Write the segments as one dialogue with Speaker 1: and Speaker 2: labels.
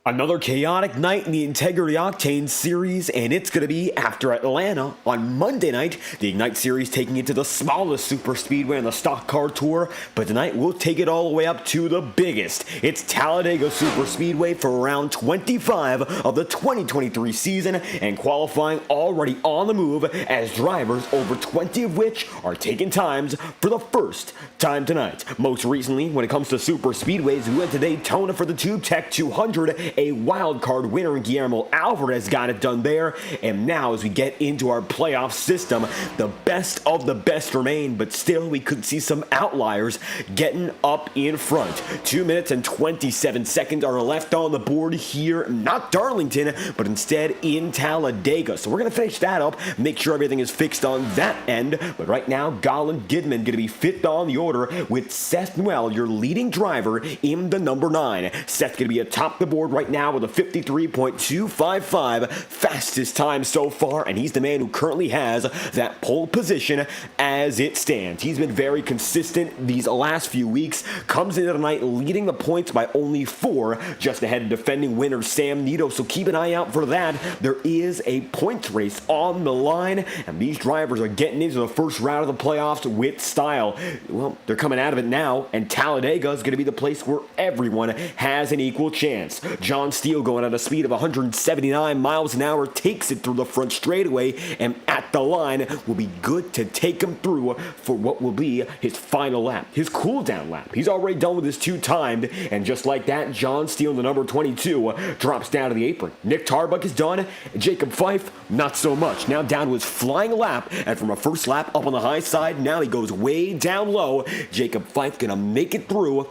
Speaker 1: Another chaotic night in the Integrity Octane Series, and it's going to be after Atlanta on Monday night. The Ignite Series taking it to the smallest superspeedway on the Stock Car Tour, but tonight we'll take it all the way up to the biggest. It's Talladega Superspeedway for round 25 of the 2023 season, and qualifying already on the move as drivers, over 20 of which are taking times for the first time tonight. Most recently, when it comes to superspeedways, we went to Daytona for the Tube Tech 200. A wild card winner, Guillermo Alvarez, got it done there. And now as we get into our playoff system, the best of the best remain, but still we could see some outliers getting up in front. 2 minutes and 27 seconds are left on the board here, not Darlington, but instead in Talladega. So we're going to finish that up, make sure everything is fixed on that end. But right now, Colin Gidman going to be fifth on the order with Seth Noel, your leading driver, in the number 9. Seth going to be atop the board right now with a 53.255, fastest time so far, and he's the man who currently has that pole position as it stands. He's been very consistent these last few weeks, comes into tonight leading the points by only 4, just ahead of defending winner Sam Nito, so keep an eye out for that. There is a points race on the line, and these drivers are getting into the first round of the playoffs with style. Well, they're coming out of it now, and Talladega is going to be the place where everyone has an equal chance. John Steele, going at a speed of 179 miles an hour, takes it through the front straightaway, and at the line will be good to take him through for what will be his final lap, his cool down lap. He's already done with his 2-timed, and just like that, John Steele, the number 22, drops down to the apron. Nick Tarbuck is done, and Jacob Fife, not so much. Now down to his flying lap, and from a first lap up on the high side, now he goes way down low. Jacob Fife gonna make it through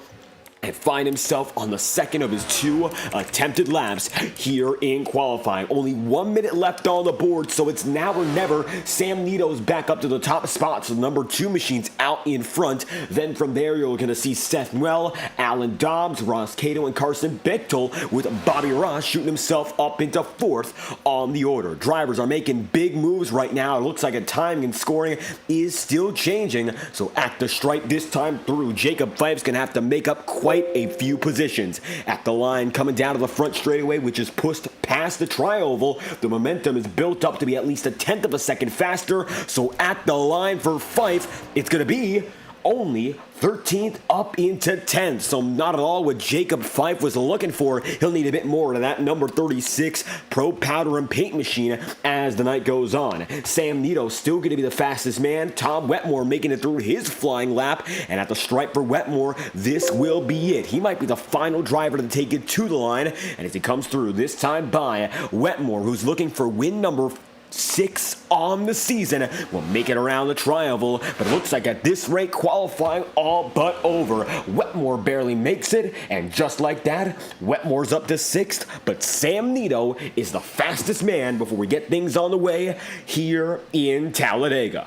Speaker 1: and find himself on the second of his 2 attempted laps here in qualifying. Only 1 minute left on the board, so it's now or never. Sam Nito's back up to the top spot, so the number 2 machine's out in front. Then from there, you're going to see Seth Noel, Alan Dobbs, Ross Cato, and Carson Bechtel, with Bobby Ross shooting himself up into 4th on the order. Drivers are making big moves right now. It looks like a timing and scoring is still changing, so at the stripe this time through, Jacob Fife's going to have to make up quite a few positions. At the line, coming down to the front straightaway, which is pushed past the tri-oval, the momentum is built up to be at least a 1/10 of a second faster, so at the line for Fife, it's going to be only 13th up into 10th, so not at all what Jacob Fife was looking for. He'll need a bit more to that number 36 Pro Powder and Paint machine as the night goes on. Sam Nito still going to be the fastest man. Tom Wetmore making it through his flying lap, and at the stripe for Wetmore, this will be it. He might be the final driver to take it to the line, and as he comes through, this time by Wetmore, who's looking for win number 6 on the season, will make it around the tri-oval, but it looks like at this rate, qualifying all but over. Wetmore barely makes it, and just like that, Wetmore's up to 6th, but Sam Nito is the fastest man before we get things on the way here in Talladega.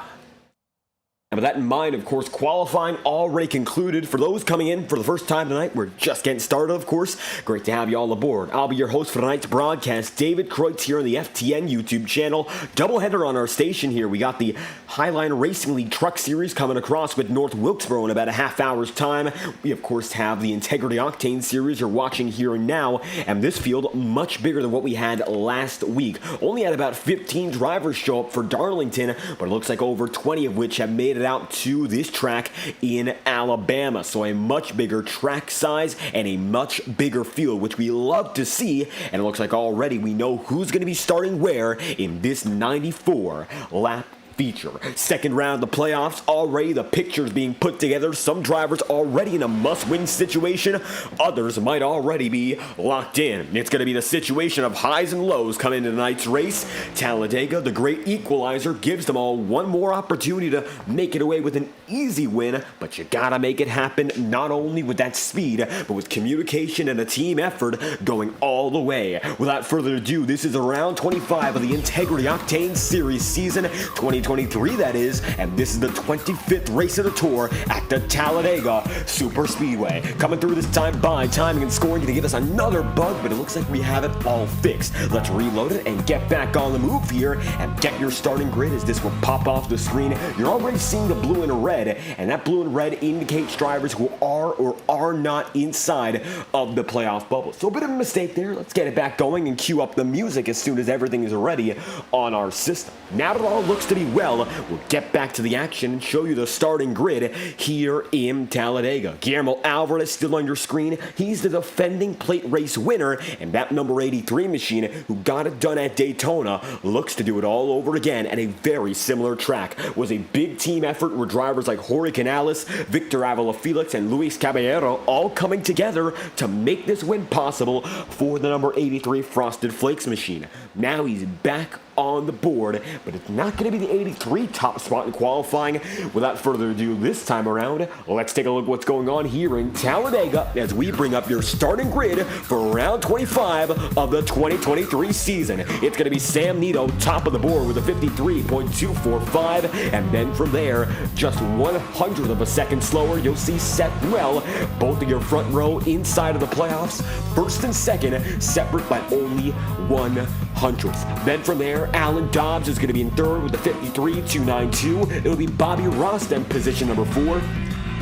Speaker 1: And with that in mind, of course, qualifying already concluded. For those coming in for the first time tonight, we're just getting started, of course. Great to have you all aboard. I'll be your host for tonight's broadcast, David Kreutz, here on the FTN YouTube channel. Doubleheader on our station here. We got the Highline Racing League Truck Series coming across with North Wilkesboro in about a half hour's time. We, of course, have the Integrity Octane Series you're watching here and now, and this field much bigger than what we had last week. Only had about 15 drivers show up for Darlington, but it looks like over 20 of which have made it out to this track in Alabama. So a much bigger track size and a much bigger field, which we love to see. And it looks like already we know who's going to be starting where in this 94 lap feature. Second round of the playoffs, already the pictures being put together. Some drivers already in a must-win situation. Others might already be locked in. It's going to be the situation of highs and lows coming into tonight's race. Talladega, the great equalizer, gives them all one more opportunity to make it away with an easy win, but you gotta make it happen not only with that speed, but with communication and a team effort going all the way. Without further ado, this is round 25 of the Integrity Octane Series season 2023. 2023 that is, and this is the 25th race of the tour at the Talladega SuperSpeedway. Coming through this time by timing and scoring to give us another bug, but it looks like we have it all fixed. Let's reload it and get back on the move here and get your starting grid as this will pop off the screen. You're already seeing the blue and red, and that blue and red indicates drivers who are or are not inside of the playoff bubble. So a bit of a mistake there. Let's get it back going and cue up the music as soon as everything is ready on our system. Now that it all looks to be well, we'll get back to the action and show you the starting grid here in Talladega. Guillermo Alvarez still on your screen. He's the defending plate race winner, and that number 83 machine who got it done at Daytona looks to do it all over again at a very similar track. It was a big team effort where drivers like Jorge Canales, Victor Avila Felix, and Luis Caballero all coming together to make this win possible for the number 83 Frosted Flakes machine. Now he's back on the board, but it's not going to be the 83 top spot in qualifying. Without further ado, this time around, let's take a look at what's going on here in Talladega as we bring up your starting grid for round 25 of the 2023 season. It's going to be Sam Nito top of the board with a 53.245, and then from there, just 1/100th of a second slower, you'll see Seth Well, both of your front row inside of the playoffs, first and second, separate by only 1/100th. Then from there, Alan Dobbs is going to be in third with a 53.292. It'll be Bobby Ross then position number 4.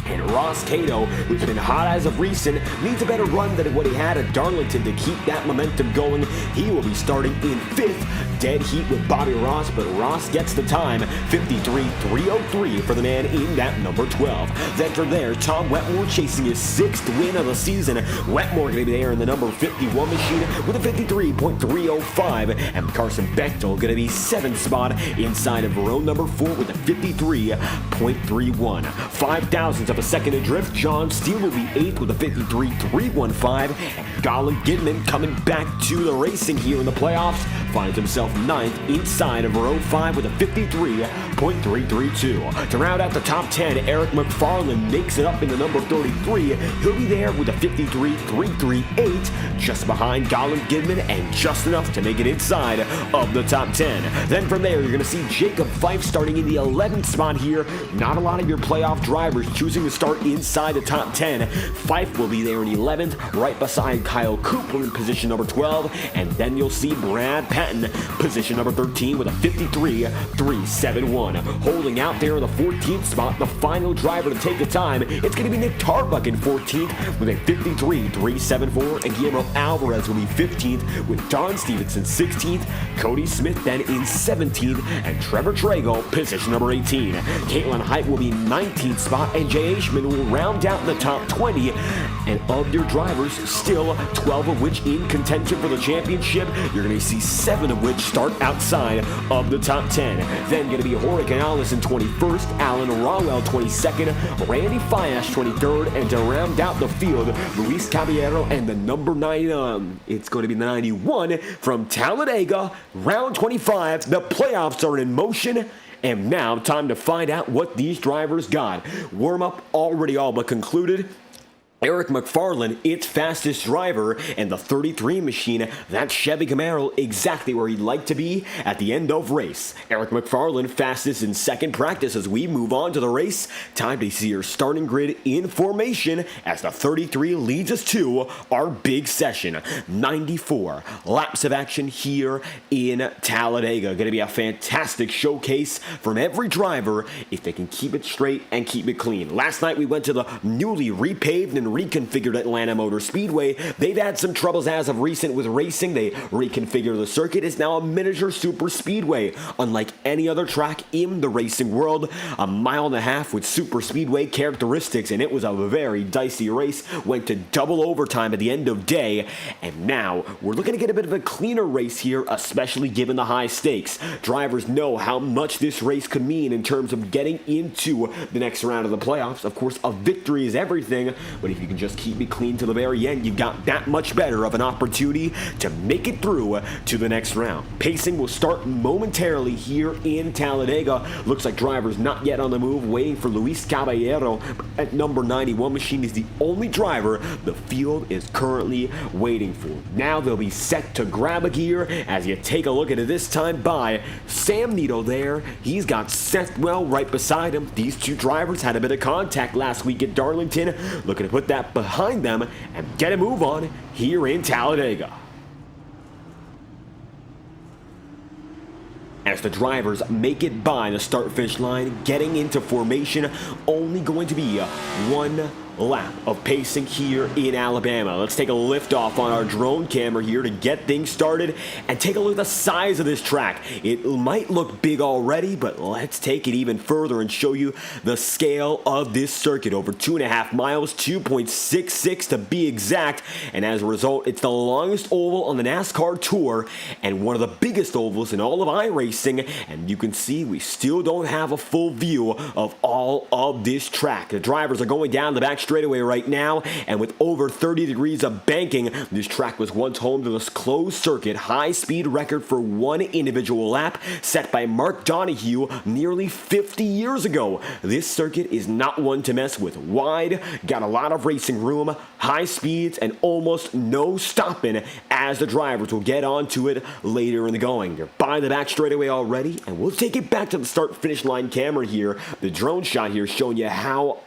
Speaker 1: And Ross Cato, who's been hot as of recent, needs a better run than what he had at Darlington to keep that momentum going. He will be starting in 5th. Dead heat with Bobby Ross, but Ross gets the time, 53.303 for the man in that number 12. Then from there, Tom Wetmore chasing his 6th win of the season. Wetmore going to be there in the number 51 machine with a 53.305. And Carson Bechtel going to be 7th spot inside of row number 4 with a 53.31. 5,000ths of a second adrift, John Steele will be 8th with a 53.315. And Colin Gidman coming back to the racing here in the playoffs finds himself 9th inside of row 5 with a 53.332. To round out the top 10, Eric McFarland makes it up in the number 33. He'll be there with a 53.338, just behind Colin Gidman and just enough to make it inside of the top 10. Then from there, you're going to see Jacob Fife starting in the 11th spot here. Not a lot of your playoff drivers choosing to start inside the top 10. Fife will be there in 11th, right beside Kyle Cooper in position number 12, and then you'll see Brad Patton, position number 13 with a 53.371. Holding out there in the 14th spot, the final driver to take the time, it's going to be Nick Tarbuck in 14th with a 53.374, and Guillermo Alvarez will be 15th with Don Stevenson 16th, Cody Smith then in 17th, and Trevor Trago, position number 18. Caitlin Height will be 19th spot, and Jay Ishman will round out the top 20. And of your drivers, still 12 of which in contention for the championship, you're going to see 7 of which start outside of the top 10. Then going to be Jorge Canales in 21st, Alan Rawell 22nd, Randy Fiash 23rd, and to round out the field, Luis Caballero and the number 9, it's going to be the 91 from Talladega, round 25. The playoffs are in motion. And now, time to find out what these drivers got. Warm-up already all but concluded. Eric McFarland, its fastest driver, and the 33 machine, that's Chevy Camaro, exactly where he'd like to be at the end of race. Eric McFarland, fastest in second practice as we move on to the race. Time to see your starting grid in formation as the 33 leads us to our big session. 94 laps of action here in Talladega. Going to be a fantastic showcase from every driver if they can keep it straight and keep it clean. Last night we went to the newly repaved and reconfigured Atlanta Motor Speedway. They've had some troubles as of recent with racing. They reconfigured the circuit. It's now a miniature super speedway, unlike any other track in the racing world. 1.5 miles with super speedway characteristics, and it was a very dicey race. Went to double overtime at the end of day, and now we're looking to get a bit of a cleaner race here, especially given the high stakes. Drivers know how much this race could mean in terms of getting into the next round of the playoffs. Of course, a victory is everything, but if if you can just keep it clean to the very end, you've got that much better of an opportunity to make it through to the next round. Pacing will start momentarily here in Talladega. Looks like drivers not yet on the move, waiting for Luis Caballero at number 91 machine is the only driver the field is currently waiting for. Now they'll be set to grab a gear as you take a look at it this time by Sam Nito there. He's got Sethwell right beside him. These two drivers had a bit of contact last week at Darlington. Looking to put that behind them and get a move on here in Talladega. As the drivers make it by the start-finish line, getting into formation, only going to be one lap of pacing here in Alabama. Let's take a lift off on our drone camera here to get things started and take a look at the size of this track. It might look big already, but let's take it even further and show you the scale of this circuit. Over 2.5 miles, 2.66 to be exact, and as a result, it's the longest oval on the NASCAR Tour and one of the biggest ovals in all of iRacing, and you can see we still don't have a full view of all of this track. The drivers are going down the back straightaway right now, and with over 30 degrees of banking, this track was once home to this closed circuit high-speed record for one individual lap set by Mark Donohue nearly 50 years ago. This circuit is not one to mess with. Wide, got a lot of racing room, high speeds, and almost no stopping as the drivers will get onto it later in the going. They're by the back straightaway already, and we'll take it back to the start-finish line camera here. The drone shot here showing you how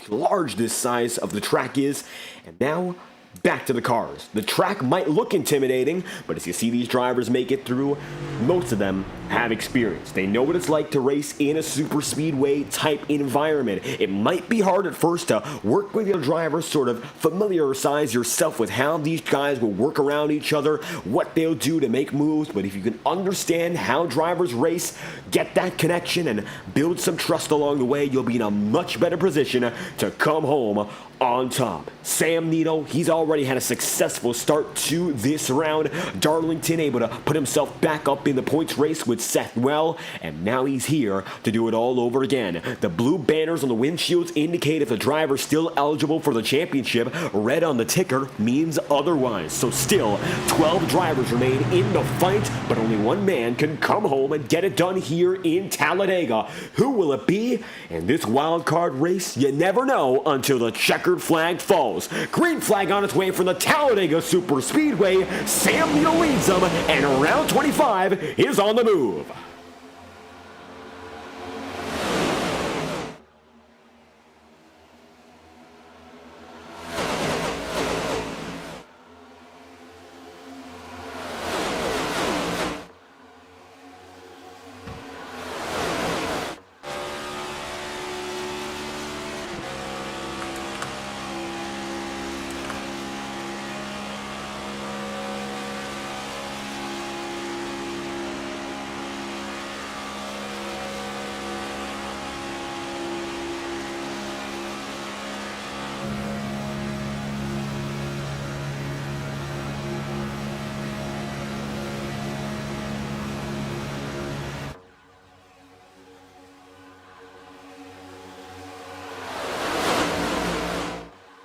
Speaker 1: large this size of the track is. And now back to the cars. The track might look intimidating, but as you see these drivers make it through, most of them have experience. They know what it's like to race in a super speedway type environment. It might be hard at first to work with your drivers, sort of familiarize yourself with how these guys will work around each other, what they'll do to make moves, but if you can understand how drivers race, get that connection, and build some trust along the way, you'll be in a much better position to come home on top. Sam Nito, he's already had a successful start to this round. Darlington able to put himself back up in the points race with Sethwell, and now he's here to do it all over again. The blue banners on the windshields indicate if the driver's still eligible for the championship. Red on the ticker means otherwise. So still, 12 drivers remain in the fight, but only one man can come home and get it done here in Talladega. Who will it be? In this wild card race, you never know until the checkered flag falls. Green flag on its way from the Talladega SuperSpeedway. Sam Nito leads them, and round 25 is on the move.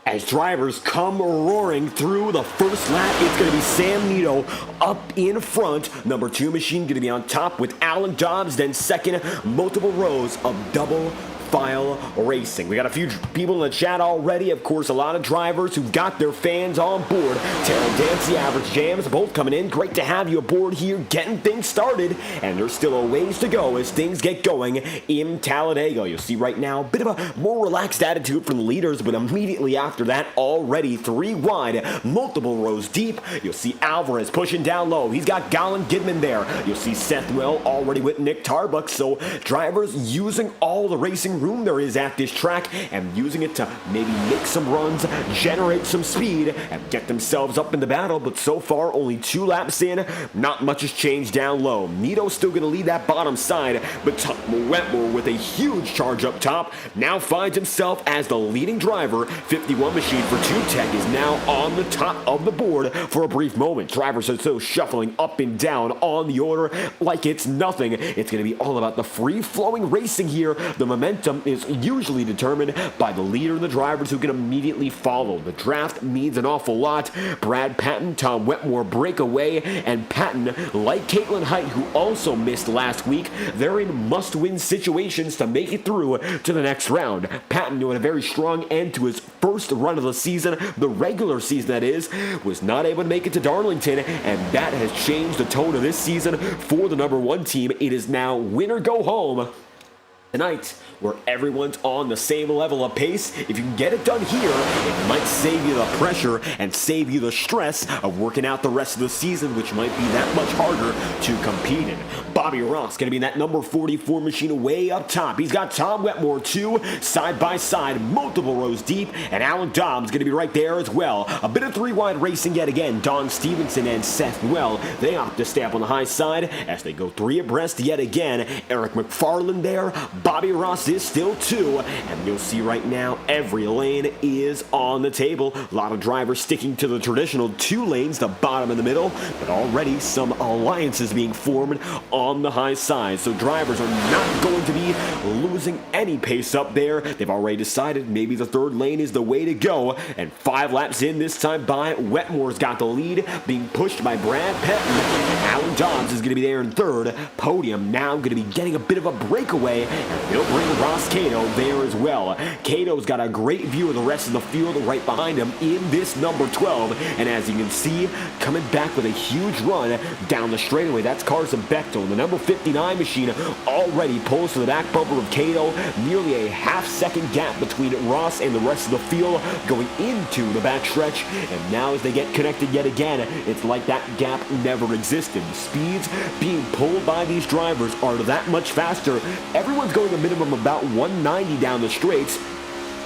Speaker 1: As drivers come roaring through the first lap, it's going to be Sam Nito up in front. Number 2 machine going to be on top with Alan Dobbs, then second, multiple rows of double file racing. We got a few people in the chat already. Of course, a lot of drivers who've got their fans on board. Terrell Dancy, Average Jams, both coming in. Great to have you aboard here, getting things started. And there's still a ways to go as things get going in Talladega. You'll see right now a bit of a more relaxed attitude from the leaders, but immediately after that, already 3 wide, multiple rows deep. You'll see Alvarez pushing down low. He's got Golan Gidman there. You'll see Sethwell already with Nick Tarbuck. So drivers using all the racing room there is at this track and using it to maybe make some runs, generate some speed, and get themselves up in the battle. But so far, only 2 laps in, not much has changed down low. Nito's still going to lead that bottom side, but Wentworth with a huge charge up top now finds himself as the leading driver. 51 machine for 2Tech is now on the top of the board for a brief moment. Drivers are still shuffling up and down on the order like it's nothing. It's going to be all about the free-flowing racing here, the momentum, momentum is usually determined by the leader and the drivers who can immediately follow. The draft means an awful lot. Brad Patton, Tom Wetmore break away, and Patton, like Caitlin Height, who also missed last week, they're in must-win situations to make it through to the next round. Patton, who had a very strong end to his first run of the season, the regular season that is, was not able to make it to Darlington, and that has changed the tone of this season for the number one team. It is now win or go home tonight, where everyone's on the same level of pace. If you can get it done here, it might save you the pressure and save you the stress of working out the rest of the season, which might be that much harder to compete in. Bobby Ross going to be in that number 44 machine way up top. He's got Tom Wetmore, too, side by side, multiple rows deep, and Alan Dobbs going to be right there as well. A bit of three-wide racing yet again. Don Stevenson and Seth Well, they opt to stay up on the high side as they go three abreast yet again. Eric McFarland there. Bobby Ross is still two, and you'll see right now every lane is on the table. A lot of drivers sticking to the traditional two lanes, the bottom and the middle, but already some alliances being formed on the high side. So drivers are not going to be losing any pace up there. They've already decided maybe the third lane is the way to go, and 5 laps in this time by Wetmore's got the lead, being pushed by Brad Patton, and Alan Dobbs is going to be there in third. Podium now going to be getting a bit of a breakaway, and they'll bring Ross Cato there as well. Cato's got a great view of the rest of the field right behind him in this number 12, and as you can see, coming back with a huge run down the straightaway, that's Carson Bechtel. The number 59 machine already pulls to the back bumper of Cato, nearly a half-second gap between Ross and the rest of the field going into the backstretch, and now as they get connected yet again, it's like that gap never existed. The speeds being pulled by these drivers are that much faster. Everyone's going a minimum of about 190 down the straights,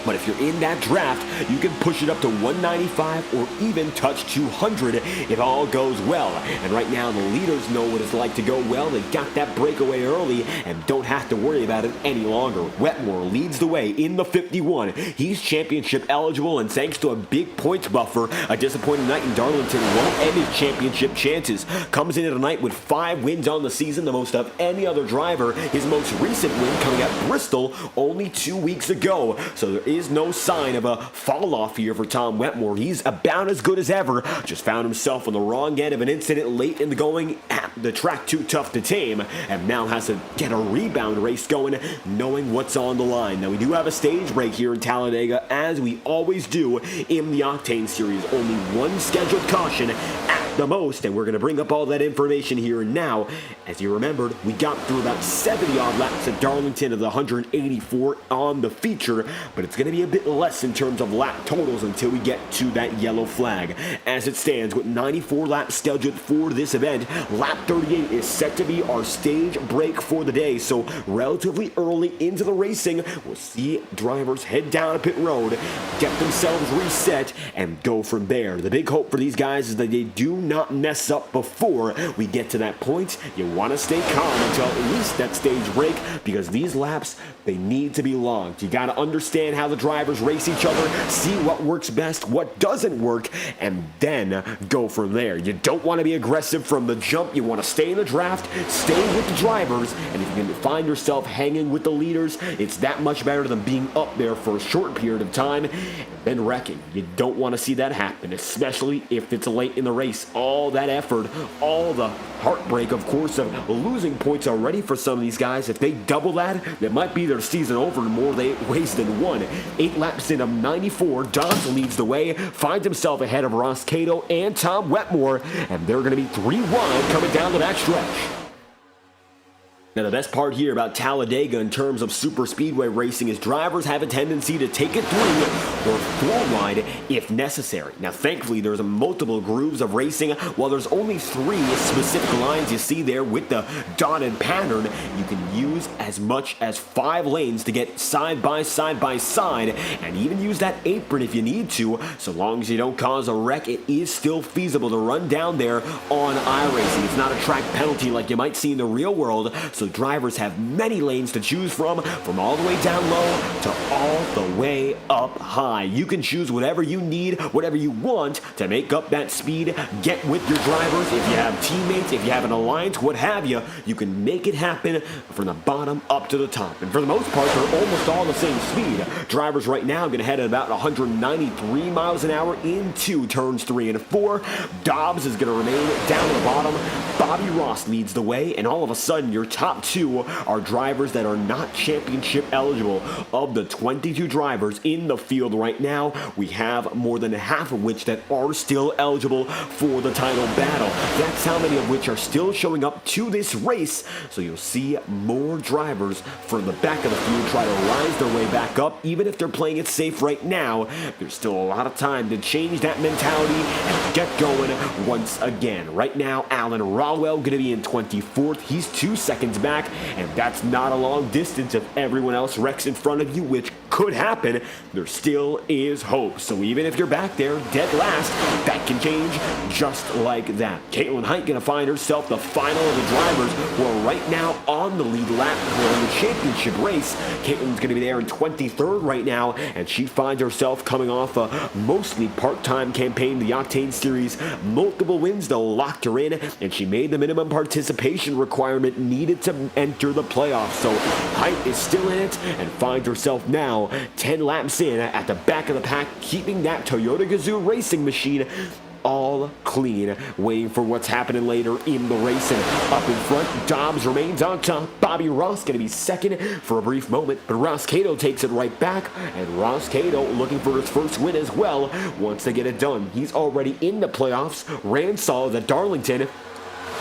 Speaker 1: but if you're in that draft, you can push it up to 195 or even touch 200 if all goes well. And right now, the leaders know what it's like to go well. They got that breakaway early and don't have to worry about it any longer. Wetmore leads the way in the 51. He's championship eligible, and thanks to a big points buffer, a disappointing night in Darlington won't end his championship chances. Comes in tonight with 5 wins on the season, the most of any other driver. His most recent win coming at Bristol only 2 weeks ago. So there is no sign of a fall off here for Tom Wetmore. He's about as good as ever. Just found himself on the wrong end of an incident late in the going. The track too tough to tame, and now has to get a rebound race going, knowing what's on the line. Now we do have a stage break here in Talladega, as we always do in the Octane Series. Only one scheduled caution at the most, and we're going to bring up all that information here and now. As you remembered, we got through about 70 odd laps at Darlington of the 184 on the feature, but it's going to be a bit less in terms of lap totals until we get to that yellow flag. As it stands, with 94 laps scheduled for this event, lap 38 is set to be our stage break for the day. So relatively early into the racing, we'll see drivers head down a pit road, get themselves reset, and go from there. The big hope for these guys is that they do not mess up before we get to that point. You want to stay calm until at least that stage break, because these laps, they need to be logged. You got to understand how the drivers race each other, see what works best, what doesn't work, and then go from there. You don't want to be aggressive from the jump. You want to stay in the draft, stay with the drivers, and if you can find yourself hanging with the leaders, it's that much better than being up there for a short period of time and then wrecking. You don't want to see that happen, especially if it's late in the race. All that effort, all the heartbreak, of course, of losing points already for some of these guys. If they double that, it might be their season over in more ways than one. 8 laps in of 94, Dobbs leads the way, finds himself ahead of Ross Cato and Tom Wetmore, and they're going to be 3 wide coming down the back stretch. Now, the best part here about Talladega in terms of super speedway racing is drivers have a tendency to take it 3 or 4 wide if necessary. Now, thankfully, there's multiple grooves of racing. While there's only 3 specific lines you see there with the dotted pattern, you can use as much as 5 lanes to get side by side by side, and even use that apron if you need to. So long as you don't cause a wreck, it is still feasible to run down there on iRacing. It's not a track penalty like you might see in the real world, so so drivers have many lanes to choose from all the way down low to all the way up high. You can choose whatever you need, whatever you want to make up that speed. Get with your drivers. If you have teammates, if you have an alliance, what have you, you can make it happen from the bottom up to the top. And for the most part, they're almost all the same speed. Drivers right now are going to head at about 193 miles an hour into turns 3 and 4. Dobbs is going to remain down at the bottom. Bobby Ross leads the way, and all of a sudden, your top 2 are drivers that are not championship eligible. Of the 22 drivers in the field right now, we have more than half of which that are still eligible for the title battle. That's how many of which are still showing up to this race, so you'll see more drivers from the back of the field try to rise their way back up. Even if they're playing it safe right now, there's still a lot of time to change that mentality and get going once again. Right now, Alan Rawell going to be in 24th. He's 2 seconds back, and that's not a long distance. If everyone else wrecks in front of you, which could happen, there still is hope. So even if you're back there dead last, that can change just like that. Caitlin Height going to find herself the final of the drivers who are right now on the lead lap in the championship race. Caitlin's going to be there in 23rd right now, and she finds herself coming off a mostly part-time campaign, the Octane Series. Multiple wins though locked her in, and she made the minimum participation requirement needed to enter the playoffs. So Height is still in it and finds herself now 10 laps in at the back of the pack, keeping that Toyota Gazoo racing machine all clean, waiting for what's happening later in the race. And up in front, Dobbs remains on top. Bobby Ross going to be second for a brief moment, but Ross Cato takes it right back, and Ross Cato looking for his first win as well once they get it done. He's already in the playoffs, ran solid at Darlington,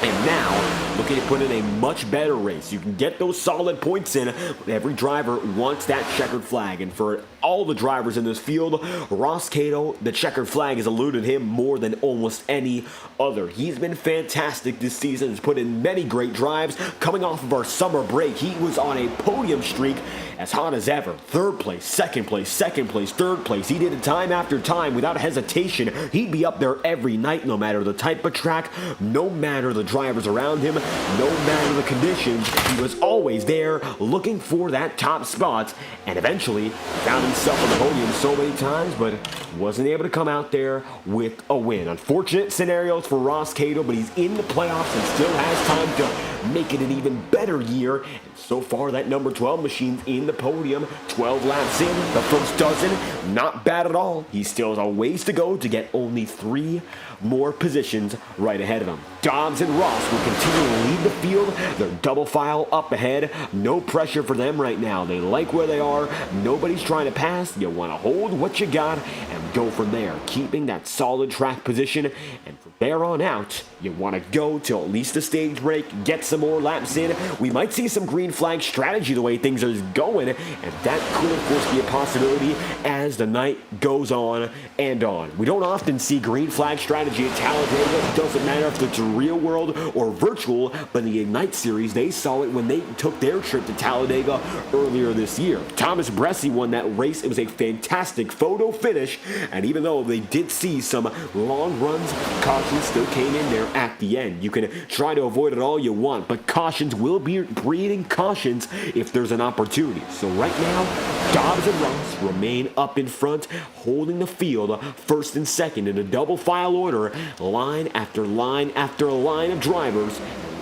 Speaker 1: and now, looking to put in a much better race. You can get those solid points in, but every driver wants that checkered flag. And for all the drivers in this field, Ross Cato, the checkered flag has eluded him more than almost any other. He's been fantastic this season. He's put in many great drives. Coming off of our summer break, he was on a podium streak as hot as ever. 3rd place, 2nd place, 2nd place, 3rd place. He did it time after time without hesitation. He'd be up there every night, no matter the type of track, no matter the drivers around him, no matter the conditions. He was always there looking for that top spot, and eventually found himself on the podium so many times, but wasn't able to come out there with a win. Unfortunate scenarios for Ross Cato, but he's in the playoffs and still has time to make it an even better year. And so far, that number 12 machine's in the podium. 12 laps in, the first dozen, not bad at all. He still has a ways to go to get only 3 more positions right ahead of him. Dobbs and Ross will continue to lead the field. They're double file up ahead. No pressure for them right now. They like where they are. Nobody's trying to pass. You want to hold what you got and go from there, keeping that solid track position. And from there on out, you want to go till at least the stage break, get some more laps in. We might see some green flag strategy the way things are going, and that could of course be a possibility as the night goes on and on. We don't often see green flag strategy at Talladega. It doesn't matter if it's real world or virtual, but in the Ignite Series, they saw it when they took their trip to Talladega earlier this year. Thomas Bressi won that race. It was a fantastic photo finish, and even though they did see some long runs, cautions still came in there at the end. You can try to avoid it all you want, but cautions will be breeding cautions if there's an opportunity. So right now, Dobbs and Ross remain up in front, holding the field first and second in a double file order, line after line after line of drivers.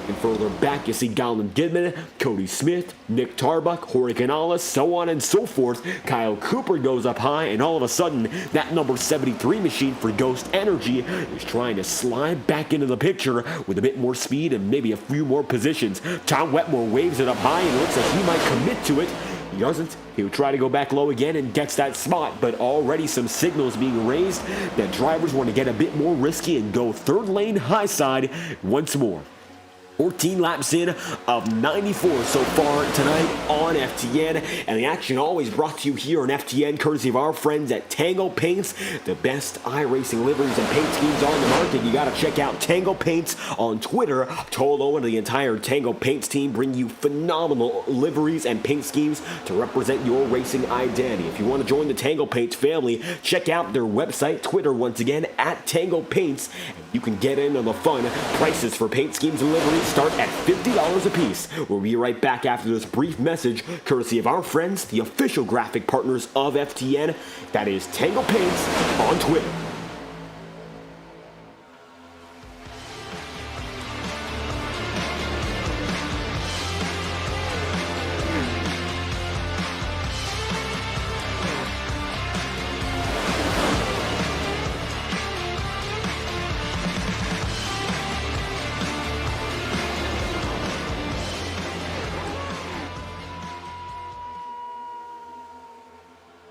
Speaker 1: And further back, you see Colin Gidman, Cody Smith, Nick Tarbuck, Jorge Canales, so on and so forth. Kyle Cooper goes up high, and all of a sudden, that number 73 machine for Ghost Energy is trying to slide back into the picture with a bit more speed and maybe a few more positions. Tom Wetmore waves it up high, and it looks like he might commit to it. He doesn't. He would try to go back low again and gets that spot, but already some signals being raised that drivers want to get a bit more risky and go 3rd lane high side once more. 14 laps in of 94 so far tonight on FTN, and the action always brought to you here on FTN courtesy of our friends at Tango Paints, the best iRacing liveries and paint schemes on the market. You got to check out Tango Paints on Twitter. Tolo and the entire Tango Paints team bring you phenomenal liveries and paint schemes to represent your racing identity. If you want to join the Tango Paints family, check out their website, Twitter once again, at Tango Paints. You can get in on the fun prices for paint schemes and liveries Tickets start at $50 a piece. We'll be right back after this brief message, courtesy of our friends, the official graphic partners of FTN. That is Tango Paints on Twitter.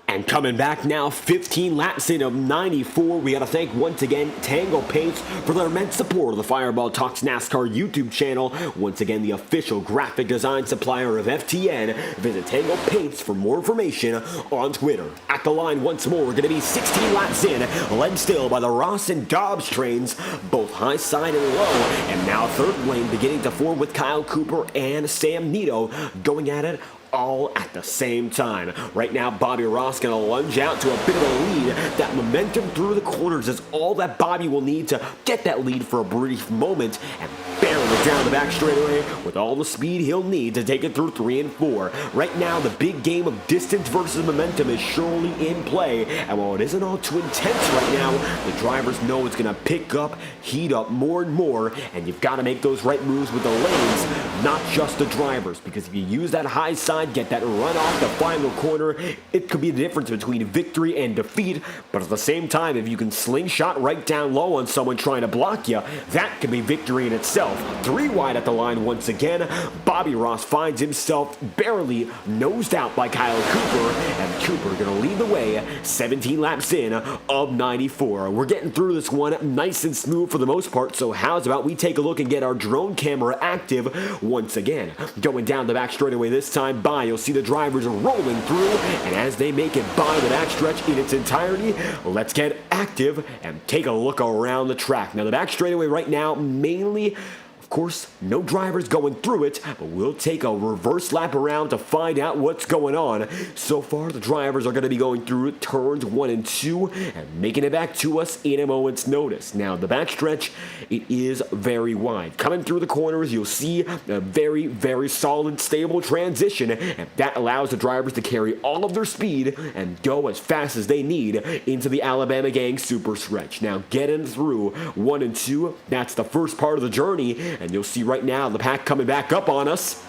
Speaker 1: And coming back now, 15 laps in of 94. We got to thank once again Tango Paints for their immense support of the Fireball Talks NASCAR YouTube channel. Once again, the official graphic design supplier of FTN. Visit Tango Paints for more information on Twitter. At the line once more, we're going to be 16 laps in, led still by the Ross and Dobbs trains, both high side and low. And now third lane beginning to form with Kyle Cooper and Sam Nito going at it all at the same time. Right now, Bobby Ross going to lunge out to a bit of a lead. That momentum through the corners is all that Bobby will need to get that lead for a brief moment and barrel it down the back straightaway with all the speed he'll need to take it through 3 and 4. Right now, the big game of distance versus momentum is surely in play, and while it isn't all too intense right now, the drivers know it's going to pick up, heat up more and more, and you've got to make those right moves with the lanes, not just the drivers, because if you use that high side, get that run off the final corner, it could be the difference between victory and defeat. But at the same time, if you can slingshot right down low on someone trying to block you, that could be victory in itself. 3 wide at the line once again. Bobby Ross finds himself barely nosed out by Kyle Cooper, and Cooper gonna lead the way 17 laps in of 94. We're getting through this one nice and smooth for the most part, so how's about we take a look and get our drone camera active once again. Going down the back straightaway this time, you'll see the drivers rolling through, and as they make it by the backstretch in its entirety, let's get active and take a look around the track. Now the back straightaway right now, mainly, of course, no drivers going through it, but we'll take a reverse lap around to find out what's going on. So far, the drivers are going to be going through turns 1 and 2 and making it back to us in a moment's notice. Now, the backstretch, it is very wide. Coming through the corners, you'll see a very, very solid, stable transition, and that allows the drivers to carry all of their speed and go as fast as they need into the Alabama Gang Super Stretch. Now, getting through 1 and 2, that's the first part of the journey. And you'll see right now the pack coming back up on us.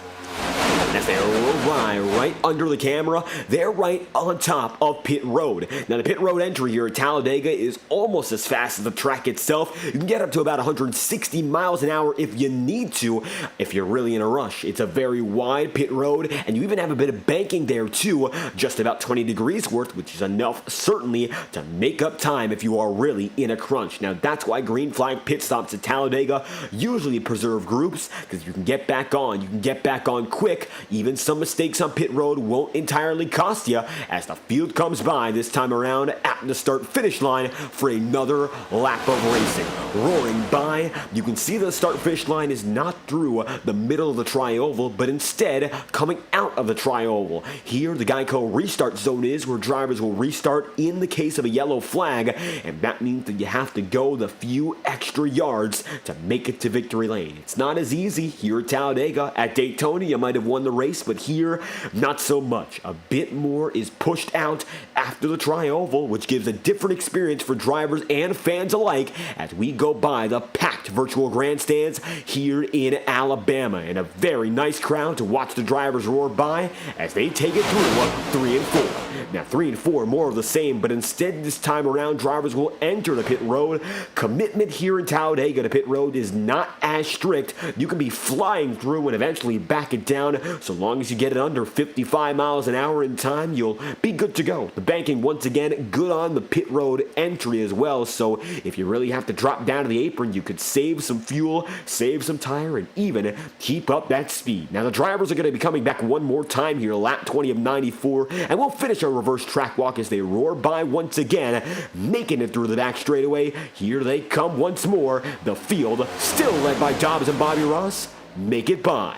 Speaker 1: As they roll by right under the camera, they're right on top of pit road. Now the pit road entry here at Talladega is almost as fast as the track itself. You can get up to about 160 miles an hour if you need to, if you're really in a rush. It's a very wide pit road, and you even have a bit of banking there too, just about 20 degrees worth, which is enough certainly to make up time if you are really in a crunch. Now that's why green flag pit stops at Talladega usually preserve groups, because you can get back on quick. Even some mistakes on pit road won't entirely cost you as the field comes by this time around at the start-finish line for another lap of racing. Roaring by, you can see the start-finish line is not through the middle of the tri-oval, but instead coming out of the tri-oval. Here, the Geico restart zone is where drivers will restart in the case of a yellow flag, and that means that you have to go the few extra yards to make it to victory lane. It's not as easy here at Talladega. At Daytona, you might have won the race, but here, not so much. A bit more is pushed out after the tri-oval, which gives a different experience for drivers and fans alike as we go by the packed virtual grandstands here in Alabama, and a very nice crowd to watch the drivers roar by as they take it through 3 and 4. Now 3 and 4 more of the same, but instead this time around drivers will enter the pit road. Commitment here in Talladega to pit road is not as strict. You can be flying through and eventually back it down. So long as you get it under 55 miles an hour in time, you'll be good to go. The banking, once again, good on the pit road entry as well, so if you really have to drop down to the apron, you could save some fuel, save some tire, and even keep up that speed. Now, the drivers are going to be coming back one more time here, lap 20 of 94, and we'll finish our reverse track walk as they roar by once again, making it through the back straightaway. Here they come once more. The field, still led by Dobbs and Bobby Ross, make it by.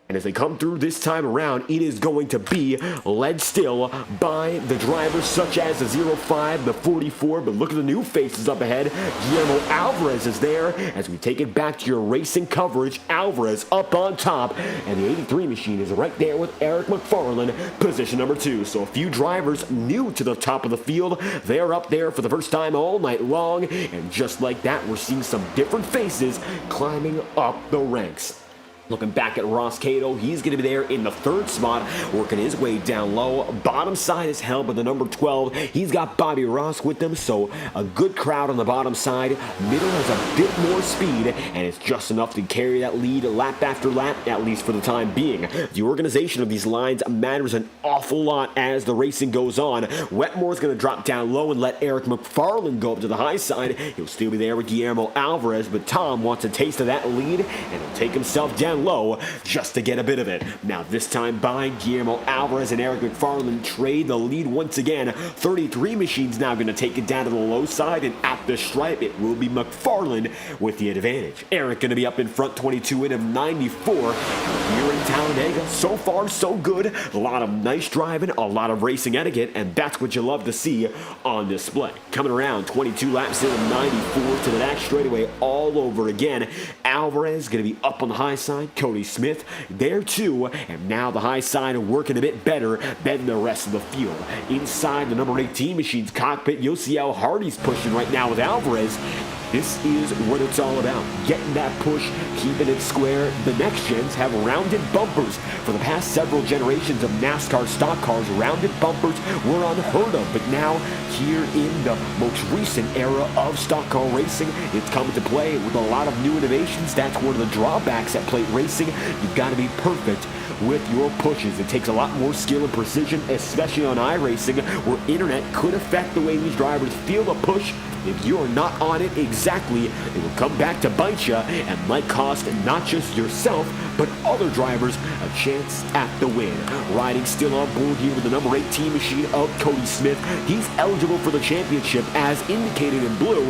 Speaker 1: And as they come through this time around, it is going to be led still by the drivers such as the 05, the 44, but look at the new faces up ahead. Guillermo Alvarez is there as we take it back to your racing coverage. Alvarez up on top, and the 83 machine is right there with Eric McFarland, position number 2. So a few drivers new to the top of the field. They're up there for the first time all night long, and just like that, we're seeing some different faces climbing up the ranks. Looking back at Ross Cato, he's going to be there in the 3rd spot, working his way down low. Bottom side is held by the number 12. He's got Bobby Ross with them, so a good crowd on the bottom side. Middle has a bit more speed, and it's just enough to carry that lead lap after lap, at least for the time being. The organization of these lines matters an awful lot as the racing goes on. Wetmore's going to drop down low and let Eric McFarland go up to the high side. He'll still be there with Guillermo Alvarez, but Tom wants a taste of that lead, and he'll take himself down low just to get a bit of it. Now this time by Guillermo Alvarez and Eric McFarland trade the lead once again. 33 machine's now going to take it down to the low side, and at the stripe it will be McFarland with the advantage. Eric going to be up in front, 22 in of 94 here in Talladega. So far so good. A lot of nice driving, a lot of racing etiquette, and that's what you love to see on display. Coming around 22 laps in of 94 to the back straightaway all over again. Alvarez going to be up on the high side. Cody Smith there too, and now the high side working a bit better than the rest of the field. Inside the number 18 machine's cockpit, you'll see how hard he's pushing right now with Alvarez. This is what it's all about. Getting that push, keeping it square. The next gens have rounded bumpers. For the past several generations of NASCAR stock cars, rounded bumpers were unheard of. But now, here in the most recent era of stock car racing, it's come to play with a lot of new innovations. That's one of the drawbacks at plate racing. You've got to be perfect with your pushes. It takes a lot more skill and precision, especially on iRacing, where internet could affect the way these drivers feel the push. If you're not on it exactly, it will come back to bite you and might cost not just yourself, but other drivers a chance at the win. Riding still on board here with the number 18 machine of Cody Smith. He's eligible for the championship as indicated in blue.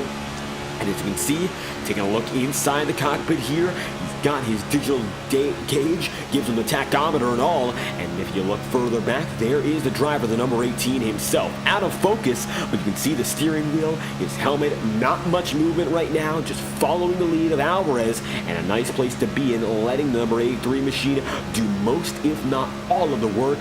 Speaker 1: And as you can see, taking a look inside the cockpit here, he's got his digital gauge, gives him the tachometer and all. And if you look further back, there is the driver, the number 18 himself. Out of focus, but you can see the steering wheel, his helmet, not much movement right now, just following the lead of Alvarez, and a nice place to be in, letting the number 83 machine do most, if not all of the work.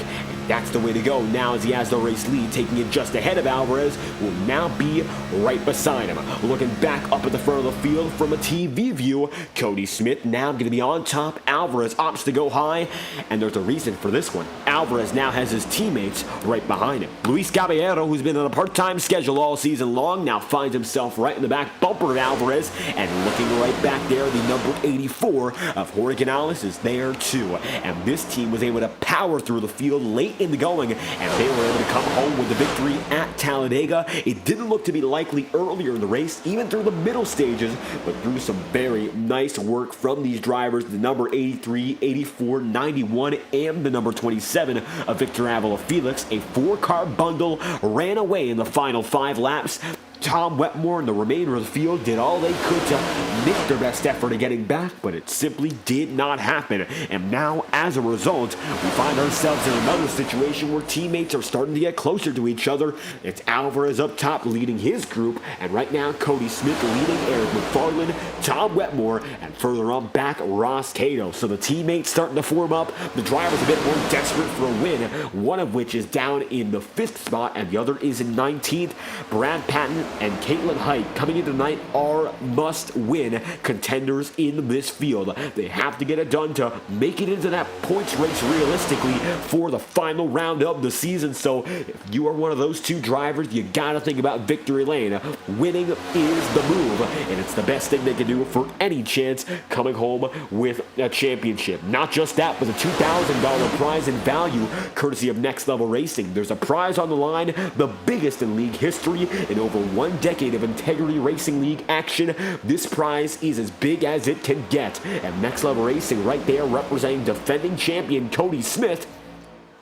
Speaker 1: That's the way to go now as he has the race lead, taking it just ahead of Alvarez, will now be right beside him. Looking back up at the front of the field from a TV view, Cody Smith now going to be on top. Alvarez opts to go high, and there's a reason for this one. Alvarez now has his teammates right behind him. Luis Caballero, who's been on a part-time schedule all season long, now finds himself right in the back bumper of Alvarez, and looking right back there, the number 84 of Jorge Canales is there too. And this team was able to power through the field late in the going, and they were able to come home with the victory at Talladega. It didn't look to be likely earlier in the race, even through the middle stages, but through some very nice work from these drivers, the number 83, 84, 91, and the number 27 of Victor Avila Felix. A 4-car bundle ran away in the final 5 laps. Tom Wetmore and the remainder of the field did all they could to make their best effort at getting back, but it simply did not happen. And now, as a result, we find ourselves in another situation where teammates are starting to get closer to each other. It's Alvarez up top leading his group, and right now Cody Smith leading Eric McFarland, Tom Wetmore, and further on back Ross Cato. So the teammates starting to form up. The driver's a bit more desperate for a win, one of which is down in the 5th spot and the other is in 19th. Brad Patton and Caitlin Height coming into tonight are must-win contenders in this field. They have to get it done to make it into that points race realistically for the final round of the season. So if you are one of those two drivers, you gotta think about victory lane. Winning is the move, and it's the best thing they can do for any chance coming home with a championship. Not just that, but a $2,000 prize in value courtesy of Next Level Racing. There's a prize on the line, the biggest in league history in over 1 decade of Integrity Racing League action. This prize is as big as it can get, and Next Level Racing right there representing defending champion Cody Smith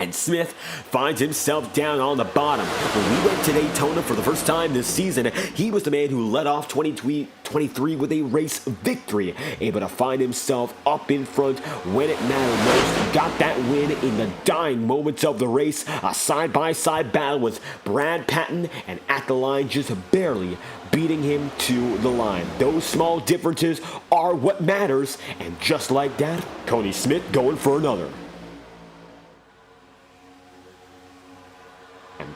Speaker 1: And Smith finds himself down on the bottom. When we went to Daytona for the first time this season, he was the man who led off 2023 with a race victory, able to find himself up in front when it mattered most. Got that win in the dying moments of the race. A side-by-side battle with Brad Patton, and at the line just barely beating him to the line. Those small differences are what matters, and just like that, Tony Smith going for another.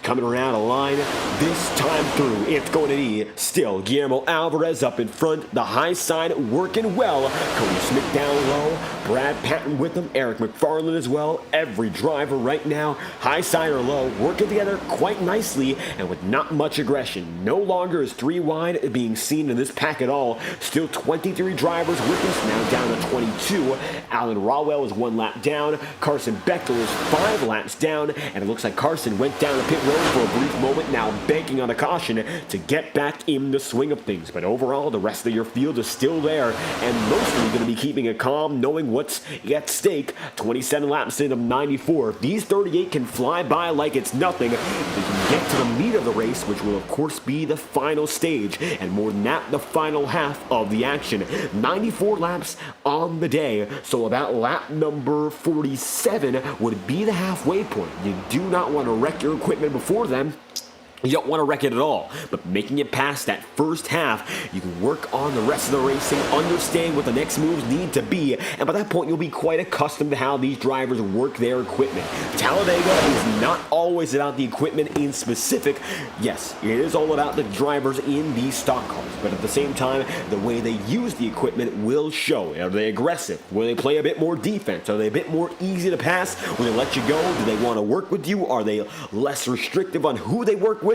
Speaker 1: Coming around a line, this time through, it's going to be still Guillermo Alvarez up in front, the high side working well, Cody Smith down low, Brad Patton with him, Eric McFarland as well. Every driver right now, high side or low, working together quite nicely and with not much aggression. No longer is 3 wide being seen in this pack at all. Still 23 drivers with us, now down to 22. Alan Rawell is 1 lap down, Carson Bechtel is 5 laps down, and it looks like Carson went down the pit road for a brief moment, now banking on a caution to get back in the swing of things. But overall, the rest of your field is still there, and mostly going to be keeping it calm, knowing what's at stake. 27 laps in of 94. These 38 can fly by like it's nothing. They can get to the meat of the race, which will of course be the final stage, and more than that, the final half of the action. 94 laps on the day, so about lap number 47 would be the halfway point. You do not want to wreck your equipment before then. You don't want to wreck it at all, but making it past that first half, you can work on the rest of the racing, understand what the next moves need to be, and by that point you'll be quite accustomed to how these drivers work their equipment. Talladega is not always about the equipment in specific. Yes, it is all about the drivers in these stock cars, but at the same time, the way they use the equipment will show. Are they aggressive? Will they play a bit more defense? Are they a bit more easy to pass? Will they let you go? Do they want to work with you? Are they less restrictive on who they work with?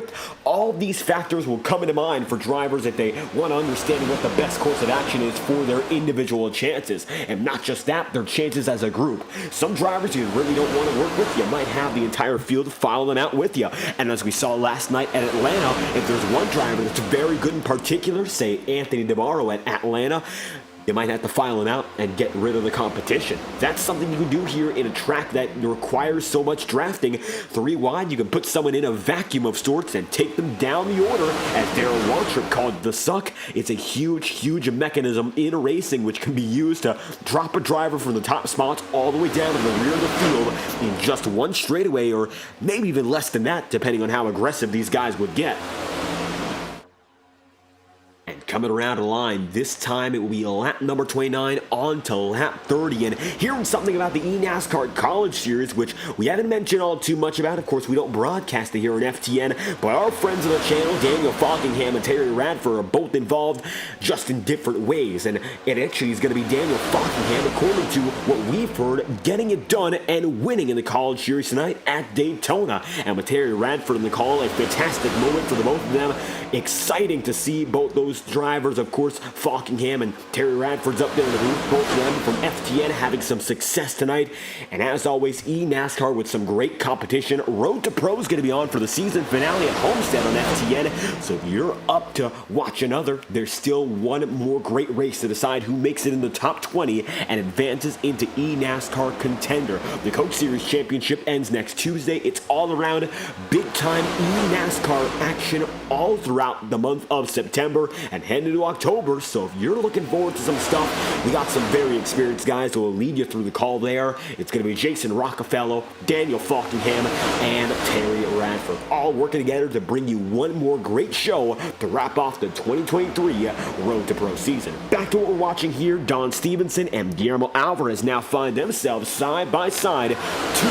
Speaker 1: All these factors will come into mind for drivers if they want to understand what the best course of action is for their individual chances. And not just that, their chances as a group. Some drivers you really don't want to work with, you might have the entire field following out with you. And as we saw last night at Atlanta, if there's one driver that's very good in particular, say Anthony DeMaro at Atlanta, you might have to file him out and get rid of the competition. That's something you can do here in a track that requires so much drafting. 3 wide, you can put someone in a vacuum of sorts and take them down the order. As Darrell Waltrip called the suck, it's a huge mechanism in racing which can be used to drop a driver from the top spots all the way down to the rear of the field in just one straightaway, or maybe even less than that, depending on how aggressive these guys would get. Coming around the line, this time it will be lap number 29 on to lap 30. And hearing something about the eNASCAR College Series, which we haven't mentioned all too much about. Of course, we don't broadcast it here on FTN, but our friends on the channel, Daniel Falkingham and Terry Radford, are both involved just in different ways. And it actually is going to be Daniel Falkingham, according to what we've heard, getting it done and winning in the College Series tonight at Daytona. And with Terry Radford in the call, a fantastic moment for the both of them. Exciting to see both those drivers, of course, Falkingham and Terry Radford's up there in the booth, both of them from FTN having some success tonight. And as always, eNASCAR with some great competition. Road to Pro is going to be on for the season finale at Homestead on FTN. So if you're up to watch another, there's still one more great race to decide who makes it in the top 20 and advances into eNASCAR Contender. The Coke Series Championship ends next Tuesday. It's all around big-time eNASCAR action all throughout the month of September and head into October. So if you're looking forward to some stuff, we got some very experienced guys who will lead you through the call there. It's going to be Jason Rockefeller, Daniel Falkingham, and Terry Radford, all working together to bring you one more great show to wrap off the 2023 Road to Pro season. Back to what we're watching here, Don Stevenson and Guillermo Alvarez now find themselves side by side, 2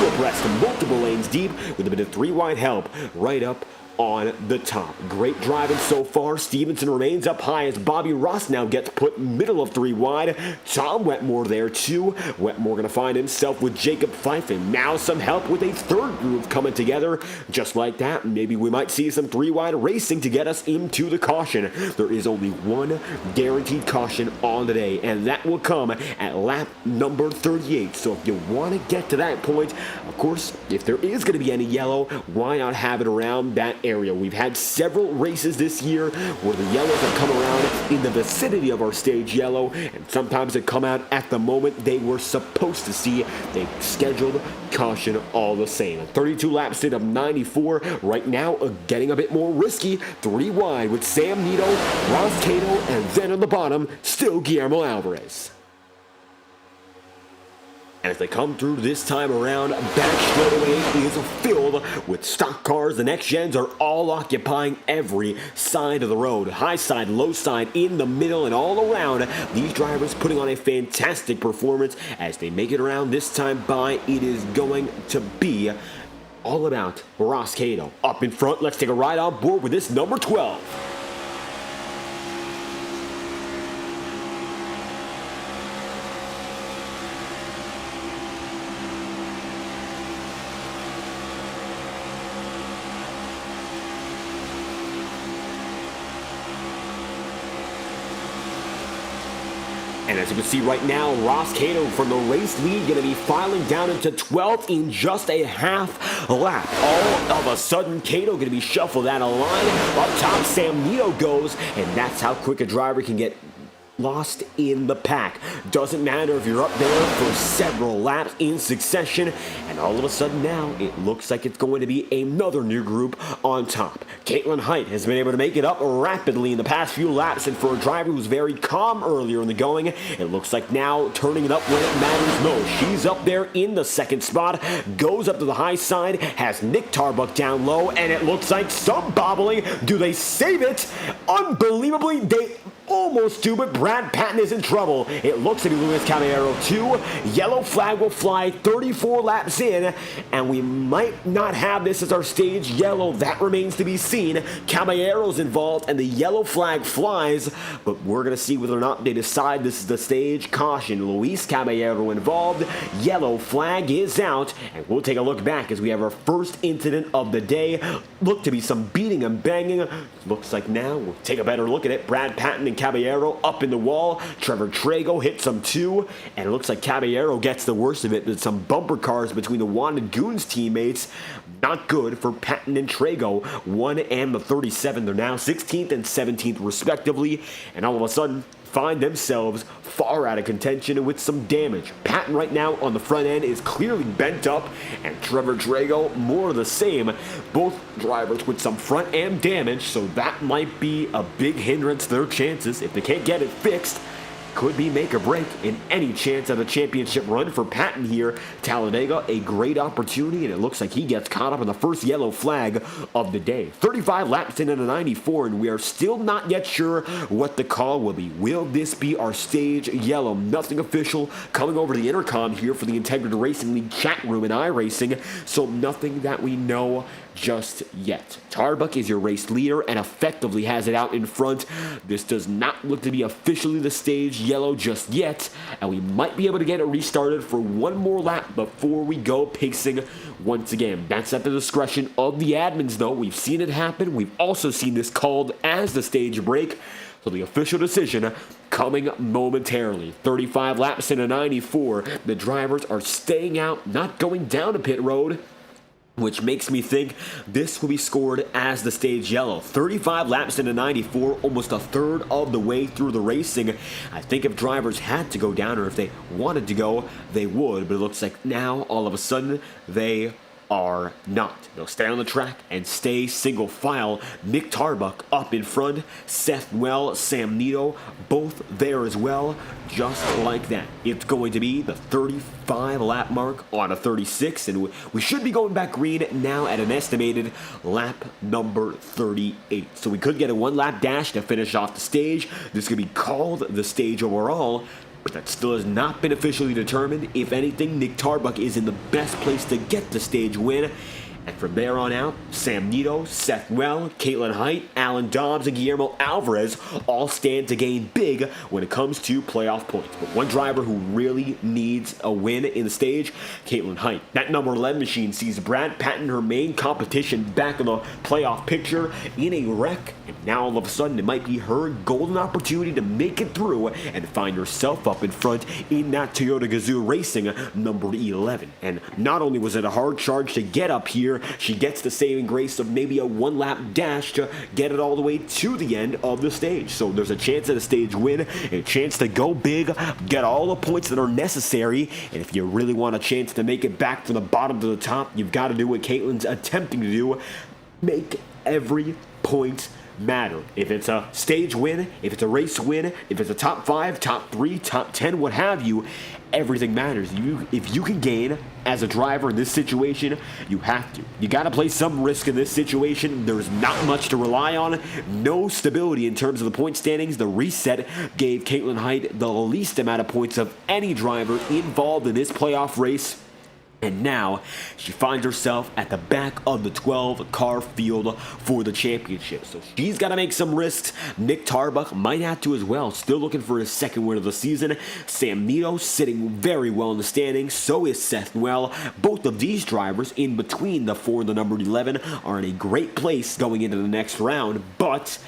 Speaker 1: abreast, multiple lanes deep, with a bit of 3 wide help right up on the top. Great driving so far. Stevenson remains up high as Bobby Ross now gets put middle of 3 wide. Tom Wetmore there too. Wetmore going to find himself with Jacob Fife, and now some help with a 3rd groove coming together. Just like that, maybe we might see some 3 wide racing to get us into the caution. There is only one guaranteed caution on the day, and that will come at lap number 38. So if you want to get to that point, of course, if there is going to be any yellow, why not have it around that area area. We've had several races this year where the yellows have come around in the vicinity of our stage yellow, and sometimes they come out at the moment they were supposed to see. They scheduled caution all the same. A 32 lap stint of 94 right now, getting a bit more risky. 3 wide with Sam Nito, Ross Cato, and then on the bottom, still Guillermo Alvarez. And as they come through this time around, back straightaway is filled with stock cars. The next gens are all occupying every side of the road. High side, low side, in the middle, and all around. These drivers putting on a fantastic performance as they make it around this time by. It is going to be all about Ross Cato. Up in front, let's take a ride on board with this number 12. And as you can see right now, Ross Cato from the race lead going to be filing down into 12th in just a half lap. All of a sudden, Cato going to be shuffled out of line. Up top, Sam Nito goes, and that's how quick a driver can get lost in the pack. Doesn't matter if you're up there for several laps in succession, and all of a sudden now it looks like it's going to be another new group on top. Caitlin Height has been able to make it up rapidly in the past few laps, and for a driver who was very calm earlier in the going, it looks like now turning it up when it matters most. She's up there in the second spot, goes up to the high side, has Nick Tarbuck down low, and it looks like some bobbling. Do they save it? Unbelievably, they almost do, but Brad Patton is in trouble. It looks to be Luis Caballero too. Yellow flag will fly 34 laps in, and we might not have this as our stage yellow. That remains to be seen. Caballero's involved, and the yellow flag flies, but we're going to see whether or not they decide this is the stage. Caution, Luis Caballero involved. Yellow flag is out, and we'll take a look back as we have our first incident of the day. Look to be some beating and banging. Looks like now we'll take a better look at it. Brad Patton and Caballero up in the wall. Trevor Trago hits some too, and it looks like Caballero gets the worst of it. There's some bumper cars between the Wanted Goons teammates. Not good for Patton and Trago. 1 and the 37. They're now 16th and 17th respectively, and all of a sudden find themselves far out of contention with some damage. Patton right now on the front end is clearly bent up, and Trevor Trago more of the same. Both drivers with some front end damage, so that might be a big hindrance to their chances. If they can't get it fixed, could be make or break in any chance at a championship run for Patton here. Talladega, a great opportunity, and it looks like he gets caught up in the first yellow flag of the day. 35 laps in at a 94, and we are still not yet sure what the call will be. Will this be our stage yellow? Nothing official coming over to the intercom here for the Integrity Racing League chat room in iRacing, so nothing that we know just yet. Tarbuck is your race leader and effectively has it out in front. This does not look to be officially the stage yellow just yet, and we might be able to get it restarted for one more lap before we go pacing once again. That's at the discretion of the admins though. We've seen it happen. We've also seen this called as the stage break. So the official decision coming momentarily. 35 laps in a 94. The drivers are staying out, not going down a pit road, which makes me think this will be scored as the stage yellow. 35 laps into 94, almost a third of the way through the racing. I think if drivers had to go down, or if they wanted to go, they would, but it looks like now, all of a sudden, they are not. They'll stay on the track and stay single file. Nick Tarbuck up in front, Seth Well, Sam Nito, both there as well, just like that. It's going to be the 35 lap mark on a 36, and we should be going back green now at an estimated lap number 38. So we could get a one lap dash to finish off the stage. This could be called the stage overall, but that still has not been officially determined. If anything, Nick Tarbuck is in the best place to get the stage win. And from there on out, Sam Nito, Seth Well, Caitlin Height, Alan Dobbs, and Guillermo Alvarez all stand to gain big when it comes to playoff points. But one driver who really needs a win in the stage, Caitlin Height. That number 11 machine sees Brad Patton, her main competition, back in the playoff picture in a wreck. And now all of a sudden it might be her golden opportunity to make it through and find herself up in front in that Toyota Gazoo Racing number 11. And not only was it a hard charge to get up here, here, she gets the saving grace of maybe a one-lap dash to get it all the way to the end of the stage. So there's a chance at a stage win, a chance to go big, get all the points that are necessary, and if you really want a chance to make it back from the bottom to the top, you've got to do what Caitlin's attempting to do: make every point matter. If it's a stage win, if it's a race win, if it's a top 5, top 3, top 10, what have you, everything matters. If you can gain as a driver in this situation, you have to. You got to play some risk in this situation. There's not much to rely on. No stability in terms of the point standings. The reset gave Caitlin Height the least amount of points of any driver involved in this playoff race. And now she finds herself at the back of the 12-car field for the championship. So she's got to make some risks. Nick Tarbuck might have to as well. Still looking for his second win of the season. Sam Nito sitting very well in the standings. So is Seth Well. Both of these drivers in between the 4 and the number 11 are in a great place going into the next round. But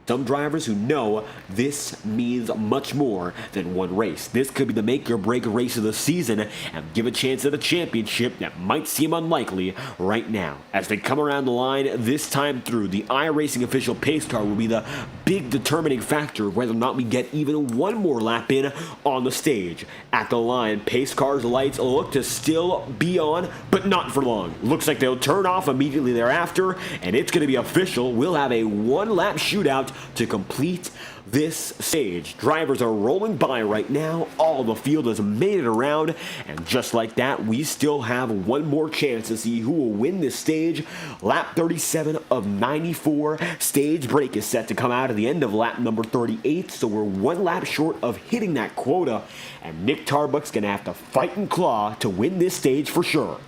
Speaker 1: some drivers who know this means much more than one race. This could be the make or break race of the season and give a chance at a championship that might seem unlikely right now. As they come around the line this time through, the iRacing official pace car will be the big determining factor of whether or not we get even one more lap in on the stage. At the line, pace car's lights look to still be on, but not for long. Looks like they'll turn off immediately thereafter, and it's going to be official. We'll have a one-lap shootout to complete this stage. Drivers are rolling by right now. All the field has made it around, and just like that, we still have one more chance to see who will win this stage. Lap 37 of 94. Stage break is set to come out at the end of lap number 38, so we're one lap short of hitting that quota, and Nick Tarbuck's gonna have to fight and claw to win this stage for sure.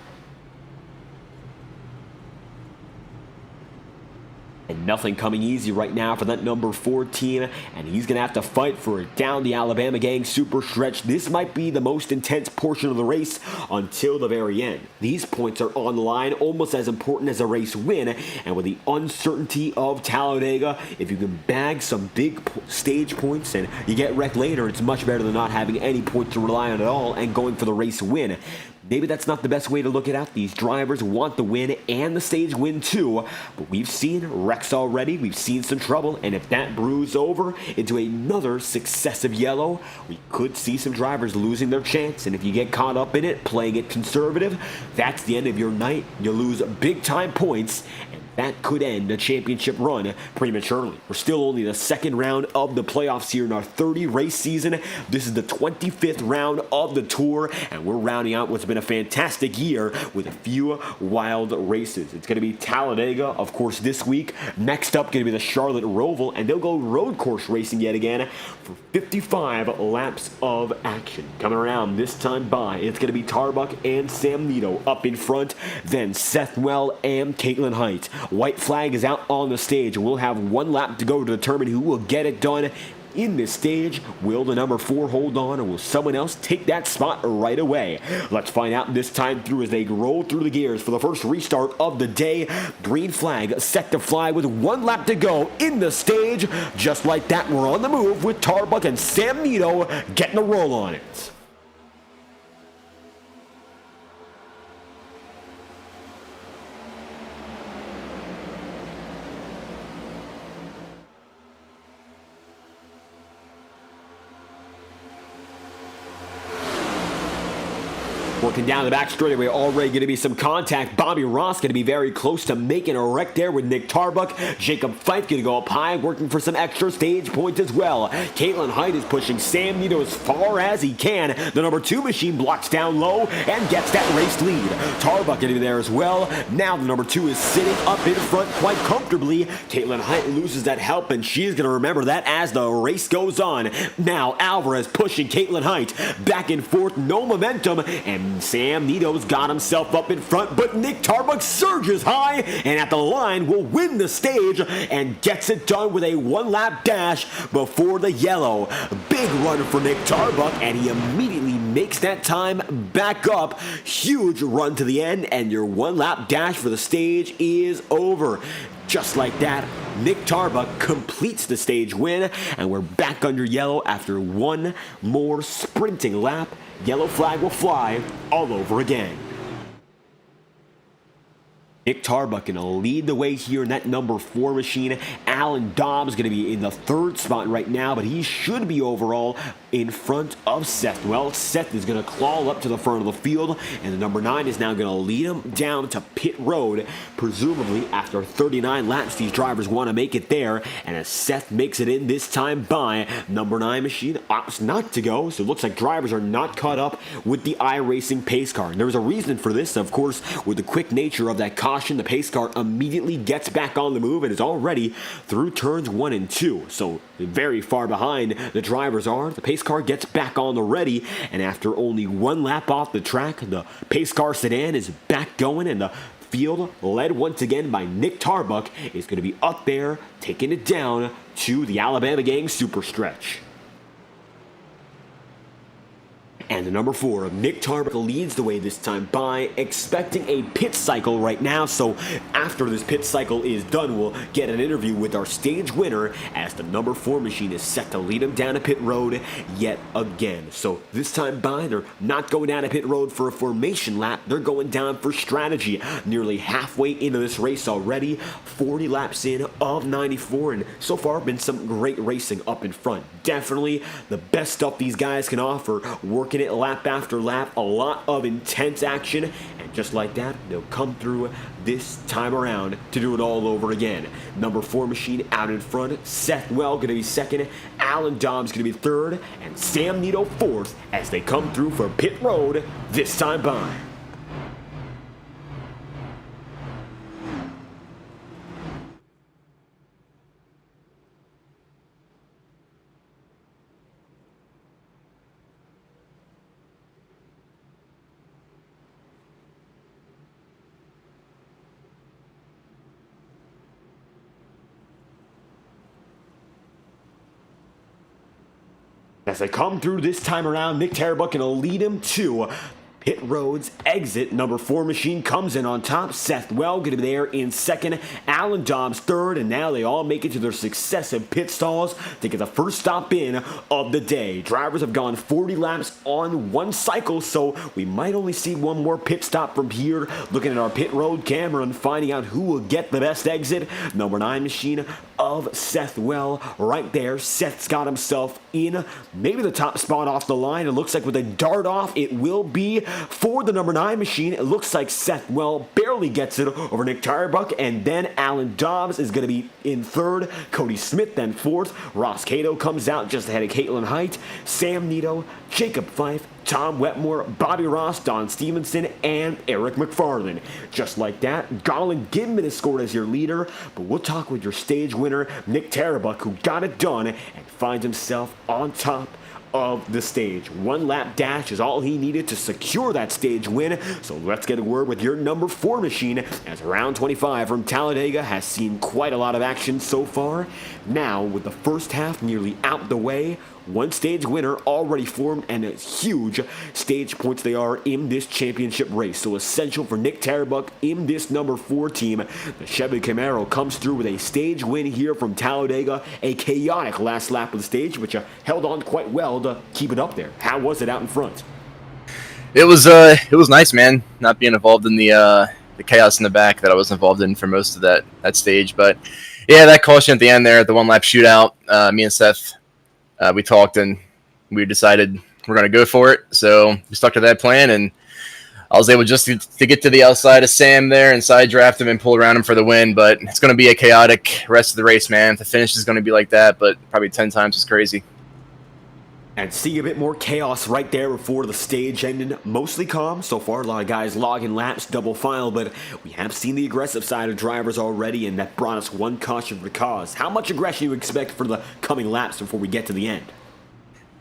Speaker 1: And nothing coming easy right now for that number 4 team, and he's going to have to fight for it down the Alabama Gang super stretch. This might be the most intense portion of the race until the very end. These points are on the line, almost as important as a race win, and with the uncertainty of Talladega, if you can bag some big stage points and you get wrecked later, it's much better than not having any points to rely on at all and going for the race win. Maybe that's not the best way to look it at. These drivers want the win and the stage win too, but we've seen wrecks already, we've seen some trouble, and if that brews over into another successive yellow, we could see some drivers losing their chance, and if you get caught up in it, playing it conservative, that's the end of your night. You lose big time points, and that could end a championship run prematurely. We're still only the second round of the playoffs here in our 30-race season. This is the 25th round of the tour, and we're rounding out what's been a fantastic year with a few wild races. It's going to be Talladega, of course, this week. Next up, going to be the Charlotte Roval, and they'll go road course racing yet again for 55 laps of action. Coming around this time by, it's going to be Tarbuck and Sam Nito up in front, then Seth Well and Caitlin Height. White flag is out on the stage, and we'll have one lap to go to determine who will get it done in this stage. Will the number 4 hold on, or will someone else take that spot right away? Let's find out this time through as they roll through the gears for the first restart of the day. Green flag set to fly with one lap to go in the stage. Just like that, we're on the move with Tarbuck and Sam Nito getting a roll on it. Working down the back straightaway, already going to be some contact. Bobby Ross going to be very close to making a wreck there with Nick Tarbuck. Jacob Fife going to go up high, working for some extra stage points as well. Caitlin Height is pushing Sam Nito as far as he can. The number 2 machine blocks down low and gets that race lead. Tarbuck going to be there as well. Now the number 2 is sitting up in front quite comfortably. Caitlin Height loses that help, and she's going to remember that as the race goes on. Now Alvarez pushing Caitlin Height back and forth, no momentum, and Sam Nito's got himself up in front, but Nick Tarbuck surges high and at the line will win the stage and gets it done with a one-lap dash before the yellow. Big run for Nick Tarbuck, and he immediately makes that time back up. Huge run to the end, and your one-lap dash for the stage is over. Just like that, Nick Tarbuck completes the stage win, and we're back under yellow after one more sprinting lap. Yellow flag will fly all over again. Nick Tarbuck going to lead the way here in that number 4 machine. Alan Dobbs going to be in the 3rd spot right now, but he should be overall in front of Seth. Well, Seth is going to claw up to the front of the field, and the number 9 is now going to lead him down to pit road. Presumably, after 39 laps, these drivers want to make it there, and as Seth makes it in this time by, number 9 machine opts not to go, so it looks like drivers are not caught up with the iRacing pace car. And there's a reason for this, of course, with the quick nature of that caution. The pace car immediately gets back on the move and is already through turns 1 and 2. So very far behind the drivers are. The pace car gets back on the ready, and after only 1 lap off the track, the pace car sedan is back going, and the field, led once again by Nick Tarbuck, is going to be up there, taking it down to the Alabama Gang super stretch. And the number 4, Nick Tarbuck, leads the way this time by, expecting a pit cycle right now. So after this pit cycle is done, we'll get an interview with our stage winner as the number 4 machine is set to lead him down a pit road yet again. So this time by, they're not going down a pit road for a formation lap. They're going down for strategy. Nearly halfway into this race already, 40 laps in of 94, and so far been some great racing up in front. Definitely the best stuff these guys can offer, working it lap after lap, a lot of intense action, and just like that, they'll come through this time around to do it all over again. Number 4 machine out in front, Seth Well going to be 2nd, Alan Dobbs going to be 3rd, and Sam Nito 4th as they come through for pit road this time by. As they come through this time around, Nick Tarbuck going to lead him to pit road's exit. Number 4 machine comes in on top. Seth Well going to be there in 2nd. Alan Dobbs 3rd, and now they all make it to their successive pit stalls to get the first stop in of the day. Drivers have gone 40 laps on 1 cycle, so we might only see 1 more pit stop from here. Looking at our pit road camera and finding out who will get the best exit. Number 9 machine of Seth Well right there. Seth's got himself in maybe the top spot off the line. It looks like with a dart off, it will be for the number 9 machine. It looks like Seth Well barely gets it over Nick Tarbuck, and then Alan Dobbs is going to be in 3rd. Cody Smith then 4th. Ross Cato comes out just ahead of Caitlin Height. Sam Nito, Jacob Fife, Tom Wetmore, Bobby Ross, Don Stevenson, and Eric McFarland. Just like that, Colin Gidman is scored as your leader, but we'll talk with your stage winner, Nick Tarbuck, who got it done and finds himself on top of the stage. 1 lap dash is all he needed to secure that stage win. So let's get a word with your number 4 machine, as round 25 from Talladega has seen quite a lot of action so far. Now, with the first half nearly out the way, 1 stage winner already formed, and it's huge stage points they are in this championship race. So essential for Nick Tarbuck in this number 4 team. The Chevy Camaro comes through with a stage win here from Talladega. A chaotic last lap of the stage, which held on quite well to keep it up there. How was it out in front?
Speaker 2: It was nice, man, not being involved in the chaos in the back that I was involved in for most of that stage. But yeah, that caution at the end there, the 1 lap shootout, me and Seth, we talked and we decided we're going to go for it. So we stuck to that plan, and I was able just to get to the outside of Sam there and side draft him and pull around him for the win. But it's going to be a chaotic rest of the race, man. The finish is going to be like that, but probably 10 times as crazy.
Speaker 1: And see a bit more chaos right there before the stage ended. Mostly calm so far. A lot of guys logging laps, double file, but we have seen the aggressive side of drivers already, and that brought us 1 caution for the cause. How much aggression do you expect for the coming laps before we get to the end?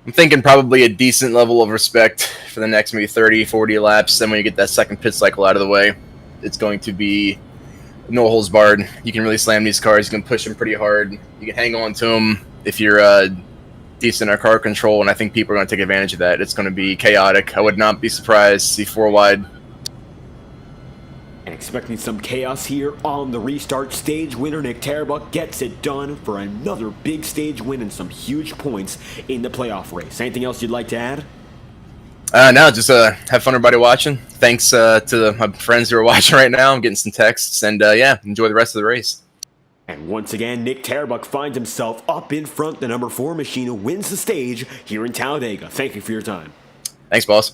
Speaker 2: I'm thinking probably a decent level of respect for the next maybe 30, 40 laps. Then when you get that second pit cycle out of the way, it's going to be no holes barred. You can really slam these cars. You can push them pretty hard. You can hang on to them if you're decent at car control, and I think people are going to take advantage of that. It's going to be chaotic. I would not be surprised to see 4 wide.
Speaker 1: And expecting some chaos here on the restart. Stage winner Nick Tarbuck gets it done for another big stage win and some huge points in the playoff race. Anything else you'd like to add?
Speaker 2: No, just have fun, everybody watching. Thanks to my friends who are watching right now. I'm getting some texts, and yeah, enjoy the rest of the race.
Speaker 1: And once again, Nick Tarbuck finds himself up in front. The number 4 machine wins the stage here in Talladega. Thank you for your time.
Speaker 2: Thanks, boss.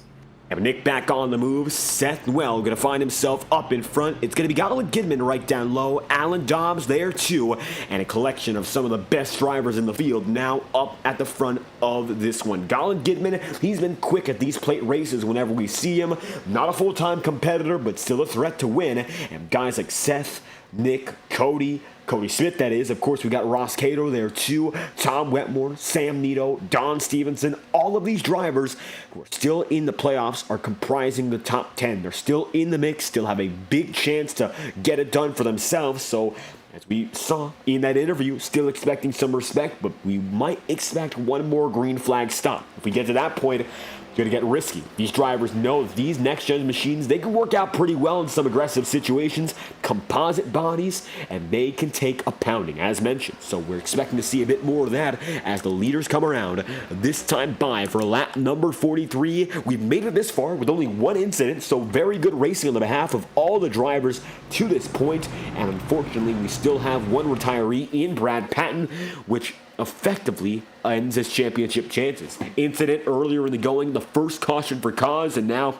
Speaker 1: And Nick back on the move. Seth Well going to find himself up in front. It's going to be Colin Gidman right down low. Alan Dobbs there too. And a collection of some of the best drivers in the field now up at the front of this one. Colin Gidman, he's been quick at these plate races whenever we see him. Not a full-time competitor, but still a threat to win. And guys like Seth, Nick, Cody Smith, that is. Of course, we got Ross Cato there too. Tom Wetmore, Sam Nito, Don Stevenson. All of these drivers who are still in the playoffs are comprising the top 10. They're still in the mix, still have a big chance to get it done for themselves. So, as we saw in that interview, still expecting some respect, but we might expect one more green flag stop. If we get to that point, it's going to get risky. These drivers know that these next-gen machines, they can work out pretty well in some aggressive situations, composite bodies, and they can take a pounding, as mentioned. So we're expecting to see a bit more of that as the leaders come around. This time by for lap number 43. We've made it this far with only one incident, so very good racing on the behalf of all the drivers to this point. And unfortunately, we still have one retiree in Brad Patton, which effectively ends his championship chances. Incident earlier in the going, the first caution for cause, and now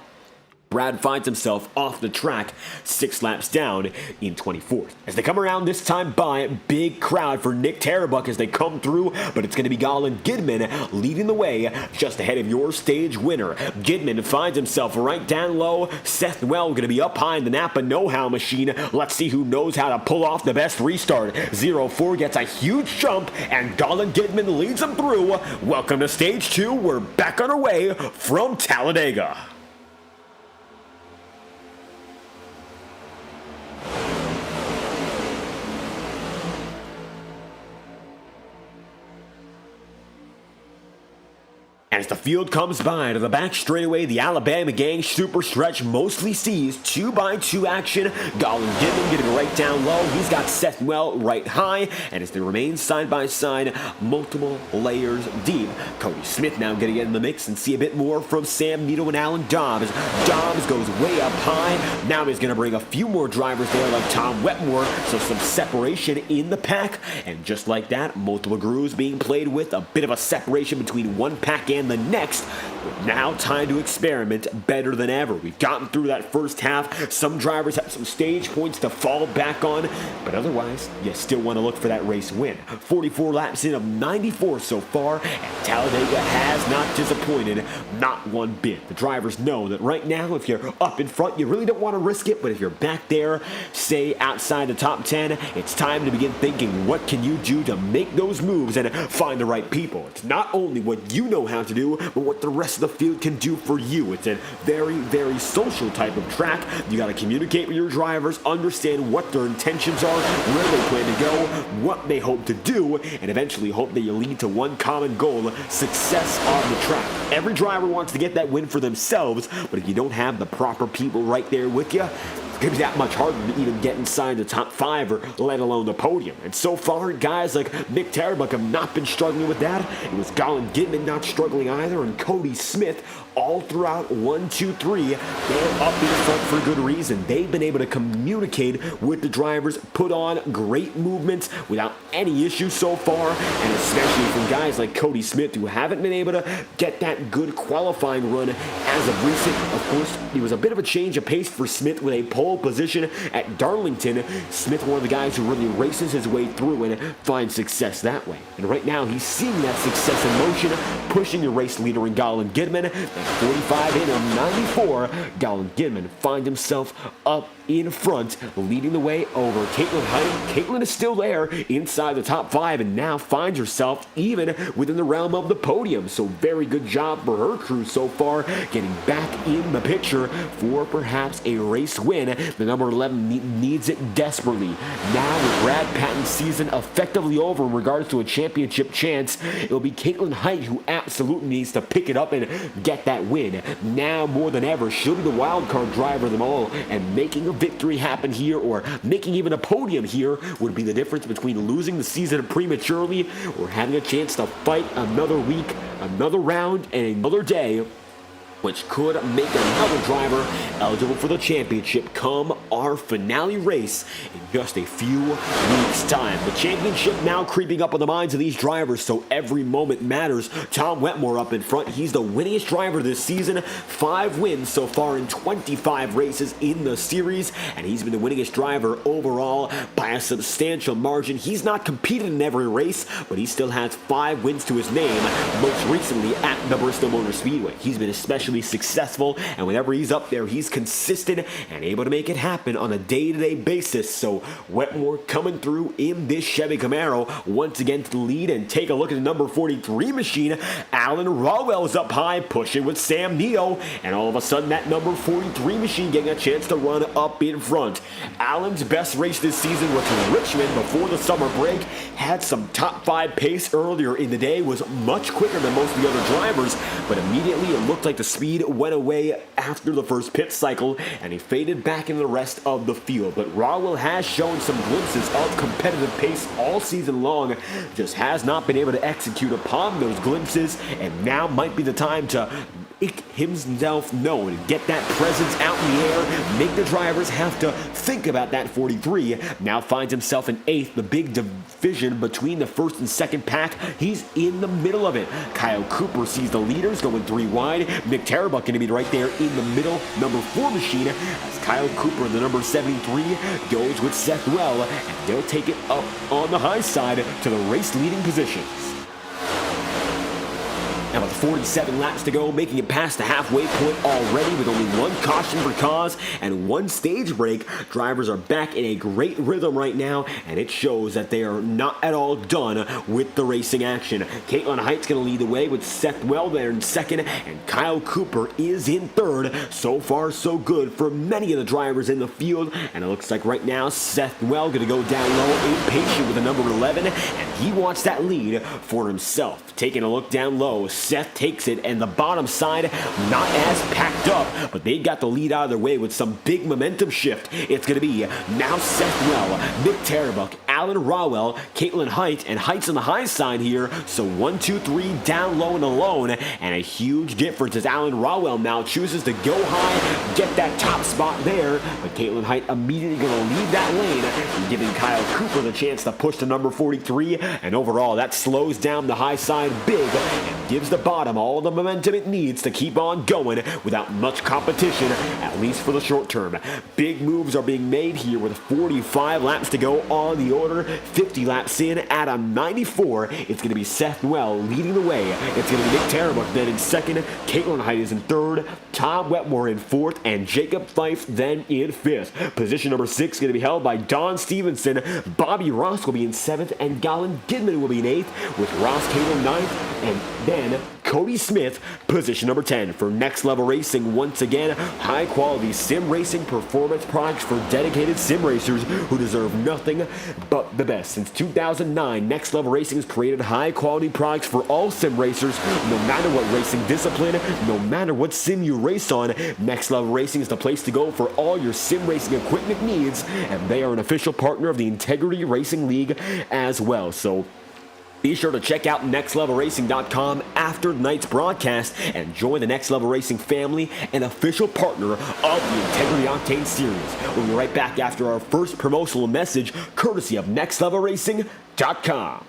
Speaker 1: Brad finds himself off the track 6 laps down in 24th. As they come around this time by, big crowd for Nick Tarbuck as they come through, but it's going to be Colin Gidman leading the way just ahead of your stage winner. Gidman finds himself right down low. Seth Well going to be up high in the Napa know-how machine. Let's see who knows how to pull off the best restart. 0-4 gets a huge jump, and Colin Gidman leads him through. Welcome to stage 2. We're back on our way from Talladega. As the field comes by to the back straightaway, the Alabama gang super stretch mostly sees 2x2 action. Colin Gidman getting right down low. He's got Seth Well right high. And as they remain side by side, multiple layers deep, Cody Smith now getting in the mix and see a bit more from Sam Nito and Alan Dobbs. Dobbs goes way up high. Now he's going to bring a few more drivers there like Tom Wetmore, so some separation in the pack. And just like that, multiple grooves being played with, a bit of a separation between one pack and the next. Now time to experiment better than ever. We've gotten through that first half. Some drivers have some stage points to fall back on, but otherwise, you still want to look for that race win. 44 laps in of 94 so far, and Talladega has not disappointed, not one bit. The drivers know that right now, if you're up in front, you really don't want to risk it, but if you're back there, say outside the top 10, it's time to begin thinking, what can you do to make those moves and find the right people? It's not only what you know how to do, but what the rest of the field can do for you. It's a very, very social type of track. You got to communicate with your drivers, understand what their intentions are, where they plan to go, what they hope to do, and eventually hope that you lead to one common goal, success on the track. Every driver wants to get that win for themselves, but if you don't have the proper people right there with you, it's going to be that much harder to even get inside the top 5 or let alone the podium. And so far, guys like Nick Tarbuck have not been struggling with that. It was Colin Gidman not struggling either, and Cody Smith all throughout 1, 2, 3. They're up in front for good reason. They've been able to communicate with the drivers, put on great movements without any issues so far, and especially from guys like Cody Smith who haven't been able to get that good qualifying run as of recent. Of course, it was a bit of a change of pace for Smith with a pole position at Darlington. Smith, one of the guys who really races his way through and finds success that way. And right now, he's seeing that success in motion, pushing the race leader in Colin Gidman. At 45 in of 94, Colin Gidman finds himself up in front, leading the way over Caitlin Height. Caitlin is still there inside the top 5 and now finds herself even within the realm of the podium. So very good job for her crew so far, getting back in the picture for perhaps a race win. The number 11 needs it desperately. Now with Brad Patton's season effectively over in regards to a championship chance, it will be Caitlin Height who absolutely needs to pick it up and get that win. Now more than ever, she'll be the wild card driver of them all, and making a victory happen here or making even a podium here would be the difference between losing the season prematurely or having a chance to fight another week, another round, and another day which could make another driver eligible for the championship come our finale race in just a few weeks' time. The championship now creeping up on the minds of these drivers, so every moment matters. Tom Wetmore up in front. He's the winningest driver this season. 5 wins so far in 25 races in the series, and he's been the winningest driver overall by a substantial margin. He's not competed in every race, but he still has 5 wins to his name, most recently at the Bristol Motor Speedway. He's been especially successful, and whenever he's up there, he's consistent and able to make it happen on a day-to-day basis. So Wetmore coming through in this Chevy Camaro once again to the lead, and take a look at the number 43 machine. Alan Rawell's up high, pushing with Sam Neo, and all of a sudden that number 43 machine getting a chance to run up in front. Alan's best race this season was in Richmond before the summer break. Had some top 5 pace earlier in the day, was much quicker than most of the other drivers, but immediately it looked like the speed went away after the first pit cycle, and he faded back into the rest of the field. But Rawell has shown some glimpses of competitive pace all season long, just has not been able to execute upon those glimpses, and now might be the time to make himself known, get that presence out in the air, make the drivers have to think about that 43. Now finds himself in 8th, the big division between the first and second pack. He's in the middle of it. Kyle Cooper sees the leaders going 3 wide. Mick Tarbuck going to be right there in the middle, number 4 machine, as Kyle Cooper, the number 73, goes with Seth Well, and they'll take it up on the high side to the race leading positions. Now with 47 laps to go, making it past the halfway point already with only 1 caution for cause and 1 stage break, drivers are back in a great rhythm right now, and it shows that they are not at all done with the racing action. Caitlin Height's going to lead the way with Seth Well there in 2nd, and Kyle Cooper is in 3rd. So far, so good for many of the drivers in the field, and it looks like right now Seth Well going to go down low, impatient with the number 11, and he wants that lead for himself. Taking a look down low, Seth takes it, and the bottom side not as packed up, but they got the lead out of their way with some big momentum shift. It's going to be now Seth Well, Mick Tarbuck, Alan Rawell, Caitlin Height, and Height's on the high side here. So 1, 2, 3 down low and alone, and a huge difference as Alan Rawell now chooses to go high, get that top spot there, but Caitlin Height immediately going to leave that lane, giving Kyle Cooper the chance to push to number 43, and overall that slows down the high side big and gives the bottom all the momentum it needs to keep on going without much competition, at least for the short term. Big moves are being made here with 45 laps to go on the order. 50 laps in at a 94. It's going to be Seth Well leading the way. It's going to be Mick Tarbuck then in 2nd. Caitlin Height is in 3rd. Tom Wetmore in 4th. And Jacob Fife then in 5th. Position number 6 going to be held by Don Stevenson. Bobby Ross will be in 7th. And Galen Gidman will be in 8th, with Ross Cable 9th. And then Cody Smith, position number 10 for Next Level Racing. Once again, high quality sim racing performance products for dedicated sim racers who deserve nothing but the best. Since 2009, Next Level Racing has created high quality products for all sim racers, no matter what racing discipline, no matter what sim you race on. Next Level Racing is the place to go for all your sim racing equipment needs, and they are an official partner of the Integrity Racing League as well. So be sure to check out nextlevelracing.com after tonight's broadcast and join the Next Level Racing family, an official partner of the Integrity Octane Series. We'll be right back after our first promotional message, courtesy of nextlevelracing.com.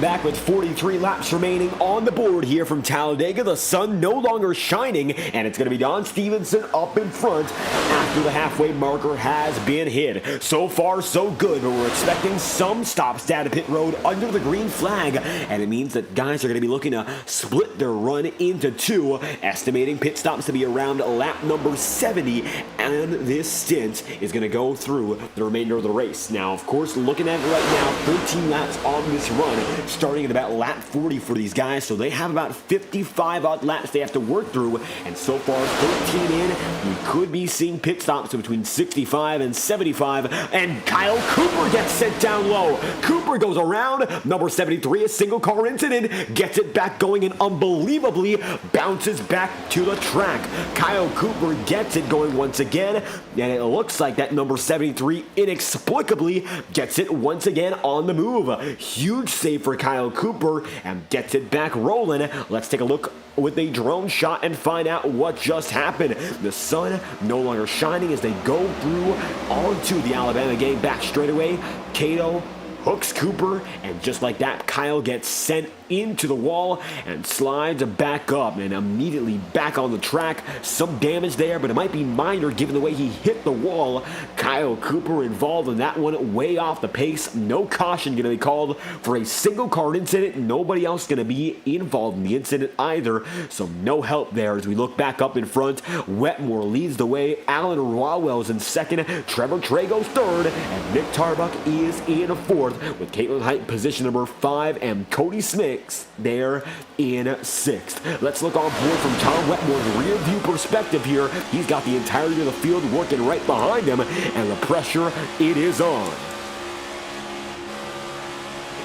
Speaker 1: Welcome back with 43 laps remaining on the board here from Talladega. The sun no longer shining, and it's going to be Don Stevenson up in front after the halfway marker has been hit. So far, so good, but we're expecting some stops down to pit road under the green flag, and it means that guys are going to be looking to split their run into two, estimating pit stops to be around lap number 70, and this stint is going to go through the remainder of the race. Now, of course, looking at it right now, 13 laps on this run, starting at about lap 40 for these guys, so they have about 55 odd laps they have to work through, and so far 13 in, we could be seeing pit stops between 65 and 75, and Kyle Cooper gets sent down low. Cooper goes around, number 73, a single car incident, gets it back going, and unbelievably bounces back to the track. Kyle Cooper gets it going once again, and it looks like that number 73 inexplicably gets it once again on the move. Huge save for Kyle Cooper and gets it back rolling. Let's take a look with a drone shot and find out what just happened. The sun no longer shining as they go through onto the Alabama game back straightaway. Cato hooks Cooper, and just like that, Kyle gets sent into the wall and slides back up and immediately back on the track. Some damage there, but it might be minor given the way he hit the wall. Kyle Cooper involved in that one, way off the pace. No caution going to be called for a single car incident. Nobody else going to be involved in the incident either, so no help there as we look back up in front. Wetmore leads the way. Alan Rawwell's in second. Trevor Trago's third, and Nick Tarbuck is in fourth, with Caitlin Height position number 5 and Cody Smith there in 6th. Let's look on board from Tom Wetmore's rear view perspective here. He's got the entirety of the field working right behind him, and the pressure, it is on.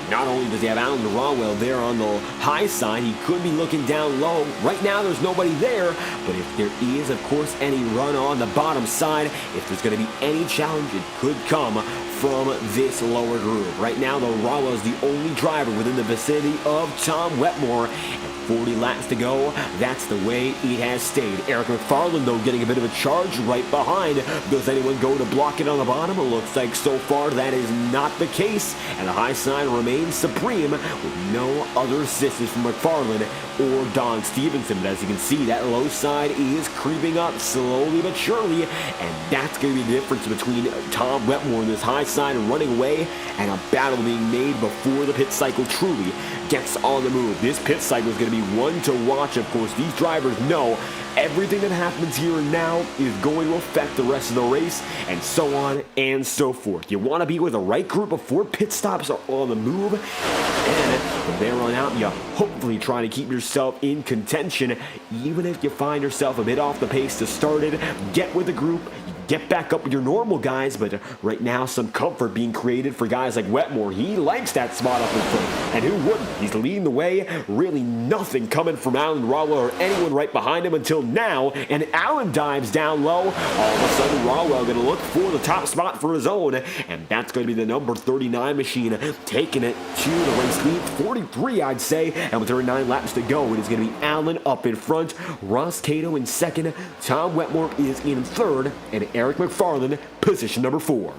Speaker 1: Not only does he have Alan Rawwell there on the high side, he could be looking down low. Right now, there's nobody there, but if there is, of course, any run on the bottom side, if there's going to be any challenge, it could come from this lower group. Right now, though, Rawwell is the only driver within the vicinity of Tom Wetmore, and 40 laps to go. That's the way it has stayed. Eric McFarland, though, getting a bit of a charge right behind. Does anyone go to block it on the bottom? It looks like so far that is not the case, and the high side remains supreme with no other assistance from McFarland or Don Stevenson. But as you can see, that low side is creeping up slowly but surely, and that's going to be the difference between Tom Wetmore and this high side running away and a battle being made before the pit cycle truly gets on the move. This pit cycle is going to be one to watch. Of course, these drivers know everything that happens here and now is going to affect the rest of the race, and so on and so forth. You want to be with the right group before pit stops are on the move, and from there on out, you hopefully try to keep yourself in contention, even if you find yourself a bit off the pace to start it. Get with the group, get back up with your normal guys, but right now some comfort being created for guys like Wetmore. He likes that spot up in front, and who wouldn't? He's leading the way. Really nothing coming from Alan Rawwell or anyone right behind him until now, and Alan dives down low. All of a sudden, Rawwell going to look for the top spot for his own, and that's going to be the number 39 machine taking it to the race lead. 43, I'd say, and with 39 laps to go, it is going to be Alan up in front, Ross Cato in second, Tom Wetmore is in third, and Eric McFarland, position number 4.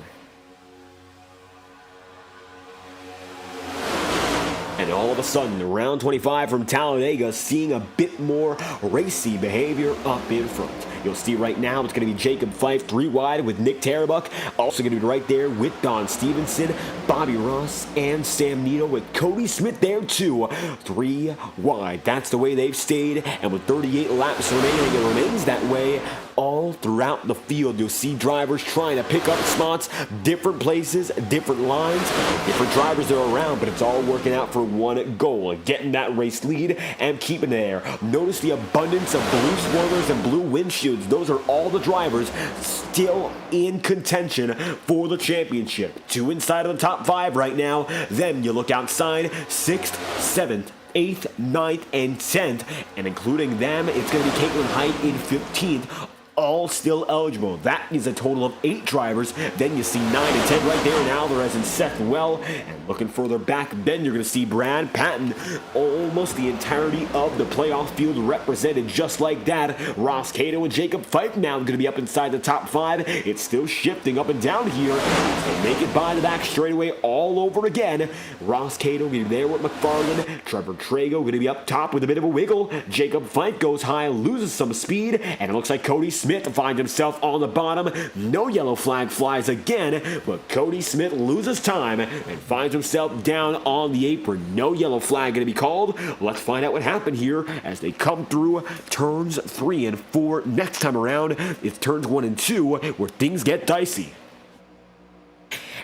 Speaker 1: And all of a sudden, round 25 from Talladega, seeing a bit more racy behavior up in front. You'll see right now it's going to be Jacob Fife 3 wide with Nick Tarbuck. Also going to be right there with Don Stevenson, Bobby Ross, and Sam Nito with Cody Smith there too. 3 wide. That's the way they've stayed. And with 38 laps remaining, it remains that way all throughout the field. You'll see drivers trying to pick up spots, different places, different lines, different drivers are around, but it's all working out for one goal, getting that race lead and keeping it there. Notice the abundance of blue spoilers and blue windshields. Those are all the drivers still in contention for the championship. 2 inside of the top 5 right now. Then you look outside, 6th, 7th, 8th, 9th, and 10th, and including them, it's going to be Caitlin Height in 15th. all still eligible. That is a total of 8 drivers. Then you see 9 and 10 right there in Alvarez and Seth Well. And looking further back, then you're going to see Brad Patton. Almost the entirety of the playoff field represented just like that. Ross Cato and Jacob Fife now going to be up inside the top 5. It's still shifting up and down here. They make it by the back straightaway all over again. Ross Cato going to be there with McFarland. Trevor Trago going to be up top with a bit of a wiggle. Jacob Fife goes high, loses some speed, and it looks like Cody Smith finds himself on the bottom. No yellow flag flies again, but Cody Smith loses time and finds himself down on the apron. No yellow flag going to be called. Let's find out what happened here as they come through turns 3 and 4. Next time around, it's turns 1 and 2 where things get dicey.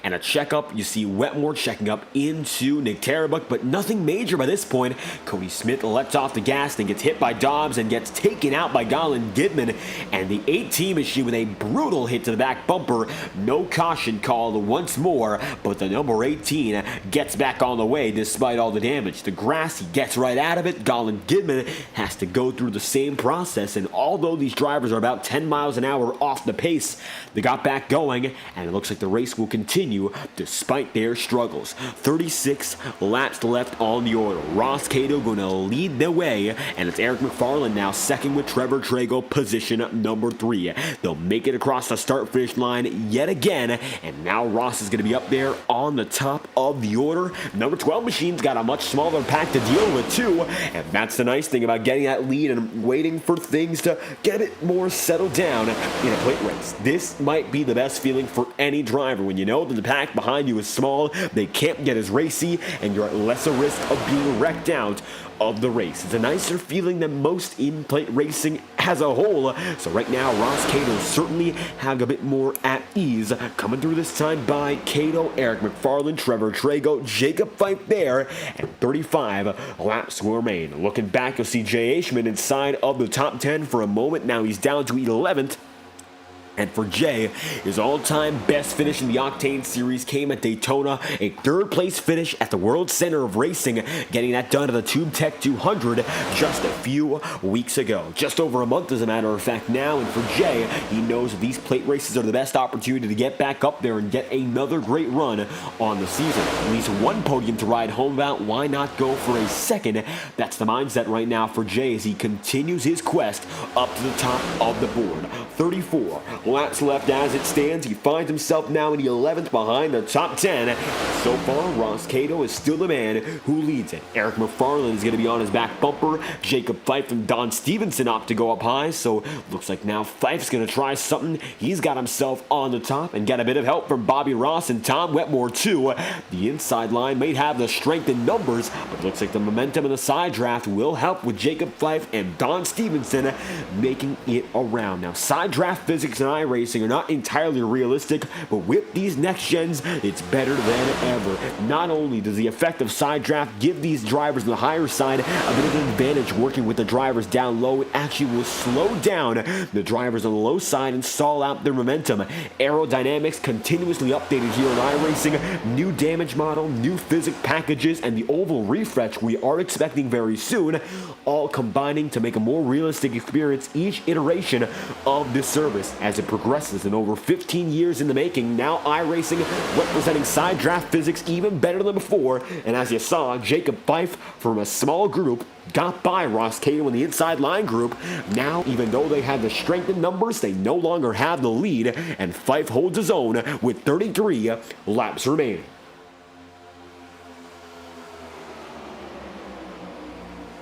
Speaker 1: And a checkup, you see Wetmore checking up into Nick Tarabuk, but nothing major by this point. Cody Smith lets off the gas, then gets hit by Dobbs and gets taken out by Colin Gidman. And the 18 machine with a brutal hit to the back bumper. No caution called once more, but the number 18 gets back on the way despite all the damage. The grass, he gets right out of it. Colin Gidman has to go through the same process, and although these drivers are about 10 miles an hour off the pace, they got back going, and it looks like the race will continue despite their struggles. 36 laps left on the order. Ross Cato going to lead the way, and it's Eric McFarland now second with Trevor Trago, position number 3. They'll make it across the start-finish line yet again, and now Ross is going to be up there on the top of the order. Number 12 machine's got a much smaller pack to deal with too, and that's the nice thing about getting that lead and waiting for things to get a bit more settled down in a plate race. This might be the best feeling for any driver when you know that the pack behind you is small, they can't get as racy, and you're at lesser risk of being wrecked out of the race. It's a nicer feeling than most in-plate racing as a whole. So right now, Ross Cato certainly have a bit more at ease. Coming through this time by Cato, Eric McFarland, Trevor Trago, Jacob Fife there, and 35 laps will remain. Looking back, you'll see Jay Aishman inside of the top 10 for a moment. Now he's down to 11th. And for Jay, his all-time best finish in the Octane Series came at Daytona, a third-place finish at the World Center of Racing, getting that done at the Tube Tech 200 just a few weeks ago. Just over a month, as a matter of fact, now. And for Jay, he knows that these plate races are the best opportunity to get back up there and get another great run on the season. At least one podium to ride home about. Why not go for a second? That's the mindset right now for Jay as he continues his quest up to the top of the board. 34 laps left as it stands. He finds himself now in the 11th behind the top 10. So far, Ross Cato is still the man who leads it. Eric McFarland is going to be on his back bumper. Jacob Fife and Don Stevenson opt to go up high. So looks like now Fife's going to try something. He's got himself on the top and got a bit of help from Bobby Ross and Tom Wetmore too. The inside line may have the strength in numbers, but looks like the momentum in the side draft will help with Jacob Fife and Don Stevenson making it around. Now, side draft physics and iRacing are not entirely realistic, but with these next gens, it's better than ever. Not only does the effect of side draft give these drivers on the higher side a bit of an advantage working with the drivers down low, it actually will slow down the drivers on the low side and stall out their momentum. Aerodynamics continuously updated here on iRacing, new damage model, new physics packages, and the oval refresh we are expecting very soon, all combining to make a more realistic experience each iteration of this service as it progresses. In over 15 years in the making, now iRacing representing side draft physics even better than before, and as you saw, Jacob Fife from a small group got by Ross Cato in the inside line group. Now, even though they have the strength in numbers, they no longer have the lead, and Fife holds his own with 33 laps remaining.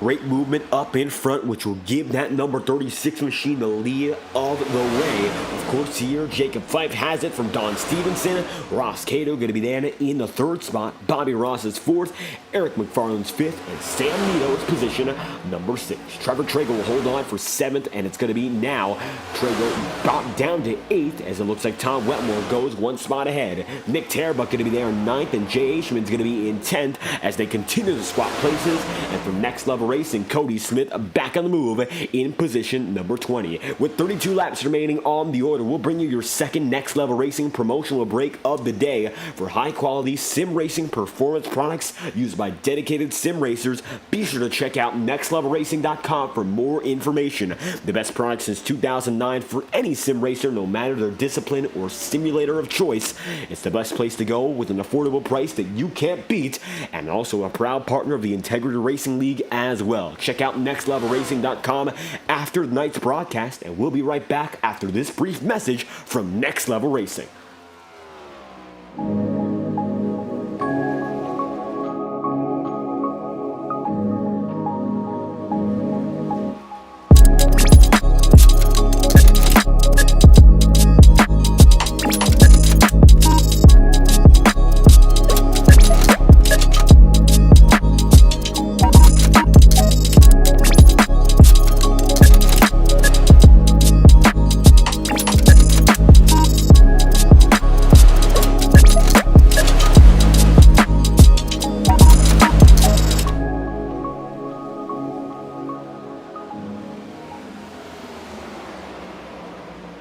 Speaker 1: Great movement up in front, which will give that number 36 machine the lead of the way. Of course, here, Jacob Fife has it from Don Stevenson. Ross Cato going to be there in the 3rd spot. Bobby Ross is 4th. Eric McFarland's 5th. And Sam Nito's position number 6. Trevor Trago will hold on for 7th, and it's going to be now. Trago got down to 8th, as it looks like Tom Wetmore goes 1 spot ahead. Nick Tarabuk going to be there in 9th, and Jay Aishman's going to be in 10th as they continue to swap places. And from next level Racing, Cody Smith back on the move in position number 20. With 32 laps remaining on the order, we'll bring you your second Next Level Racing promotional break of the day for high-quality sim racing performance products used by dedicated sim racers. Be sure to check out nextlevelracing.com for more information. The best product since 2009 for any sim racer, no matter their discipline or simulator of choice. It's the best place to go with an affordable price that you can't beat, and also a proud partner of the Integrity Racing League as well. Check out nextlevelracing.com after tonight's broadcast, and we'll be right back after this brief message from Next Level Racing.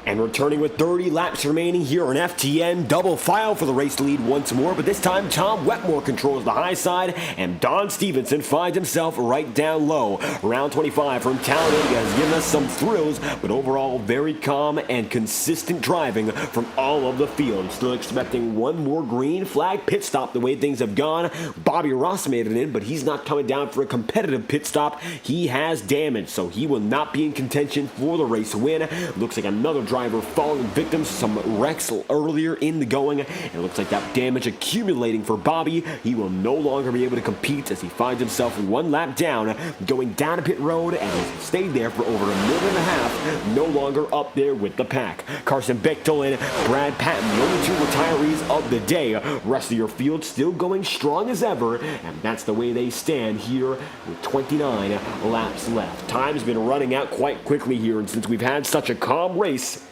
Speaker 1: And returning with 30 laps remaining here on FTN, double file for the race lead once more, but this time Tom Wetmore controls the high side, and Don Stevenson finds himself right down low. Round 25 from Talladega has given us some thrills, but overall very calm and consistent driving from all of the field. Still expecting one more green flag pit stop the way things have gone. Bobby Ross made it in, but he's not coming down for a competitive pit stop. He has damage, so he will not be in contention for the race win. Looks like another driver falling victim to some wrecks earlier in the going. It looks like that damage accumulating for Bobby. He will no longer be able to compete as he finds himself one lap down, going down to pit road, and has stayed there for over a minute and a half, no longer up there with the pack. Carson Bechtel and Brad Patton, the only two retirees of the day. Rest of your field still going strong as ever, and that's the way they stand here with 29 laps left. Time's been running out quite quickly here, and since we've had such a calm race,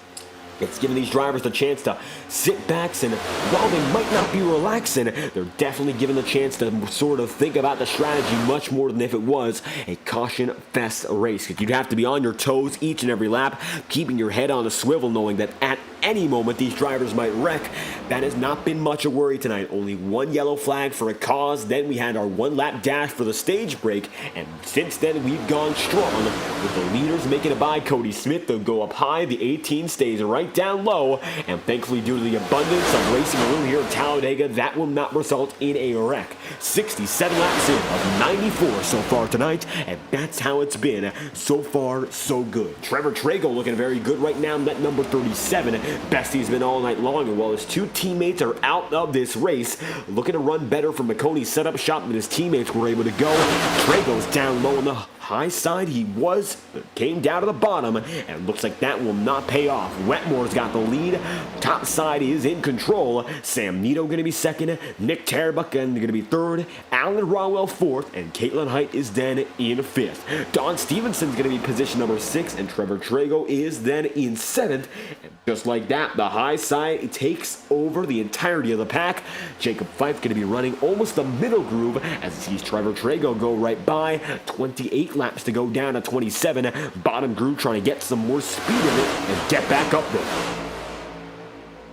Speaker 1: it's giving these drivers the chance to sit back, and while they might not be relaxing, they're definitely given the chance to sort of think about the strategy much more than if it was a caution fest race. Because you'd have to be on your toes each and every lap, keeping your head on a swivel, knowing that at any moment these drivers might wreck. That has not been much a worry tonight. Only one yellow flag for a cause. Then we had our one lap dash for the stage break, and since then we've gone strong with the leaders making it by Cody Smith. They'll go up high. The 18 stays right down low, and thankfully due to the abundance of racing room here at Talladega, that will not result in a wreck. 67 laps in of 94 so far tonight, and that's how it's been so far so good. Trevor Trago looking very good right now, net number 37. Best he's been all night long, and while his two teammates are out of this race, looking to run better from McConey's setup shop than his teammates were able to go. Trago's down low on the high side. He came down to the bottom, and looks like that will not pay off. Wetmore's got the lead. Top side is in control. Sam Nito going to be second. Nick Tarbuck going to be third. Alan Rawell fourth, and Caitlin Height is then in fifth. Don Stevenson's going to be position number 6, and Trevor Trago is then in 7th. And just like that, the high side takes over the entirety of the pack. Jacob Fife going to be running almost the middle groove as he sees Trevor Trago go right by. 28 laps to go down to 27. Bottom groove trying to get some more speed in it and get back up there.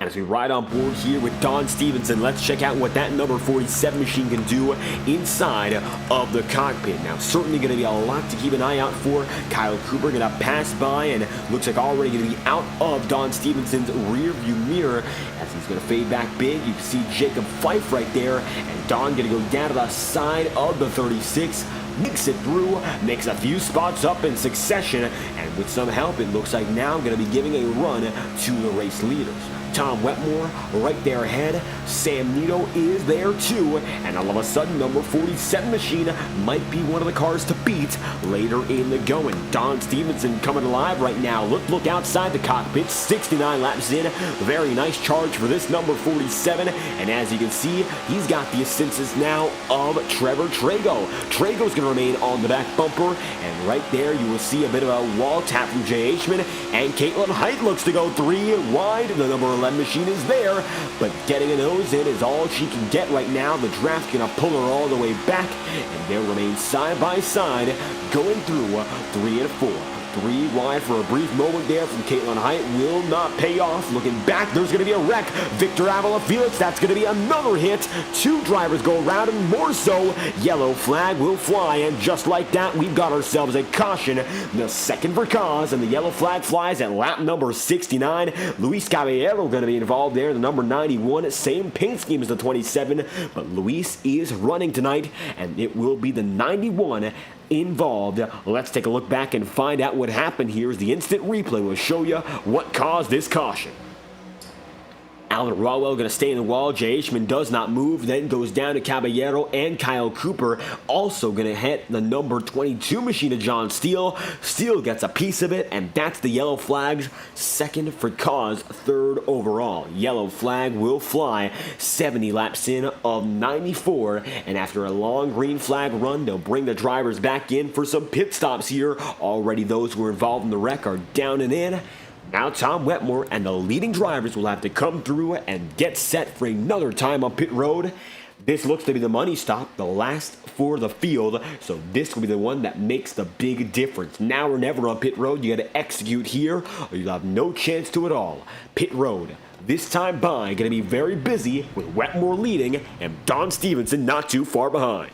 Speaker 1: And as we ride on board here with Don Stevenson, let's check out what that number 47 machine can do inside of the cockpit. Now, certainly going to be a lot to keep an eye out for. Kyle Cooper going to pass by and looks like already going to be out of Don Stevenson's rear view mirror as he's going to fade back big. You can see Jacob Fife right there, and Don going to go down to the side of the 36. Makes it through, makes a few spots up in succession, and with some help, it looks like now going to be giving a run to the race leaders. Tom Wetmore right there ahead. Sam Nito is there too, and all of a sudden, number 47 machine might be one of the cars to beat later in the going. Don Stevenson coming alive right now. Look outside the cockpit. 69 laps in. Very nice charge for this number 47, and as you can see, he's got the assistance now of Trevor Trago. Trago's going going to remain on the back bumper. And right there, you will see a bit of a wall tap from Jay Ishman. And Caitlin Height looks to go 3 wide. The number 11 machine is there, but getting a nose in is all she can get right now. The draft's going to pull her all the way back, and they'll remain side by side, going through 3 and 4. 3 wide for a brief moment there from Caitlin Height. Will not pay off. Looking back, there's going to be a wreck. Victor Avila Felix, that's going to be another hit. 2 drivers go around, and more so. Yellow flag will fly, and just like that, we've got ourselves a caution. The second for cause, and the yellow flag flies at lap number 69. Luis Caballero going to be involved there, the number 91. Same paint scheme as the 27, but Luis is running tonight, and it will be the 91 involved. Let's take a look back and find out what happened here as the instant replay will show you what caused this caution. Alan Rawell going to stay in the wall. Jay Ishman does not move, then goes down to Caballero, and Kyle Cooper also going to hit the number 22 machine of John Steele. Steele gets a piece of it, and that's the yellow flag's second for cause, 3rd overall. Yellow flag will fly 70 laps in of 94, and after a long green flag run, they'll bring the drivers back in for some pit stops here. Already those who were involved in the wreck are down and in. Now Tom Wetmore and the leading drivers will have to come through and get set for another time on pit road. This looks to be the money stop, the last for the field, so this will be the one that makes the big difference. Now or never on pit road. You got to execute here, or you'll have no chance to at all. Pit road, this time by, going to be very busy with Wetmore leading and Don Stevenson not too far behind.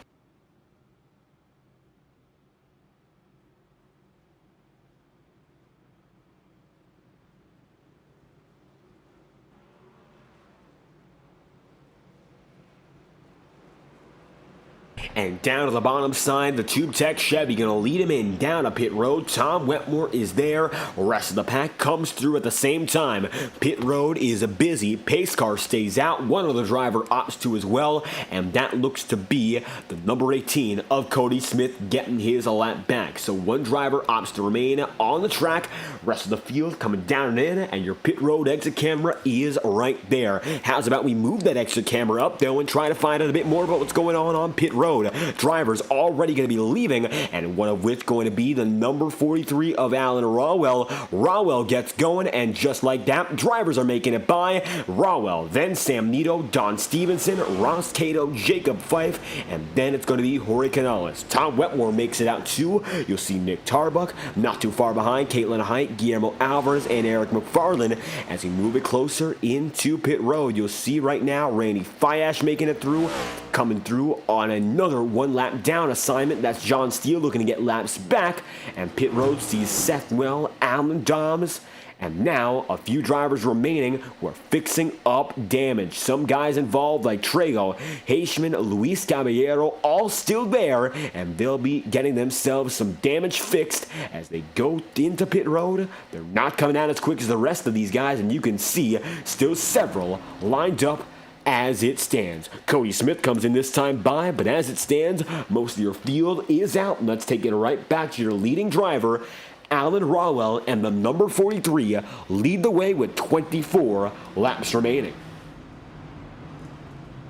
Speaker 1: And down to the bottom side, the Tube Tech Chevy going to lead him in down a pit road. Tom Wetmore is there. Rest of the pack comes through at the same time. Pit road is busy. Pace car stays out. One other driver opts to as well, and that looks to be the number 18 of Cody Smith getting his lap back. So one driver opts to remain on the track. Rest of the field coming down and in, and your pit road exit camera is right there. How's about we move that exit camera up, though, and try to find out a bit more about what's going on pit road. Drivers already going to be leaving, and one of which going to be the number 43 of Alan Rawell. Rawell gets going, and just like that, drivers are making it by. Rawell, then Sam Nito, Don Stevenson, Ross Cato, Jacob Fife, and then it's going to be Jorge Canales. Tom Wetmore makes it out too. You'll see Nick Tarbuck, not too far behind, Caitlin Height, Guillermo Alvarez, and Eric McFarland. As we move it closer into pit road, you'll see right now Randy Fiash making it through, coming through on another 1 lap down assignment. That's John Steele looking to get laps back, and pit road sees Seth Well, Alan Doms, and now a few drivers remaining who are fixing up damage. Some guys involved like Trejo, Heishman, Luis Caballero, all still there, and they'll be getting themselves some damage fixed as they go into pit road. They're not coming out as quick as the rest of these guys, and you can see still several lined up as it stands. Cody Smith comes in this time by, but as it stands, most of your field is out. And let's take it right back to your leading driver, Alan Rawell, and the number 43 lead the way with 24 laps remaining.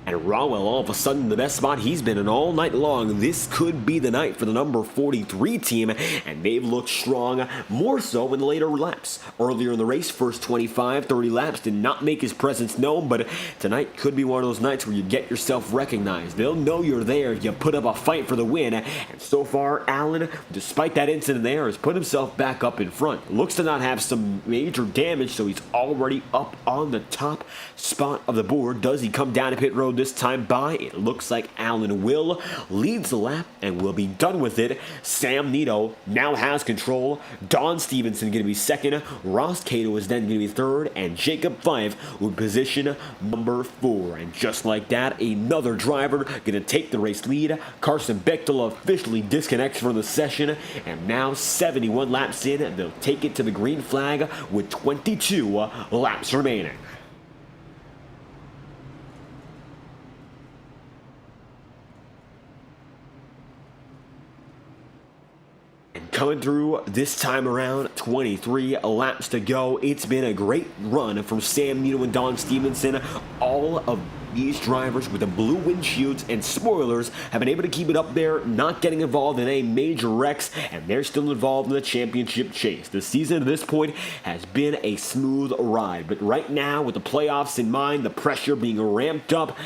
Speaker 1: And Rawell all of a sudden the best spot he's been in all night long. This could be the night for the number 43 team, and they've looked strong, more so in the later laps. Earlier in the race, first 25, 30 laps did not make his presence known, but tonight could be one of those nights where you get yourself recognized. They'll know you're there if you put up a fight for the win, and so far, Allen, despite that incident there, has put himself back up in front. Looks to not have some major damage, so he's already up on the top spot of the board. Does he come down to pit road this time by? It looks like Allen will. Leads the lap and will be done with it. Sam Nito now has control. Don Stevenson going to be second. Ross Cato is then going to be third, and Jacob Fife will position number 4. And just like that, another driver going to take the race lead. Carson Bechtel officially disconnects from the session, and now 71 laps in, they'll take it to the green flag with 22 laps remaining. coming through this time around. 23 laps to go. It's been a great run from Sam Nito and Don Stevenson. All of these drivers with the blue windshields and spoilers have been able to keep it up there, not getting involved in any major wrecks, and they're still involved in the championship chase. The season to this point has been a smooth ride, but right now, with the playoffs in mind, the pressure being ramped up,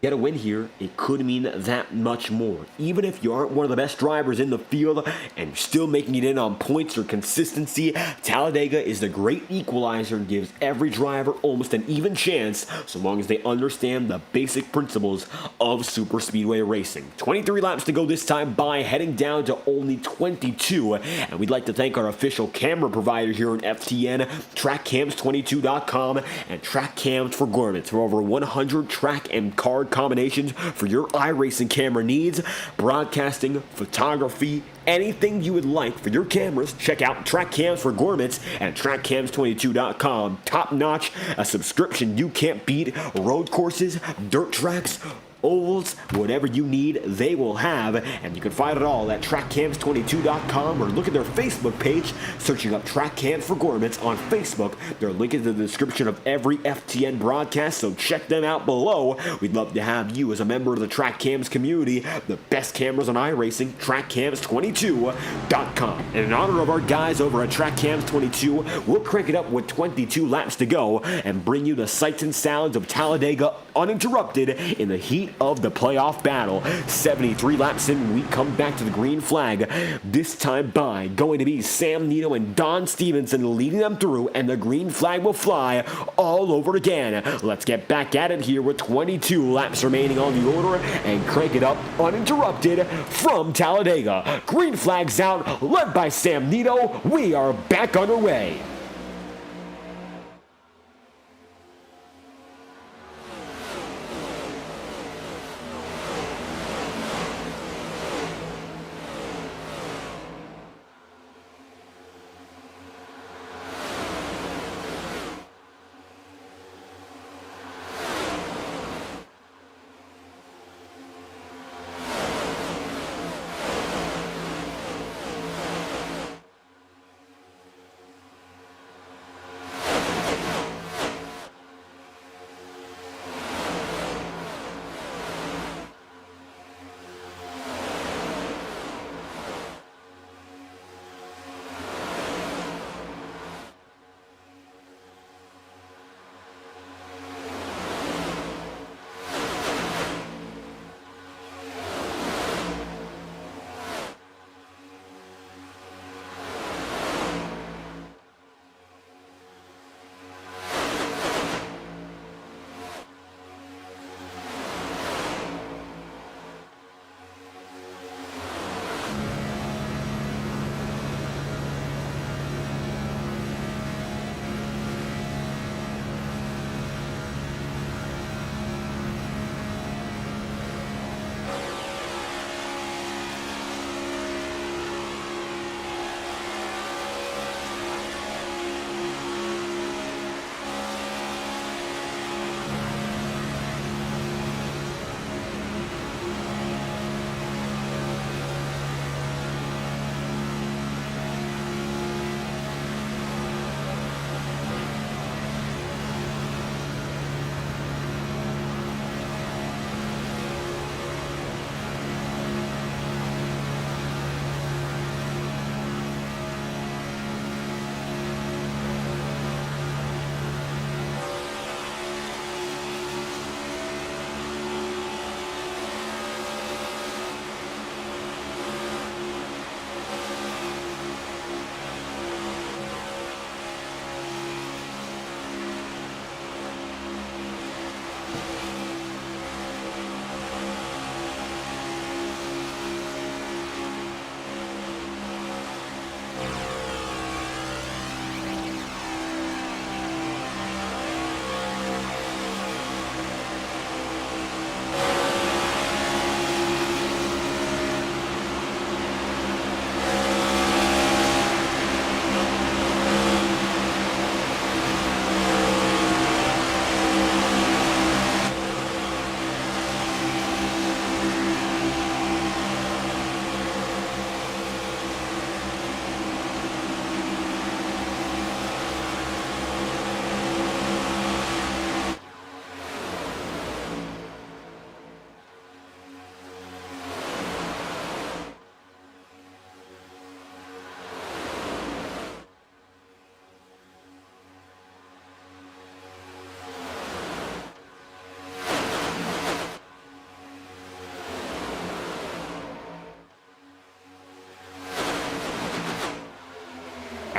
Speaker 1: get a win here, it could mean that much more. Even if you aren't one of the best drivers in the field and you're still making it in on points or consistency, Talladega is the great equalizer and gives every driver almost an even chance so long as they understand the basic principles of superspeedway racing. 23 laps to go this time by, heading down to only 22, and we'd like to thank our official camera provider here in FTN, TrackCams22.com and Track Cams for Gourmets, for over 100 track and card combinations for your iRacing camera needs, broadcasting, photography, anything you would like for your cameras. Check out Track Cams for Gourmets and TrackCams22.com. Top notch, a subscription you can't beat. Road courses, dirt tracks, ovals, whatever you need, they will have, and you can find it all at TrackCams22.com or look at their Facebook page, searching up Track Cams for Gourmets on Facebook. They're linked in the description of every FTN broadcast, so check them out below. We'd love to have you as a member of the Track Cams community. The best cameras on iRacing, TrackCams22.com. And in honor of our guys over at TrackCams22, we'll crank it up with 22 laps to go and bring you the sights and sounds of Talladega uninterrupted in the heat of the playoff battle. 73 laps in, we come back to the green flag. This time by going to be Sam Nito and Don Stevenson leading them through, and the green flag will fly all over again. Let's get back at it here with 22 laps remaining on the order and crank it up uninterrupted from Talladega. Green flag's out, led by Sam Nito. We are back underway.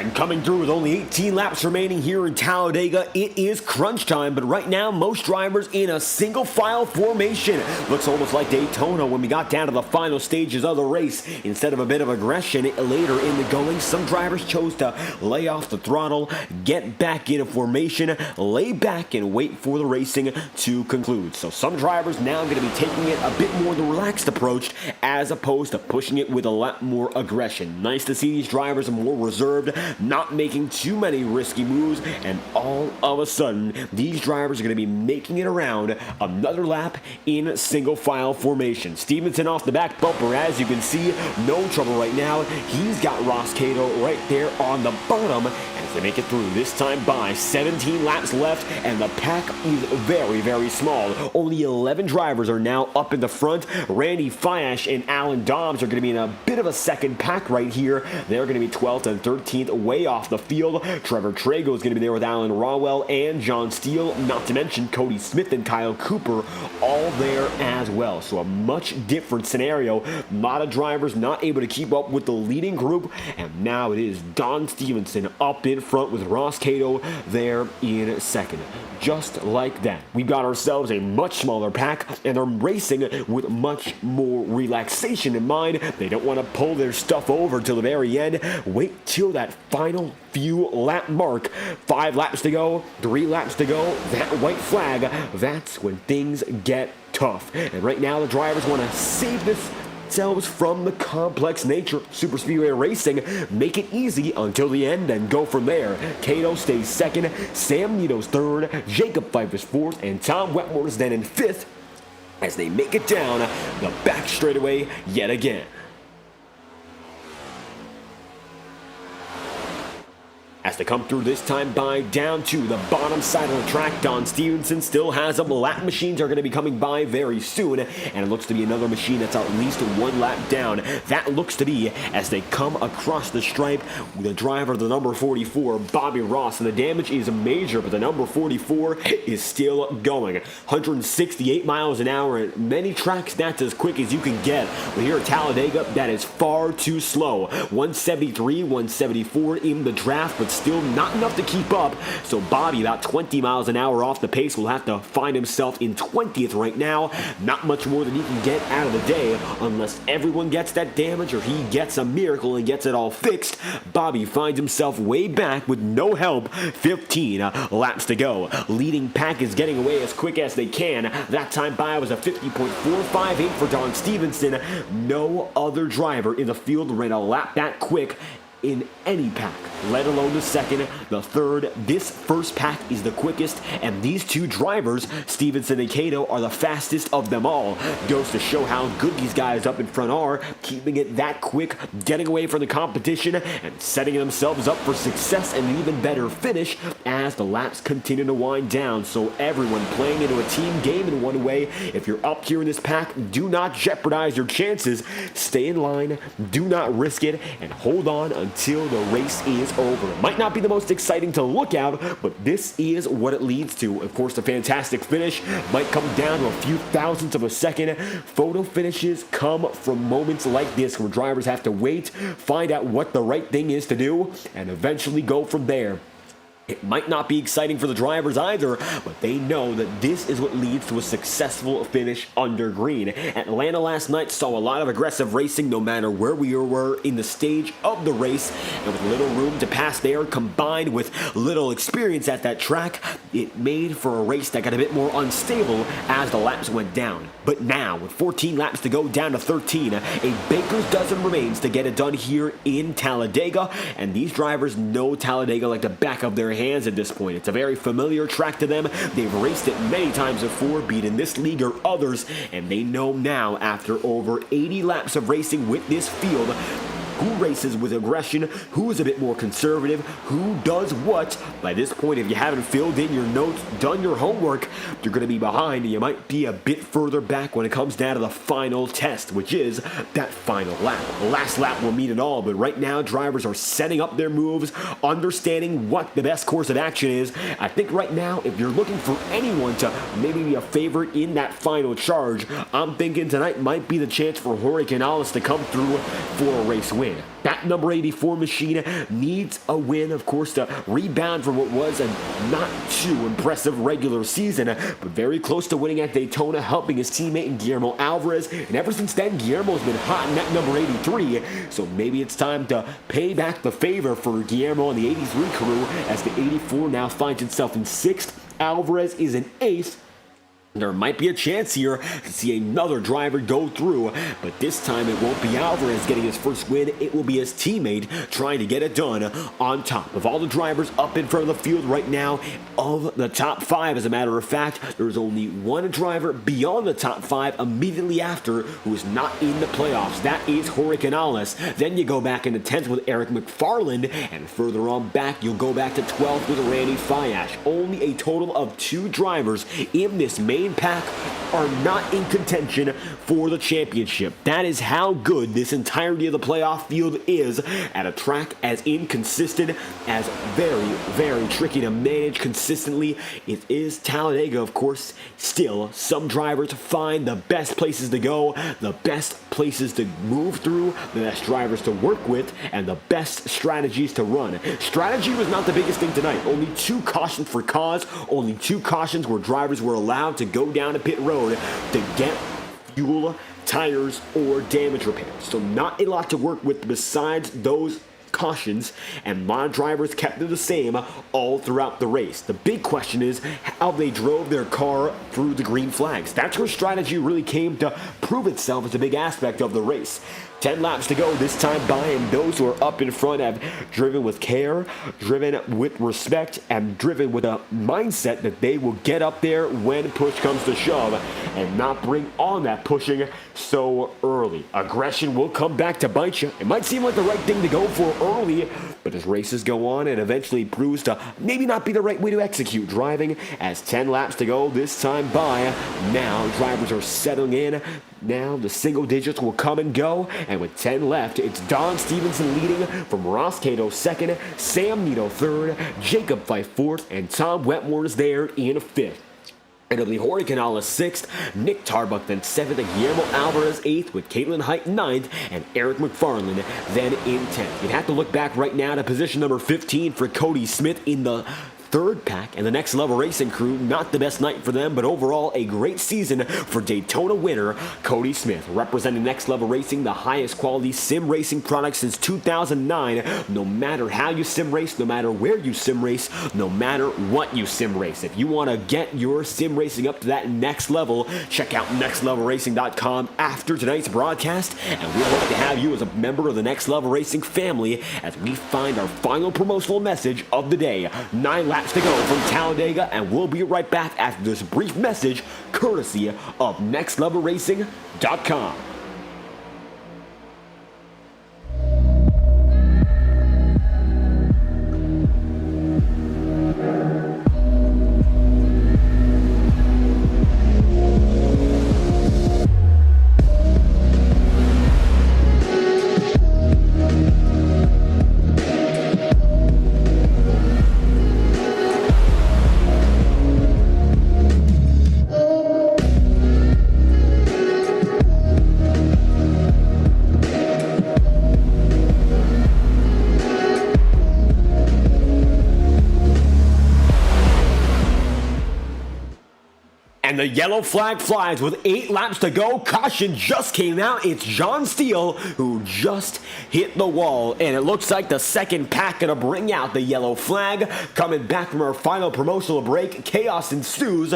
Speaker 1: And coming through with only 18 laps remaining here in Talladega, it is crunch time, but right now most drivers in a single file formation. Looks almost like Daytona when we got down to the final stages of the race. Instead of a bit of aggression later in the going, some drivers chose to lay off the throttle, get back into formation, lay back and wait for the racing to conclude. So some drivers now going to be taking it a bit more the relaxed approach as opposed to pushing it with a lot more aggression. Nice to see these drivers are more reserved, not making too many risky moves, and all of a sudden these drivers are going to be making it around another lap in single file formation. Stevenson off the back bumper, as you can see, no trouble right now. He's got Ross Cato right there on the bottom as they make it through. This time by 17 laps left, and the pack is very, very small. Only 11 drivers are now up in the front. Randy Fiash and Alan Dobbs are going to be in a bit of a second pack right here. They're going to be 12th and 13th way off the field. Trevor Trago is going to be there with Alan Rawell and John Steele, not to mention Cody Smith and Kyle Cooper, all there as well. So a much different scenario. A lot of drivers not able to keep up with the leading group, and now it is Don Stevenson up in front with Ross Cato there in second. Just like that, we got ourselves a much smaller pack, and they're racing with much more relaxation in mind. They don't want to pull their stuff over till the very end. Wait till that final few lap mark. 5 laps to go, 3 laps to go. That white flag, that's when things get tough. And right now the drivers want to save themselves from the complex nature of Superspeedway Racing, make it easy until the end and go from there. Cato stays second, Sam Nito's third, Jacob Pfeiffer's fourth, and Tom Wetmore is then in fifth as they make it down the back straightaway yet again. As they come through this time by down to the bottom side of the track, Don Stevenson still has them. Lap machines are going to be coming by very soon, and it looks to be another machine that's at least 1 lap down. That looks to be as they come across the stripe, the driver, the number 44, Bobby Ross, and the damage is major, but the number 44 is still going. 168 miles an hour, and many tracks that's as quick as you can get. But here at Talladega, that is far too slow. 173, 174 in the draft, but still not enough to keep up. So Bobby, about 20 miles an hour off the pace, will have to find himself in 20th right now. Not much more than he can get out of the day unless everyone gets that damage or he gets a miracle and gets it all fixed. Bobby finds himself way back with no help. 15 laps to go. Leading pack is getting away as quick as they can. That time by was a 50.458 for Don Stevenson. No other driver in the field ran a lap that quick in any pack, let alone the second, the third. This first pack is the quickest, and these two drivers, Stevenson and Cato, are the fastest of them all. Goes to show how good these guys up in front are, keeping it that quick, getting away from the competition, and setting themselves up for success and an even better finish as the laps continue to wind down. So everyone playing into a team game in one way. If you're up here in this pack, do not jeopardize your chances. Stay in line, do not risk it, and hold on until the race is over. It might not be the most exciting to look at, but this is what it leads to. Of course, the fantastic finish might come down to a few thousandths of a second. Photo finishes come from moments like this where drivers have to wait, find out what the right thing is to do, and eventually go from there. It might not be exciting for the drivers either, but they know that this is what leads to a successful finish under green. Atlanta last night saw a lot of aggressive racing no matter where we were in the stage of the race, and with little room to pass there combined with little experience at that track, it made for a race that got a bit more unstable as the laps went down. But now, with 14 laps to go down to 13, a baker's dozen remains to get it done here in Talladega, and these drivers know Talladega like the back of their hands at this point. It's a very familiar track to them. They've raced it many times before, be it in this league or others, and they know now, after over 80 laps of racing with this field, who races with aggression, who is a bit more conservative, who does what. By this point, if you haven't filled in your notes, done your homework, you're going to be behind, and you might be a bit further back when it comes down to the final test, which is that final lap. The last lap will mean it all, but right now, drivers are setting up their moves, understanding what the best course of action is. I think right now, if you're looking for anyone to maybe be a favorite in that final charge, I'm thinking tonight might be the chance for Jorge Canales to come through for a race win. win. That number 84 machine needs a win, of course, to rebound from what was a not too impressive regular season, but very close to winning at Daytona, helping his teammate Guillermo Alvarez. And ever since then, Guillermo's been hot in that number 83, so maybe it's time to pay back the favor for Guillermo and the 83 crew, as the 84 now finds itself in 6th. Alvarez is in 8th. There might be a chance here to see another driver go through, but this time it won't be Alvarez getting his first win. It will be his teammate trying to get it done on top. Of all the drivers up in front of the field right now, of the top 5, as a matter of fact, there's only one driver beyond the top 5 immediately after who is not in the playoffs. That is Jorge Canales. Then you go back into 10th with Eric McFarland, and further on back, you'll go back to 12th with Randy Fiash. Only a total of 2 drivers in this main pack are not in contention for the championship. That is how good this entirety of the playoff field is at a track as inconsistent, as very, very tricky to manage consistently. It is Talladega, of course. Still, some drivers find the best places to go, the best places to move through, the best drivers to work with, and the best strategies to run. Strategy was not the biggest thing tonight. Only 2 cautions for cause, only 2 cautions where drivers were allowed to go down a pit road to get fuel, tires, or damage repairs. So not a lot to work with besides those cautions, and my drivers kept it the same all throughout the race. The big question is how they drove their car through the green flags. That's where strategy really came to prove itself as a big aspect of the race. 10 laps to go this time by, and those who are up in front have driven with care, driven with respect, and driven with a mindset that they will get up there when push comes to shove and not bring on that pushing so early. Aggression will come back to bite you. It might seem like the right thing to go for early, but as races go on, it eventually proves to maybe not be the right way to execute driving. As 10 laps to go this time by, now drivers are settling in. Now the single digits will come and go, and with 10 left, it's Don Stevenson leading from Ross Cato 2nd, Sam Nito 3rd, Jacob Fife 4th, and Tom Wetmore is there in 5th. It'll be Jorge Canales 6th, Nick Tarbuck then 7th, and Guillermo Alvarez 8th, with Caitlin Height 9th, and Eric McFarland then in 10th. You'd have to look back right now to position number 15 for Cody Smith in the 3rd pack, and the Next Level Racing crew, not the best night for them, but overall a great season for Daytona winner Cody Smith, representing Next Level Racing, the highest quality sim racing product since 2009. No matter how you sim race, no matter where you sim race, no matter what you sim race. If you want to get your sim racing up to that next level, check out nextlevelracing.com after tonight's broadcast, and we hope to have you as a member of the Next Level Racing family as we find our final promotional message of the day. 9 laps to go from Talladega, and we'll be right back after this brief message courtesy of nextlevelracing.com. And the yellow flag flies with 8 laps to go. Caution just came out. It's John Steele who just hit the wall. And it looks like the second pack gonna bring out the yellow flag. Coming back from our final promotional break, chaos ensues.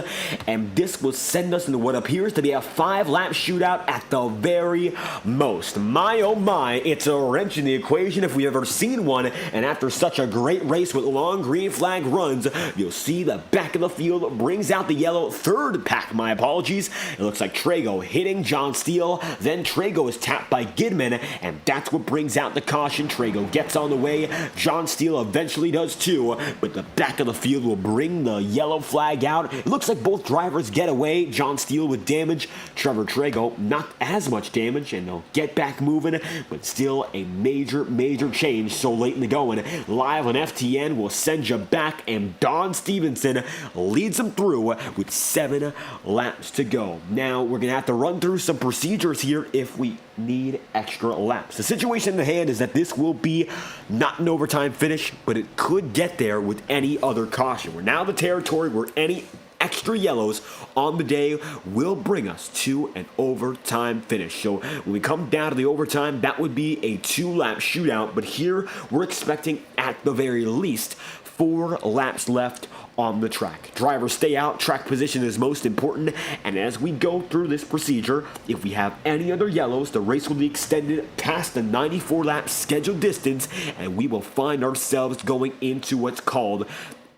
Speaker 1: And this will send us into what appears to be a 5-lap shootout at the very most. My oh my, it's a wrench in the equation if we've ever seen one. And after such a great race with long green flag runs, you'll see the back of the field brings out the yellow 3rd pack, my apologies. It looks like Trago hitting John Steele, then Trago is tapped by Gidman, and that's what brings out the caution. Trago gets on the way, John Steele eventually does too, but the back of the field will bring the yellow flag out. It looks like both drivers get away, John Steele with damage, Trevor Trago not as much damage, and they'll get back moving, but still a major change so late in the going. Live on FTN will send you back, and Don Stevenson leads them through with 7 laps to go. Now, we're going to have to run through some procedures here if we need extra laps. The situation at hand is that this will be not an overtime finish, but it could get there with any other caution. We're now the territory where any extra yellows on the day will bring us to an overtime finish. So when we come down to the overtime, that would be a 2-lap shootout, but here we're expecting at the very least 4 laps left on the track. Drivers stay out, track position is most important, and as we go through this procedure, if we have any other yellows, the race will be extended past the 94-lap scheduled distance, and we will find ourselves going into what's called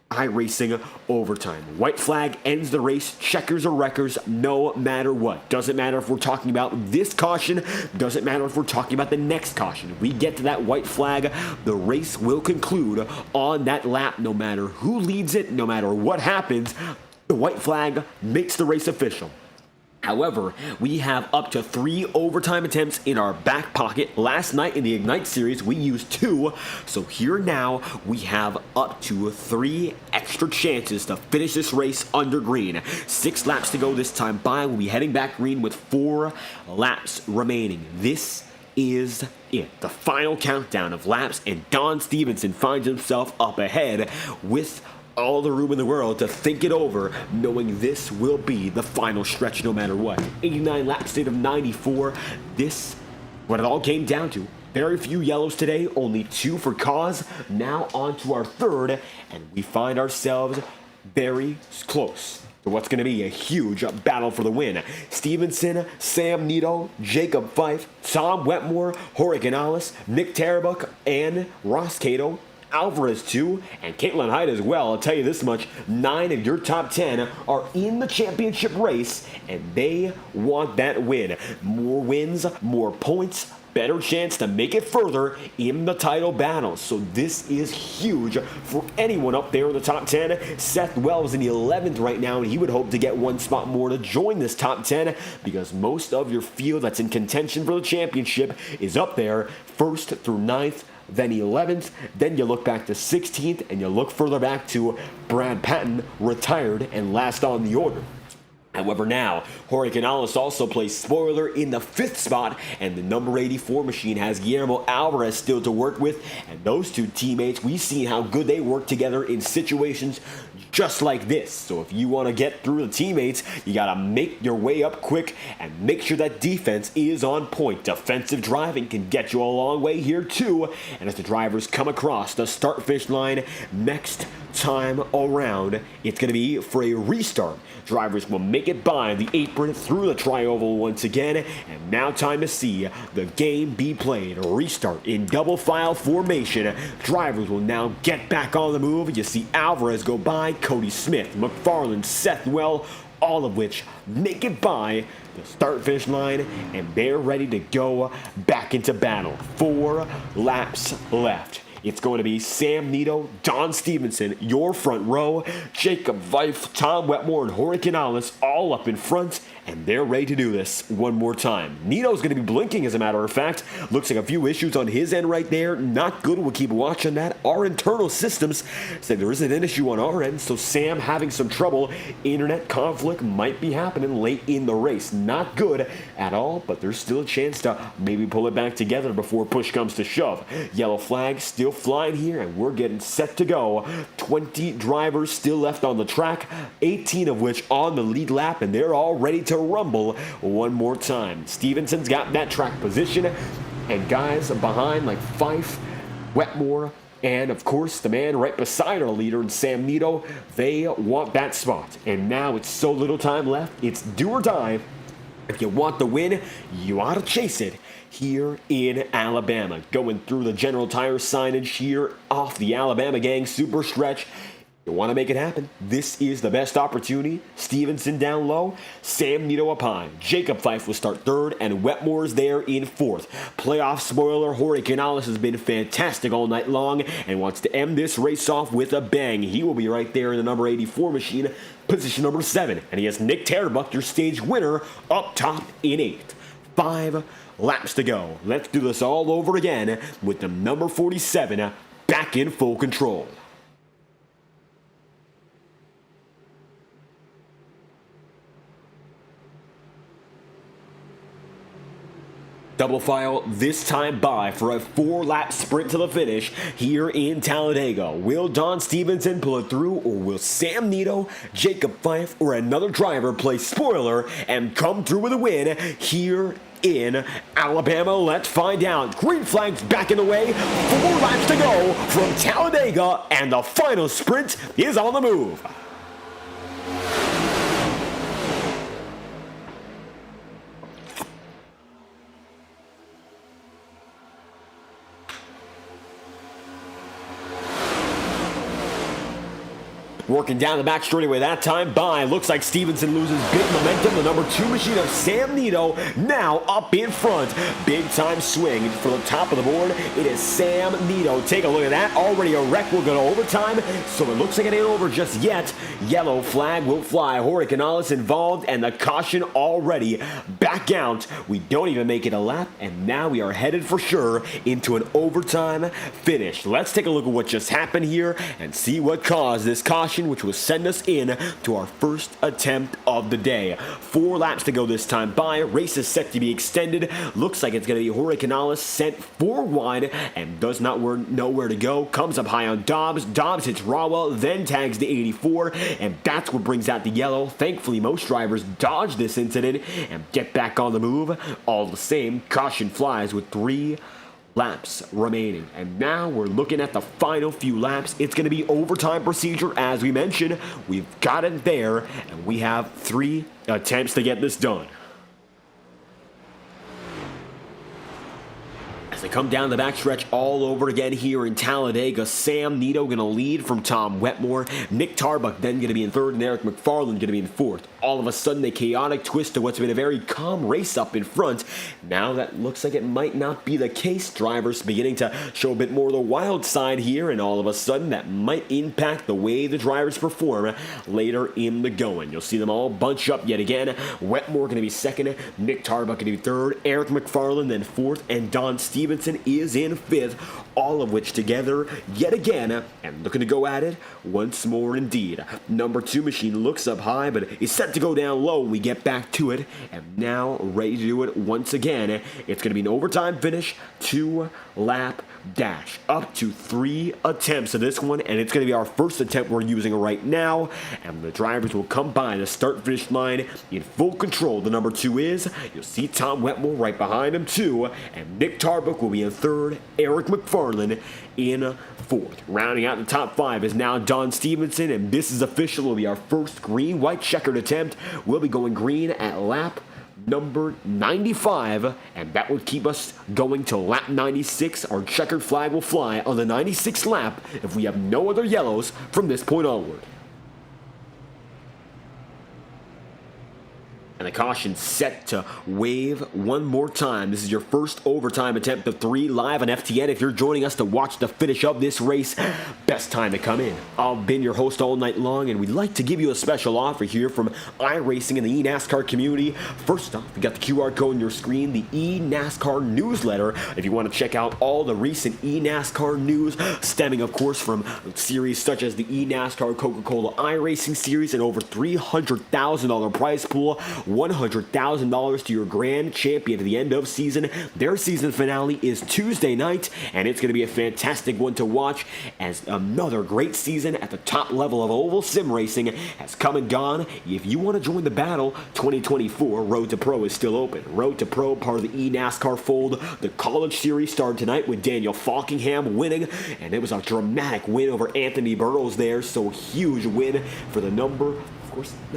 Speaker 1: iRacing overtime. White flag ends the race, checkers or wreckers, no matter what. Doesn't matter if we're talking about this caution, doesn't matter if we're talking about the next caution. If we get to that white flag, the race will conclude on that lap, no matter who leads it, no matter what happens. The white flag makes the race official. However, we have up to 3 overtime attempts in our back pocket. Last night in the Ignite Series, we used 2. So here now, we have up to 3 extra chances to finish this race under green. 6 laps to go this time by. We'll be heading back green with 4 laps remaining. This is it. The final countdown of laps, and Don Stevenson finds himself up ahead with all the room in the world to think it over, knowing this will be the final stretch no matter what. 89 laps state of 94. This, what it all came down to. Very few yellows today, only 2 for cause. Now on to our 3rd, and we find ourselves very close to what's going to be a huge battle for the win. Stevenson, Sam Nito, Jacob Fife, Tom Wetmore, Jorge Canales, Nick Tarabuk, and Ross Cato, Alvarez too, and Caitlin Hyde as well. I'll tell you this much, 9 of your top 10 are in the championship race, and they want that win. More wins, more points, better chance to make it further in the title battle. So this is huge for anyone up there in the top 10. Seth Wells in the 11th right now, and he would hope to get 1 spot more to join this top 10, because most of your field that's in contention for the championship is up there, 1st through 9th, then 11th, then you look back to 16th, and you look further back to Brad Patton, retired and last on the order. However, now, Jorge Canales also plays spoiler in the 5th spot, and the number 84 machine has Guillermo Alvarez still to work with, and those 2 teammates, we've seen how good they work together in situations just like this. So if you want to get through the teammates, you got to make your way up quick and make sure that defense is on point. Defensive driving can get you a long way here too, and as the drivers come across the start-finish line next time around, it's going to be for a restart. Drivers will make it by the apron through the tri-oval once again, and now time to see the game be played. Restart in double file formation. Drivers will now get back on the move. You see Alvarez go by, Cody Smith, McFarland, Seth Well, all of which make it by the start-finish line, and they're ready to go back into battle. 4 laps left. It's going to be Sam Nito, Don Stevenson, your front row, Jacob Veif, Tom Wetmore, and Jorge Canales all up in front, and they're ready to do this one more time. Nito's going to be blinking, as a matter of fact. Looks like a few issues on his end right there. Not good. We'll keep watching that. Our internal systems say there isn't an issue on our end, so Sam having some trouble. Internet conflict might be happening late in the race. Not good at all, but there's still a chance to maybe pull it back together before push comes to shove. Yellow flag still flying here, and we're getting set to go. 20 drivers still left on the track, 18 of which on the lead lap, and they're all ready to rumble one more time. Stevenson's got that track position, and guys behind like Fife, Wetmore, and of course the man right beside our leader in Sam Nito, they want that spot. And now it's so little time left, it's do or die. If you want the win, you ought to chase it here in Alabama. Going through the General Tire signage here off the Alabama Gang Super Stretch. You want to make it happen? This is the best opportunity. Stevenson down low, Sam Nito up high. Jacob Fife will start 3rd, and Wetmore's there in 4th. Playoff spoiler, Jorge Canales has been fantastic all night long and wants to end this race off with a bang. He will be right there in the number 84 machine, position number 7. And he has Nick Tarabuk, your stage winner, up top in 8th. 5 laps to go. Let's do this all over again with the number 47 back in full control. Double file this time by for a 4-lap sprint to the finish here in Talladega. Will Don Stevenson pull it through, or will Sam Nito, Jacob Fife, or another driver play spoiler and come through with a win here in Alabama? Let's find out. Green flag's back in the way. 4 laps to go from Talladega, and the final sprint is on the move. Working down the back straightaway that time by. Looks like Stevenson loses big momentum. The number 2 machine of Sam Nito now up in front. Big time swing for the top of the board. It is Sam Nito. Take a look at that. Already a wreck. Will go to overtime. So it looks like it ain't over just yet. Yellow flag will fly. Jorge Canales involved, and the caution already back out. We don't even make it a lap, and now we are headed for sure into an overtime finish. Let's take a look at what just happened here and see what caused this caution, which will send us in to our first attempt of the day. 4 laps to go this time by. Race is set to be extended. Looks like it's going to be Jorge Canales sent 4 wide and does not know where to go. Comes up high on Dobbs. Dobbs hits Rawell, then tags the 84, and that's what brings out the yellow. Thankfully, most drivers dodge this incident and get back on the move. All the same, caution flies with 3 laps remaining, and now we're looking at the final few laps. It's going to be overtime procedure, as we mentioned. We've got it there, and we have 3 attempts to get this done. As they come down the backstretch all over again here in Talladega, Sam Nito going to lead from Tom Wetmore. Nick Tarbuck then going to be in 3rd, and Eric McFarland going to be in 4th. All of a sudden, a chaotic twist to what's been a very calm race up in front. Now that looks like it might not be the case. Drivers beginning to show a bit more of the wild side here, and all of a sudden that might impact the way the drivers perform later in the going. You'll see them all bunch up yet again. Wetmore going to be 2nd, Nick Tarbuck going to be 3rd, Eric McFarland then 4th, and Don Stevenson is in 5th, all of which together yet again, and looking to go at it once more indeed. Number 2 machine looks up high, but is set to go down low when we get back to it, and now ready to do it once again. It's going to be an overtime finish, 2-lap dash, up to 3 attempts of this one, and it's going to be our first attempt we're using right now, and the drivers will come by the start-finish line in full control. The number 2 is, you'll see Tom Wetmore right behind him too, and Nick Tarbuck will be in 3rd, Eric McFarland in 4th. Rounding out the top 5 is now Don Stevenson, and this is official. It will be our first green-white checkered attempt. We'll be going green at lap number 95, and that will keep us going to lap 96. Our checkered flag will fly on the 96th lap if we have no other yellows from this point onward. And the caution set to wave one more time. This is your first overtime attempt of 3 live on FTN. If you're joining us to watch the finish of this race, best time to come in. I've been your host all night long, and we'd like to give you a special offer here from iRacing and the eNASCAR community. First off, we got the QR code on your screen, the eNASCAR newsletter. If you want to check out all the recent eNASCAR news, stemming, of course, from series such as the eNASCAR Coca-Cola iRacing series, and over $300,000 prize pool, $100,000 to your grand champion at the end of season. Their season finale is Tuesday night, and it's going to be a fantastic one to watch, as another great season at the top level of oval sim racing has come and gone. If you want to join the battle, 2024 Road to Pro is still open. Road to Pro, part of the eNASCAR fold. The College Series started tonight with Daniel Falkingham winning, and it was a dramatic win over Anthony Burrows there, so huge win for the number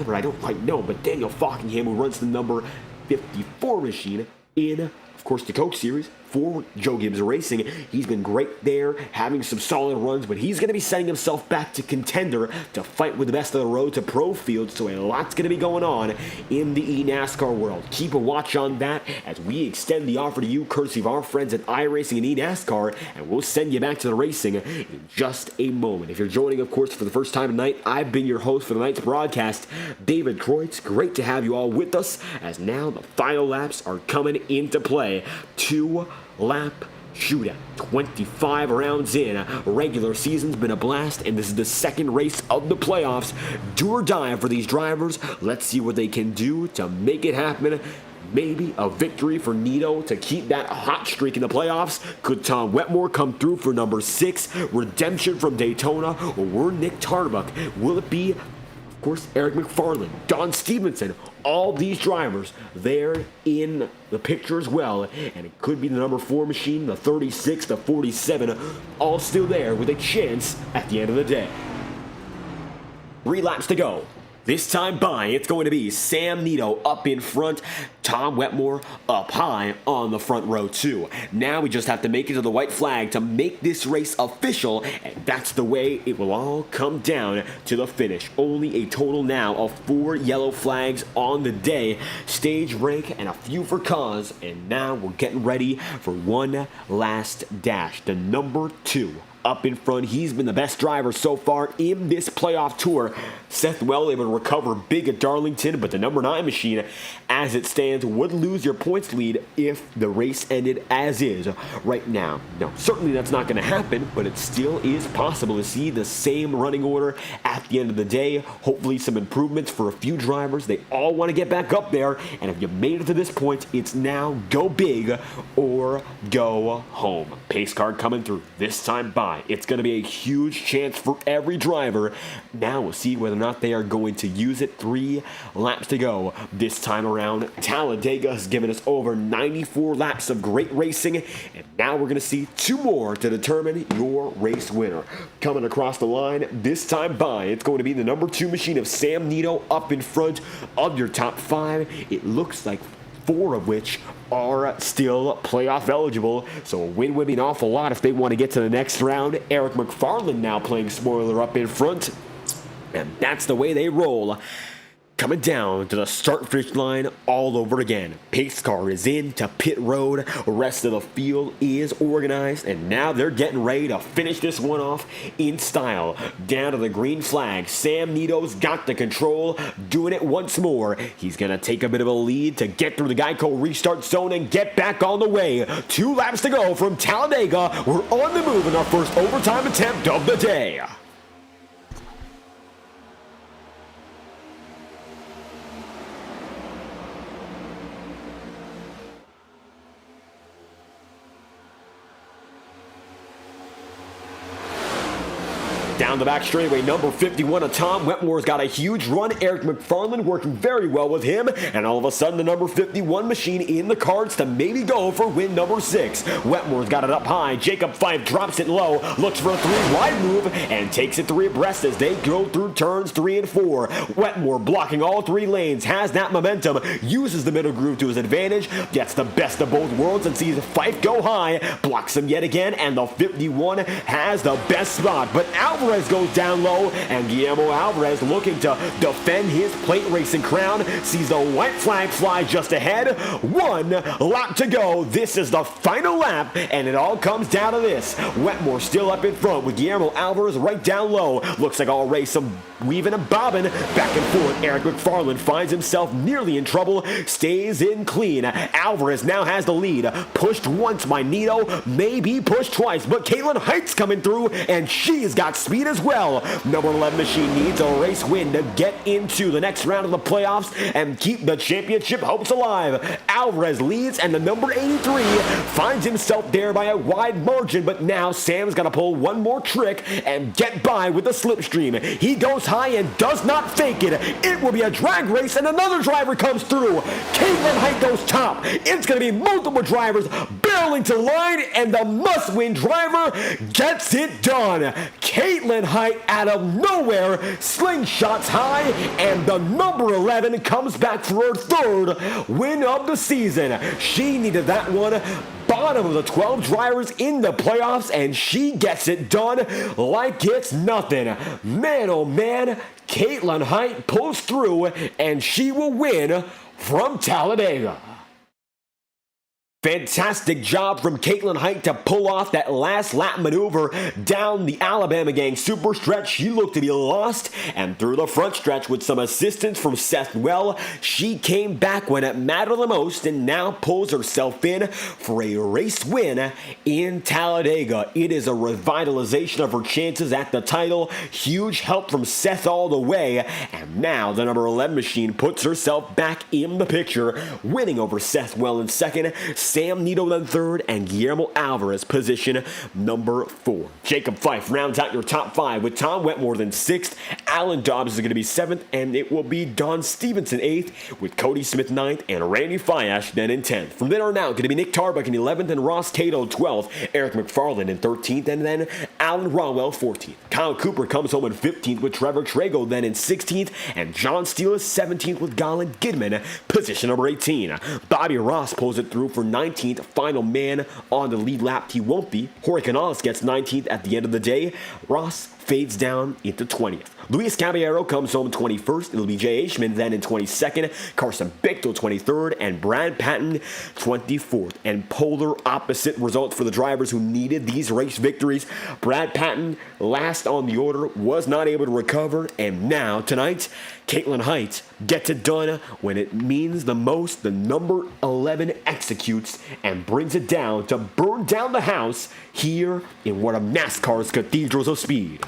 Speaker 1: I don't quite know, but Daniel Falkingham, who runs the number 54 machine in, of course, the Coke Series for Joe Gibbs Racing. He's been great there, having some solid runs, but he's going to be setting himself back to contender to fight with the best of the Road to Pro field, so a lot's going to be going on in the eNASCAR world. Keep a watch on that as we extend the offer to you, courtesy of our friends at iRacing and eNASCAR, and we'll send you back to the racing in just a moment. If you're joining, of course, for the first time tonight, I've been your host for the night's broadcast, David Kreutz. Great to have you all with us, as now the final laps are coming into play. 2-lap shootout, 25 rounds in. Regular season's been a blast, and this is the second race of the playoffs. Do or die for these drivers. Let's see what they can do to make it happen maybe a victory for Nito to keep that hot streak in the playoffs? Could Tom Wetmore come through for number 6, redemption from Daytona, or will Nick Tarbuck? Will it be, of course, Eric McFarland, Don Stevenson, all these drivers there in the picture as well, and it could be the number 4 machine, the 36, the 47, all still there with a chance at the end of the day. 3 laps to go. This time by, it's going to be Sam Nito up in front, Tom Wetmore up high on the front row too. Now we just have to make it to the white flag to make this race official, and that's the way it will all come down to the finish. Only a total now of 4 yellow flags on the day, stage break and a few for cause, and now we're getting ready for one last dash. The number 2 up in front. He's been the best driver so far in this playoff tour. Seth well able to recover big at Darlington, but the number 9 machine, as it stands, would lose your points lead if the race ended as is right now. No, certainly that's not going to happen, but it still is possible to see the same running order at the end of the day. Hopefully some improvements for a few drivers. They all want to get back up there, and if you made it to this point, it's now go big or go home. Pace car coming through this time by. It's going to be a huge chance for every driver. Now we'll see whether or not they are going to use it. 3 laps to go this time around. Talladega has given us over 94 laps of great racing, and now we're going to see 2 more to determine your race winner. Coming across the line this time by, it's going to be the number 2 machine of Sam Nito up in front of your top 5. It looks like 4 of which are still playoff eligible, so a win would be an awful lot if they want to get to the next round. Eric McFarland now playing spoiler up in front, and that's the way they roll. Coming down to the start-finish line all over again. Pace car is in to pit road. The rest of the field is organized, and now they're getting ready to finish this one off in style. Down to the green flag. Sam Nito's got the control, doing it once more. He's going to take a bit of a lead to get through the Geico restart zone and get back on the way. 2 laps to go from Talladega. We're on the move in our first overtime attempt of the day. Down the back straightaway, number 51 of Tom Wetmore's got a huge run. Eric McFarland working very well with him, and all of a sudden the number 51 machine in the cards to maybe go for win number 6. Wetmore's got it up high. Jacob Fife drops it low, looks for a 3-wide move, and takes it 3 abreast as they go through turns 3 and 4. Wetmore blocking all 3 lanes, has that momentum, uses the middle groove to his advantage, gets the best of both worlds and sees Fife go high, blocks him yet again, and the 51 has the best spot, but Alvarez goes down low, and Guillermo Alvarez, looking to defend his plate racing crown, sees the white flag fly just ahead. 1 lap to go. This is the final lap, and it all comes down to this. Wetmore still up in front with Guillermo Alvarez right down low. Looks like all race some weaving and bobbing back and forth. Eric McFarland finds himself nearly in trouble, stays in clean. Alvarez now has the lead. Pushed once by Nito, maybe pushed twice, but Caitlin Heights coming through, and she's got speed as well. Number 11 machine needs a race win to get into the next round of the playoffs and keep the championship hopes alive. Alvarez leads, and the number 83 finds himself there by a wide margin, but now Sam's got to pull one more trick and get by with the slipstream. He goes high and does not fake it. It will be a drag race, and another driver comes through. Caitlin Height goes top. It's going to be multiple drivers barreling to line, and the must-win driver gets it done. Caitlin Height out of nowhere slingshots high, and the number 11 comes back for her 3rd win of the season. She needed that one. Bottom of the 12 drivers in the playoffs, and she gets it done like it's nothing. Man, oh man, Caitlin Height pulls through, and she will win from Talladega. Fantastic job from Caitlin Height to pull off that last lap maneuver down the Alabama gang super stretch. She looked to be lost, and through the front stretch with some assistance from Seth Well, she came back when it mattered the most and now pulls herself in for a race win in Talladega. It is a revitalization of her chances at the title. Huge help from Seth all the way, and now the number 11 machine puts herself back in the picture, winning over Seth Well in second, Sam Nito then third, and Guillermo Alvarez position number 4. Jacob Fife rounds out your top 5 with Tom Wetmore then 6th, Alan Dobbs is going to be 7th, and it will be Don Stevenson 8th, with Cody Smith 9th, and Randy Fiash then in 10th. From there on out, going to be Nick Tarbuck in 11th, and Ross Cato 12th, Eric McFarland in 13th, and then Alan Rawell 14th. Kyle Cooper comes home in 15th with Trevor Trago then in 16th, and John Steele is 17th with Colin Gidman, position number 18. Bobby Ross pulls it through for 19th, final man on the lead lap. He won't be. Jorge Canales gets 19th at the end of the day. Ross fades down into 20th. Luis Caballero comes home 21st. It'll be Jay Ishman then in 22nd. Carson Bichtel 23rd. And Brad Patton 24th. And polar opposite results for the drivers who needed these race victories. Brad Patton, last on the order, was not able to recover. And now, tonight, Caitlin Height gets it done when it means the most. The number 11 executes and brings it down to burn down the house here in one of NASCAR's cathedrals of speed.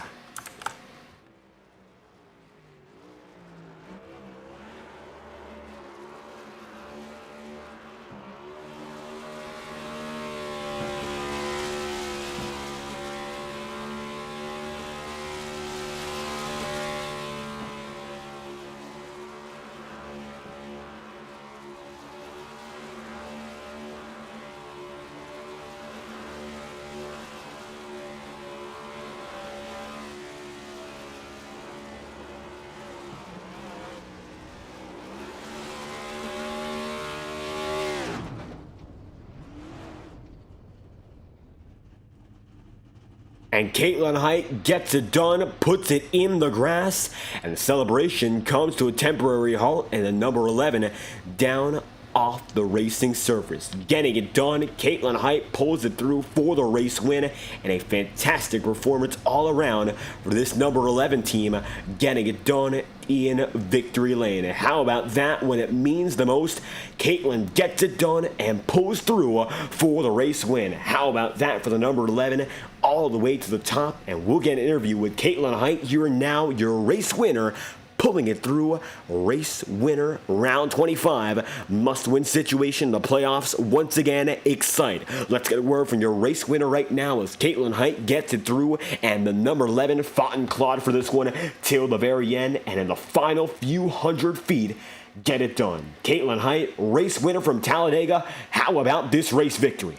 Speaker 1: And Caitlin Height gets it done, puts it in the grass, and the celebration comes to a temporary halt, and the number 11 down off the racing surface. Getting it done, Caitlin Height pulls it through for the race win, and a fantastic performance all around for this number 11 team, getting it done in victory lane. How about that when it means the most? Caitlin gets it done and pulls through for the race win. How about that for the number 11 all the way to the top? And we'll get an interview with Caitlin Height here and now, your race winner, pulling it through. Race winner, round 25. Must-win situation. The playoffs once again excite. Let's get a word from your race winner right now as Caitlin Height gets it through, and the number 11 fought and clawed for this one till the very end, and in the final few hundred feet, get it done. Caitlin Height, race winner from Talladega. How about this race victory?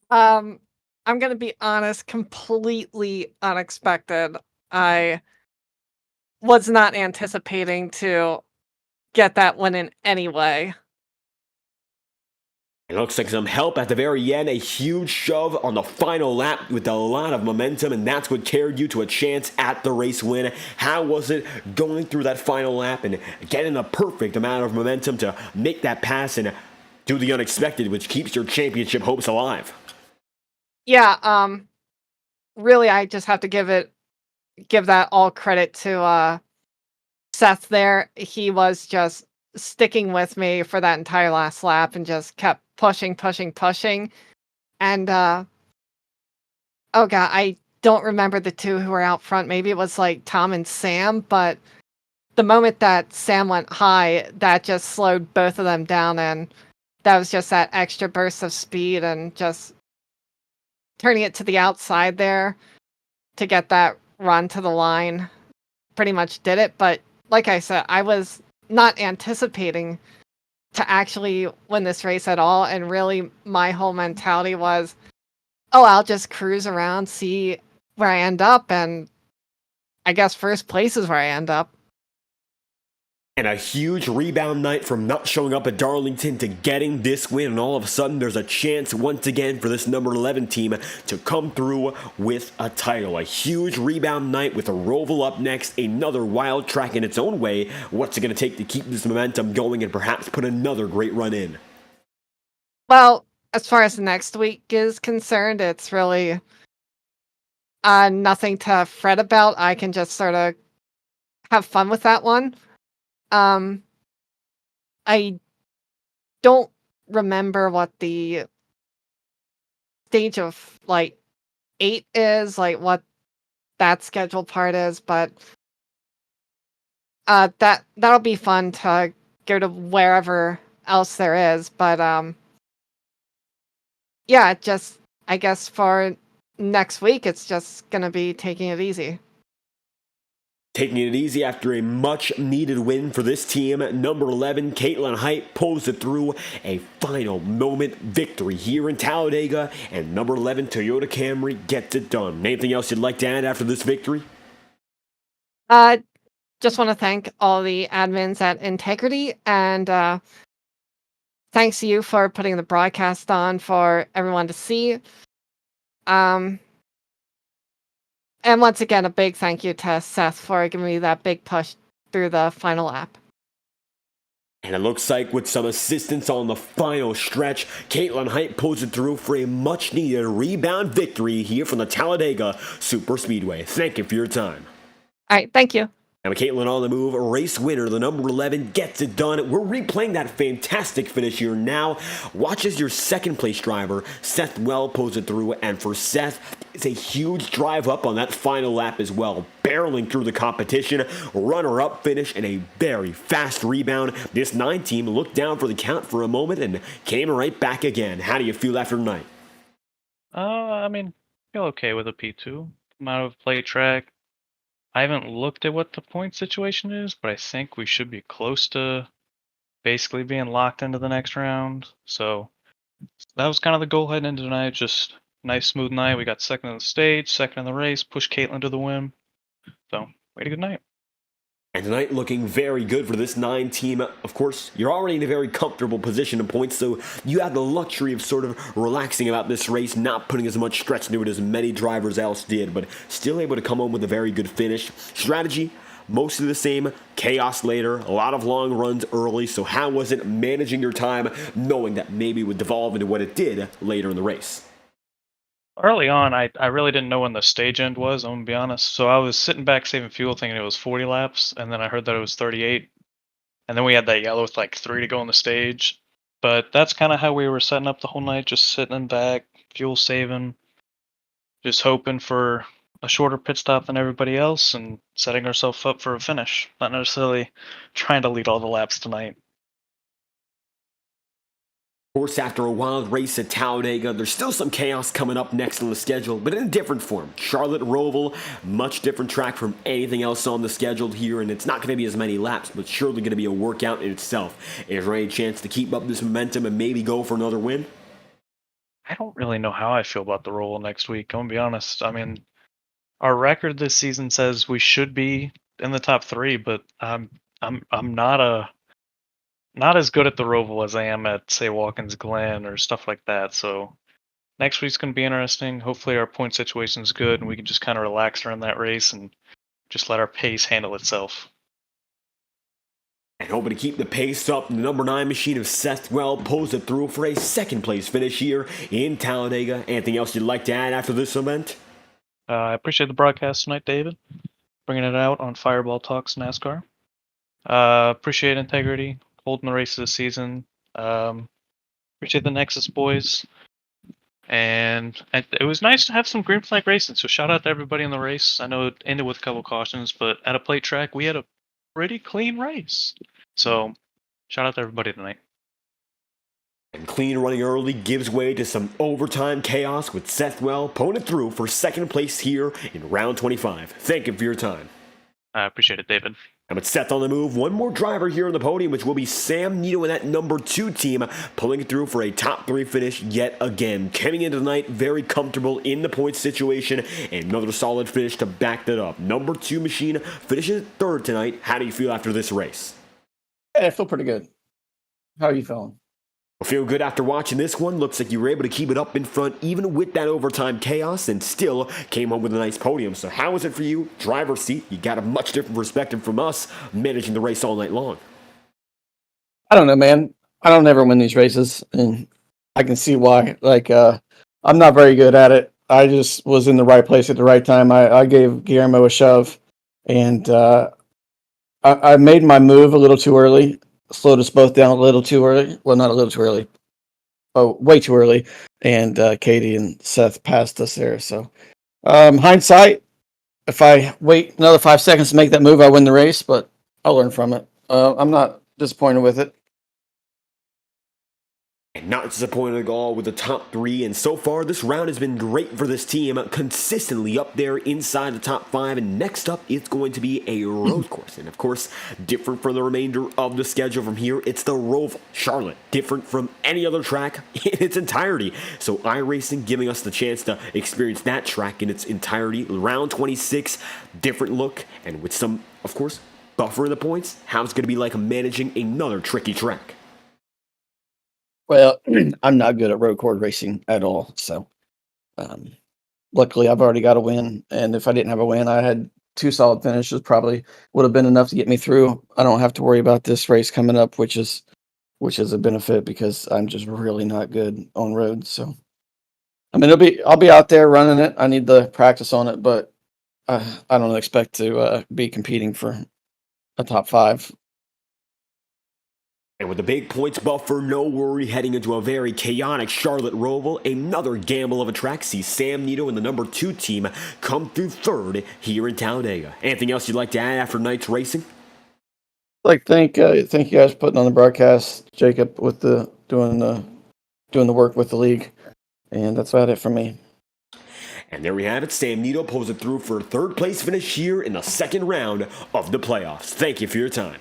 Speaker 3: I'm gonna be honest, completely unexpected. I was not anticipating to get that win in any way.
Speaker 1: It looks like some help at the very end, a huge shove on the final lap with a lot of momentum, and that's what carried you to a chance at the race win. How was it going through that final lap and getting the perfect amount of momentum to make that pass and do the unexpected, which keeps your championship hopes alive?
Speaker 3: Yeah, really, I just have to give that all credit to Seth there. He was just sticking with me for that entire last lap and just kept pushing. And oh god, I don't remember the two who were out front. Maybe it was like Tom and Sam, but the moment that Sam went high, that just slowed both of them down, and that was just that extra burst of speed and just turning it to the outside there to get that run to the line pretty much did it. But like I said, I was not anticipating to actually win this race at all, and really my whole mentality was, oh, I'll just cruise around, see where I end up, and I guess first place is where I end up.
Speaker 1: And a huge rebound night from not showing up at Darlington to getting this win, and all of a sudden there's a chance once again for this number 11 team to come through with a title. A huge rebound night with a Roval up next, another wild track in its own way. What's it going to take to keep this momentum going and perhaps put another great run in?
Speaker 3: Well, as far as next week is concerned, it's really nothing to fret about. I can just sort of have fun with that one. Um, I don't remember what the stage of like 8 is, like what that scheduled part is, but that'll be fun to go to wherever else there is. But yeah, just I guess for next week, it's just gonna be taking it easy.
Speaker 1: Taking it easy after a much-needed win for this team, number 11, Caitlin Height pulls it through a final moment victory here in Talladega, and number 11, Toyota Camry gets it done. Anything else you'd like to add after this victory?
Speaker 3: Just want to thank all the admins at Integrity, and thanks to you for putting the broadcast on for everyone to see. And once again, a big thank you to Seth for giving me that big push through the final lap.
Speaker 1: And it looks like with some assistance on the final stretch, Caitlin Height pulls it through for a much-needed rebound victory here from the Talladega SuperSpeedway. Thank you for your time.
Speaker 3: All right, thank you.
Speaker 1: Now, Caitlin on the move, race winner, the number 11 gets it done. We're replaying that fantastic finish here now. Watch as your second place driver, Seth Well, pulls it through. And for Seth, it's a huge drive up on that final lap as well. Barreling through the competition, runner-up finish, and a very fast rebound. This 9 team looked down for the count for a moment and came right back again. How do you feel after tonight?
Speaker 4: I mean, feel okay with a P2. I'm out of play track. I haven't looked at what the point situation is, but I think we should be close to basically being locked into the next round. So that was kind of the goal heading into tonight. Just nice, smooth night. We got second on the stage, second in the race, pushed Caitlin to the win. So, we had a good night.
Speaker 1: And tonight looking very good for this 9 team. Of course, you're already in a very comfortable position in points, so you have the luxury of sort of relaxing about this race, not putting as much stretch into it as many drivers else did, but still able to come home with a very good finish. Strategy, mostly the same. Chaos later, a lot of long runs early, so how was it managing your time, knowing that maybe it would devolve into what it did later in the race?
Speaker 4: Early on, I really didn't know when the stage end was, I'm going to be honest. So I was sitting back saving fuel thinking it was 40 laps, and then I heard that it was 38. And then we had that yellow with like 3 to go on the stage. But that's kind of how we were setting up the whole night, just sitting in back, fuel saving, just hoping for a shorter pit stop than everybody else and setting ourselves up for a finish. Not necessarily trying to lead all the laps tonight.
Speaker 1: Of course, after a wild race at Talladega, there's still some chaos coming up next on the schedule, but in a different form. Charlotte Roval, much different track from anything else on the schedule here, and it's not going to be as many laps, but surely going to be a workout in itself. Is there any chance to keep up this momentum and maybe go for another win?
Speaker 4: I don't really know how I feel about the Roval next week, I'm going to be honest. I mean, our record this season says we should be in the top 3, but I'm not as good at the Roval as I am at, say, Watkins Glen or stuff like that. So next week's going to be interesting. Hopefully our point situation's good and we can just kind of relax around that race and just let our pace handle itself.
Speaker 1: And hoping to keep the pace up, the number 9 machine of Seth Well pulls it through for a second place finish here in Talladega. Anything else you'd like to add after this event?
Speaker 4: I appreciate the broadcast tonight, David. Bringing it out on Fireball Talks NASCAR. Appreciate Integrity holding the race of the season. Appreciate the Nexus boys. And it was nice to have some green flag racing. So shout out to everybody in the race. I know it ended with a couple cautions, but at a plate track, we had a pretty clean race. So shout out to everybody tonight.
Speaker 1: And clean running early gives way to some overtime chaos with Seth Well pulling it through for second place here in round 25. Thank you for your time.
Speaker 4: I appreciate it, David.
Speaker 1: And with Seth on the move, one more driver here on the podium, which will be Sam Nito in that number 2 team, pulling it through for a top 3 finish yet again. Coming into tonight, very comfortable in the points situation, and another solid finish to back that up. Number 2 machine finishes 3rd tonight. How do you feel after this race?
Speaker 5: Yeah, I feel pretty good. How are you feeling?
Speaker 1: Well, feel good after watching this one. Looks like you were able to keep it up in front even with that overtime chaos and still came home with a nice podium. So how was it for you? Driver's seat, you got a much different perspective from us managing the race all night long.
Speaker 5: I don't know, man. I don't ever win these races, and I can see why. Like, I'm not very good at it. I just was in the right place at the right time. I gave Guillermo a shove, and I made my move a little too early. Slowed us both down a little too early. Well, not a little too early. Oh, way too early. And Katie and Seth passed us there. So, hindsight, if I wait another 5 seconds to make that move, I win the race, but I'll learn from it. I'm not disappointed with it.
Speaker 1: And not disappointed at all with the top three, and so far this round has been great for this team, consistently up there inside the top five, and next up it's going to be a road course, and of course, different from the remainder of the schedule from here, it's the Roval, Charlotte, different from any other track in its entirety, so iRacing giving us the chance to experience that track in its entirety, round 26, different look, and with some, of course, buffer in the points, how it's going to be like managing another tricky track.
Speaker 5: Well, I'm not good at road course racing at all. So, luckily, I've already got a win. And if I didn't have a win, I had 2 solid finishes. Probably would have been enough to get me through. I don't have to worry about this race coming up, which is a benefit because I'm just really not good on roads. So, I mean, I'll be out there running it. I need the practice on it, but I don't expect to be competing for a top 5.
Speaker 1: And with the big points buffer, no worry, heading into a very chaotic Charlotte Roval, another gamble of a track sees Sam Nito and the number 2 team come through third here in Talladega. Anything else you'd like to add after night's racing?
Speaker 5: Thank you guys for putting on the broadcast, Jacob, with doing the work with the league, and that's about it for me.
Speaker 1: And there we have it. Sam Nito pulls it through for a third place finish here in the second round of the playoffs. Thank you for your time.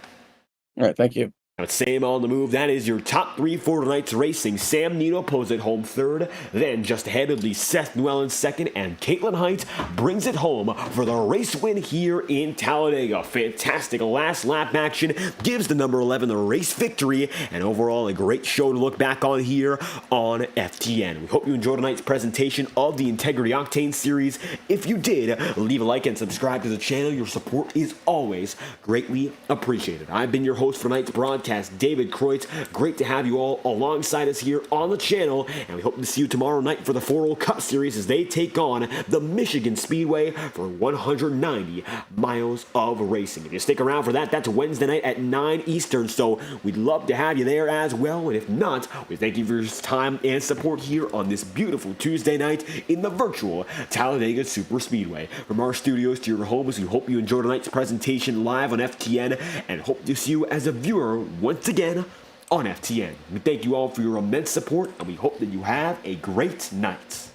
Speaker 5: All right, thank you.
Speaker 1: Now, Sam on the move. That is your top 3 for tonight's racing. Sam Nito pulls it home third. Then just ahead of the Seth Llewellyn second. And Caitlin Height brings it home for the race win here in Talladega. Fantastic last lap action. Gives the number 11 the race victory. And overall, a great show to look back on here on FTN. We hope you enjoyed tonight's presentation of the Integrity Octane Series. If you did, leave a like and subscribe to the channel. Your support is always greatly appreciated. I've been your host for tonight's broadcast, David Kreutz. Great to have you all alongside us here on the channel, and we hope to see you tomorrow night for the 4-Hole Cup Series as they take on the Michigan Speedway for 190 miles of racing. If you stick around for that, that's Wednesday night at 9 Eastern, so we'd love to have you there as well, and if not, we thank you for your time and support here on this beautiful Tuesday night in the virtual Talladega Superspeedway. From our studios to your homes, we hope you enjoyed tonight's presentation live on FTN, and hope to see you as a viewer once again on FTN. We thank you all for your immense support, and we hope that you have a great night.